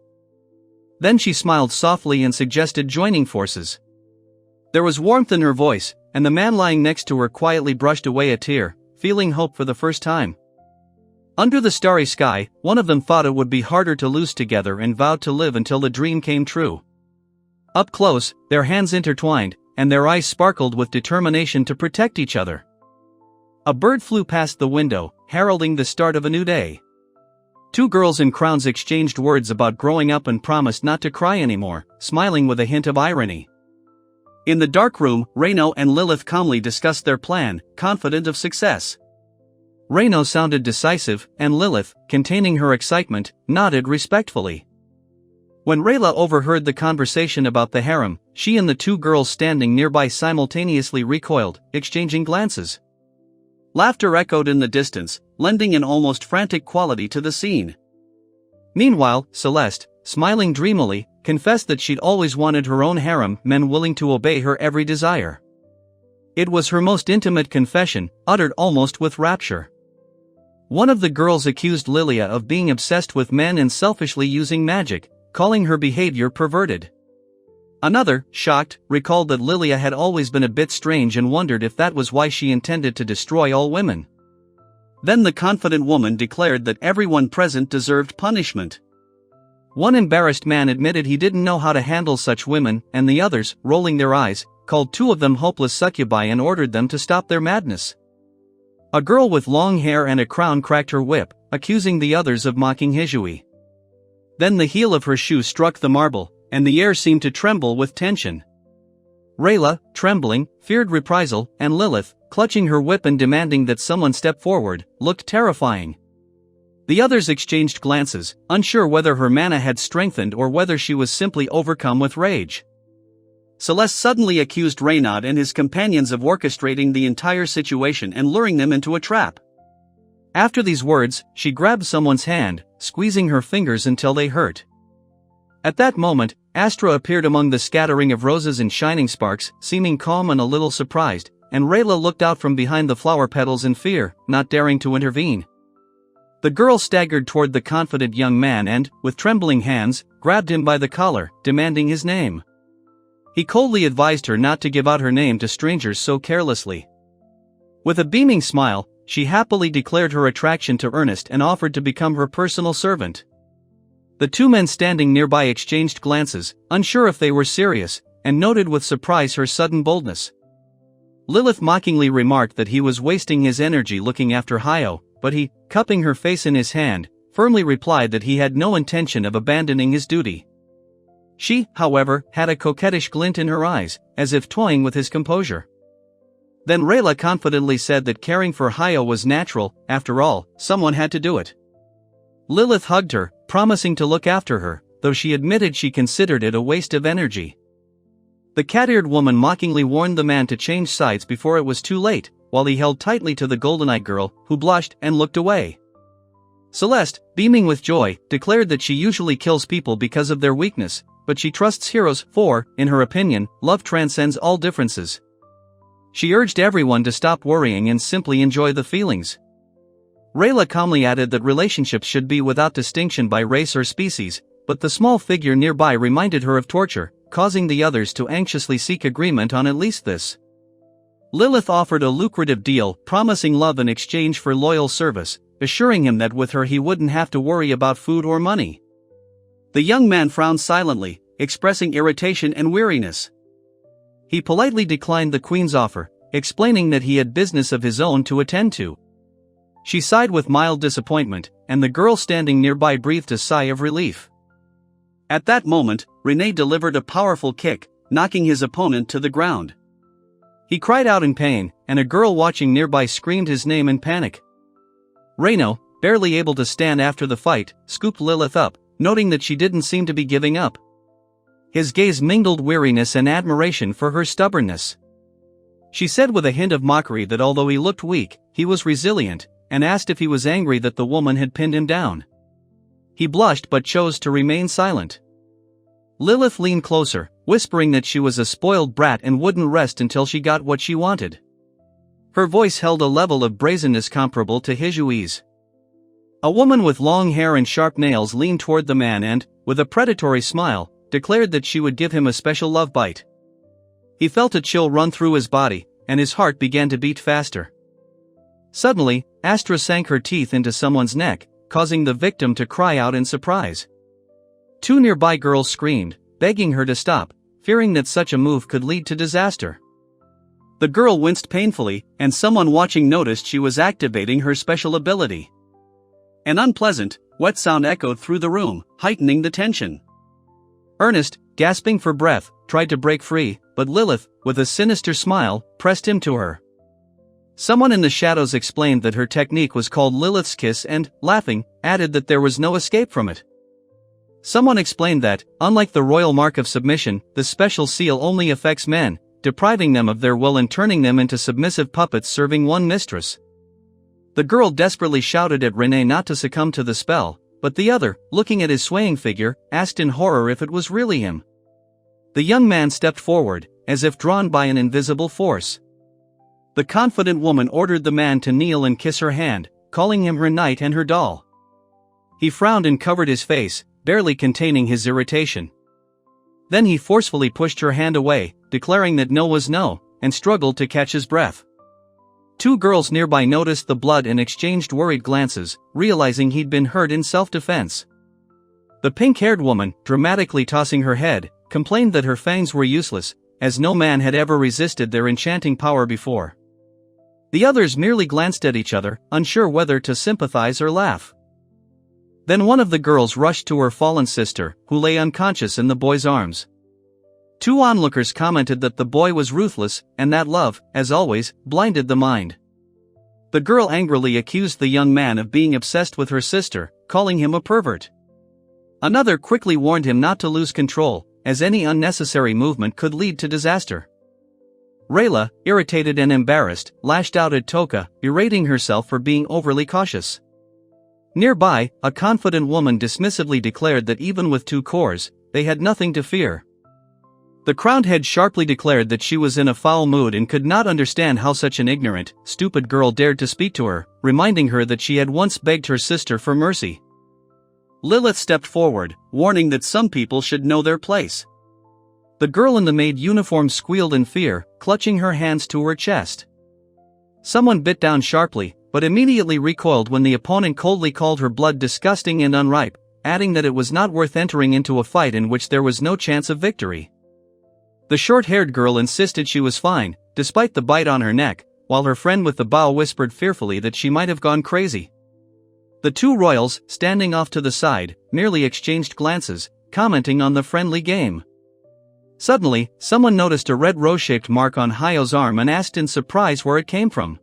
Then she smiled softly and suggested joining forces. There was warmth in her voice, and the man lying next to her quietly brushed away a tear, feeling hope for the first time. Under the starry sky, one of them thought it would be harder to lose together and vowed to live until the dream came true. Up close, their hands intertwined, and their eyes sparkled with determination to protect each other. A bird flew past the window, heralding the start of a new day. Two girls in crowns exchanged words about growing up and promised not to cry anymore, smiling with a hint of irony. In the dark room, Reino and Lilith calmly discussed their plan, confident of success. Reino sounded decisive, and Lilith, containing her excitement, nodded respectfully. When Rayla overheard the conversation about the harem, she and the two girls standing nearby simultaneously recoiled, exchanging glances. Laughter echoed in the distance, lending an almost frantic quality to the scene. Meanwhile, Celeste, smiling dreamily, confessed that she'd always wanted her own harem, men willing to obey her every desire. It was her most intimate confession, uttered almost with rapture. One of the girls accused Lilia of being obsessed with men and selfishly using magic, calling her behavior perverted. Another, shocked, recalled that Lilia had always been a bit strange and wondered if that was why she intended to destroy all women. Then the confident woman declared that everyone present deserved punishment. One embarrassed man admitted he didn't know how to handle such women, and the others, rolling their eyes, called two of them hopeless succubi and ordered them to stop their madness. A girl with long hair and a crown cracked her whip, accusing the others of mocking Hisui. Then the heel of her shoe struck the marble, and the air seemed to tremble with tension. Rayla, trembling, feared reprisal, and Lilith, clutching her whip and demanding that someone step forward, looked terrifying. The others exchanged glances, unsure whether her mana had strengthened or whether she was simply overcome with rage. Celeste suddenly accused Reynard and his companions of orchestrating the entire situation and luring them into a trap. After these words, she grabbed someone's hand, squeezing her fingers until they hurt. At that moment, Astra appeared among the scattering of roses and shining sparks, seeming calm and a little surprised, and Rayla looked out from behind the flower petals in fear, not daring to intervene. The girl staggered toward the confident young man and, with trembling hands, grabbed him by the collar, demanding his name. He coldly advised her not to give out her name to strangers so carelessly. With a beaming smile, she happily declared her attraction to Ernest and offered to become her personal servant. The two men standing nearby exchanged glances, unsure if they were serious, and noted with surprise her sudden boldness. Lilith mockingly remarked that he was wasting his energy looking after Hayo, but he, cupping her face in his hand, firmly replied that he had no intention of abandoning his duty. She, however, had a coquettish glint in her eyes, as if toying with his composure. Then Rayla confidently said that caring for Hayo was natural. After all, someone had to do it. Lilith hugged her, promising to look after her, though she admitted she considered it a waste of energy. The cat-eared woman mockingly warned the man to change sides before it was too late, while he held tightly to the golden-eyed girl, who blushed and looked away. Celeste, beaming with joy, declared that she usually kills people because of their weakness, but she trusts heroes, for, in her opinion, love transcends all differences. She urged everyone to stop worrying and simply enjoy the feelings. Rayla calmly added that relationships should be without distinction by race or species, but the small figure nearby reminded her of torture, causing the others to anxiously seek agreement on at least this. Lilith offered a lucrative deal, promising love in exchange for loyal service, assuring him that with her he wouldn't have to worry about food or money. The young man frowned silently, expressing irritation and weariness. He politely declined the queen's offer, explaining that he had business of his own to attend to. She sighed with mild disappointment, and the girl standing nearby breathed a sigh of relief. At that moment, René delivered a powerful kick, knocking his opponent to the ground. He cried out in pain, and a girl watching nearby screamed his name in panic. Reino, barely able to stand after the fight, scooped Lilith up, noting that she didn't seem to be giving up. His gaze mingled weariness and admiration for her stubbornness. She said with a hint of mockery that although he looked weak, he was resilient, and asked if he was angry that the woman had pinned him down. He blushed but chose to remain silent. Lilith leaned closer, whispering that she was a spoiled brat and wouldn't rest until she got what she wanted. Her voice held a level of brazenness comparable to Hijui's. A woman with long hair and sharp nails leaned toward the man and, with a predatory smile, declared that she would give him a special love bite. He felt a chill run through his body, and his heart began to beat faster. Suddenly, Astra sank her teeth into someone's neck, causing the victim to cry out in surprise. Two nearby girls screamed, begging her to stop, fearing that such a move could lead to disaster. The girl winced painfully, and someone watching noticed she was activating her special ability. An unpleasant, wet sound echoed through the room, heightening the tension. Ernest, gasping for breath, tried to break free, but Lilith, with a sinister smile, pressed him to her. Someone in the shadows explained that her technique was called Lilith's Kiss and, laughing, added that there was no escape from it. Someone explained that, unlike the royal mark of submission, the special seal only affects men, depriving them of their will and turning them into submissive puppets serving one mistress. The girl desperately shouted at René not to succumb to the spell, but the other, looking at his swaying figure, asked in horror if it was really him. The young man stepped forward, as if drawn by an invisible force. The confident woman ordered the man to kneel and kiss her hand, calling him her knight and her doll. He frowned and covered his face, barely containing his irritation. Then he forcefully pushed her hand away, declaring that no was no, and struggled to catch his breath. Two girls nearby noticed the blood and exchanged worried glances, realizing he'd been hurt in self-defense. The pink-haired woman, dramatically tossing her head, complained that her fangs were useless, as no man had ever resisted their enchanting power before. The others merely glanced at each other, unsure whether to sympathize or laugh. Then one of the girls rushed to her fallen sister, who lay unconscious in the boy's arms. Two onlookers commented that the boy was ruthless, and that love, as always, blinded the mind. The girl angrily accused the young man of being obsessed with her sister, calling him a pervert. Another quickly warned him not to lose control, as any unnecessary movement could lead to disaster. Rayla, irritated and embarrassed, lashed out at Toka, berating herself for being overly cautious. Nearby, a confident woman dismissively declared that even with two cores, they had nothing to fear. The crowned head sharply declared that she was in a foul mood and could not understand how such an ignorant, stupid girl dared to speak to her, reminding her that she had once begged her sister for mercy. Lilith stepped forward, warning that some people should know their place. The girl in the maid uniform squealed in fear, clutching her hands to her chest. Someone bit down sharply, but immediately recoiled when the opponent coldly called her blood disgusting and unripe, adding that it was not worth entering into a fight in which there was no chance of victory. The short-haired girl insisted she was fine, despite the bite on her neck, while her friend with the bow whispered fearfully that she might have gone crazy. The two royals, standing off to the side, merely exchanged glances, commenting on the friendly game. Suddenly, someone noticed a red rose-shaped mark on Hayo's arm and asked in surprise where it came from.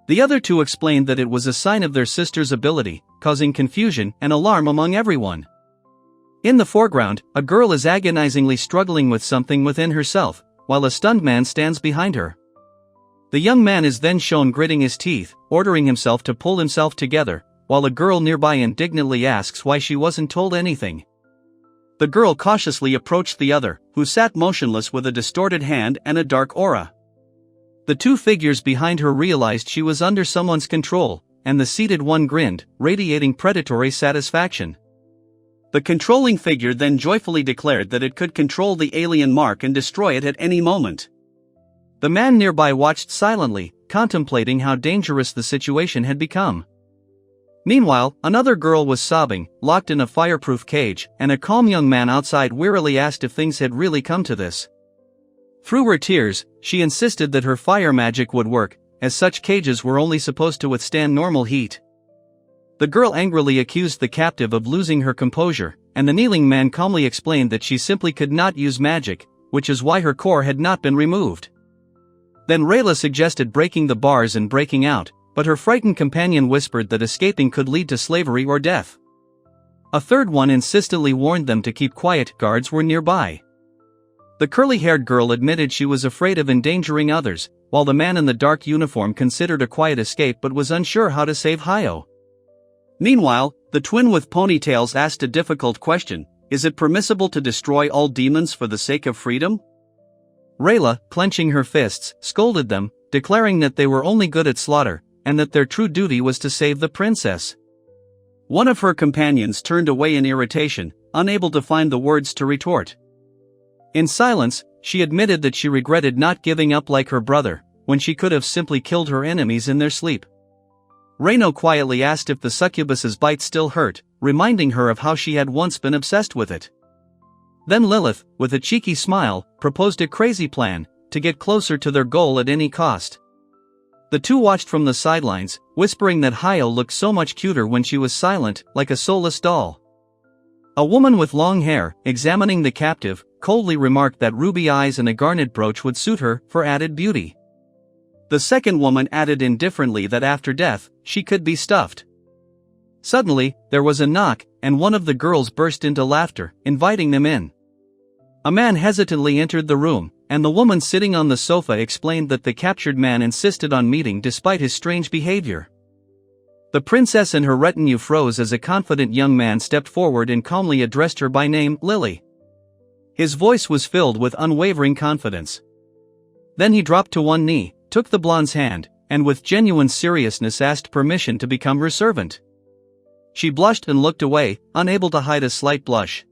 The other two explained that it was a sign of their sister's ability, causing confusion and alarm among everyone. In the foreground, a girl is agonizingly struggling with something within herself, while a stunned man stands behind her. The young man is then shown gritting his teeth, ordering himself to pull himself together, while a girl nearby indignantly asks why she wasn't told anything. The girl cautiously approached the other, who sat motionless with a distorted hand and a dark aura. The two figures behind her realized she was under someone's control, and the seated one grinned, radiating predatory satisfaction. The controlling figure then joyfully declared that it could control the alien mark and destroy it at any moment. The man nearby watched silently, contemplating how dangerous the situation had become. Meanwhile, another girl was sobbing, locked in a fireproof cage, and a calm young man outside wearily asked if things had really come to this. Through her tears, she insisted that her fire magic would work, as such cages were only supposed to withstand normal heat. The girl angrily accused the captive of losing her composure, and the kneeling man calmly explained that she simply could not use magic, which is why her core had not been removed. Then Rayla suggested breaking the bars and breaking out, but her frightened companion whispered that escaping could lead to slavery or death. A third one insistently warned them to keep quiet. Guards were nearby. The curly-haired girl admitted she was afraid of endangering others, while the man in the dark uniform considered a quiet escape but was unsure how to save Hayo. Meanwhile, the twin with ponytails asked a difficult question: is it permissible to destroy all demons for the sake of freedom? Rayla, clenching her fists, scolded them, declaring that they were only good at slaughter, and that their true duty was to save the princess. One of her companions turned away in irritation, unable to find the words to retort. In silence, she admitted that she regretted not giving up like her brother, when she could have simply killed her enemies in their sleep. Reino quietly asked if the succubus's bite still hurt, reminding her of how she had once been obsessed with it. Then Lilith, with a cheeky smile, proposed a crazy plan, to get closer to their goal at any cost. The two watched from the sidelines, whispering that Hayo looked so much cuter when she was silent, like a soulless doll. A woman with long hair, examining the captive, coldly remarked that ruby eyes and a garnet brooch would suit her, for added beauty. The second woman added indifferently that after death, she could be stuffed. Suddenly, there was a knock, and one of the girls burst into laughter, inviting them in. A man hesitantly entered the room, and the woman sitting on the sofa explained that the captured man insisted on meeting despite his strange behavior. The princess and her retinue froze as a confident young man stepped forward and calmly addressed her by name, Lily. His voice was filled with unwavering confidence. Then he dropped to one knee, took the blonde's hand, and with genuine seriousness asked permission to become her servant. She blushed and looked away, unable to hide a slight blush.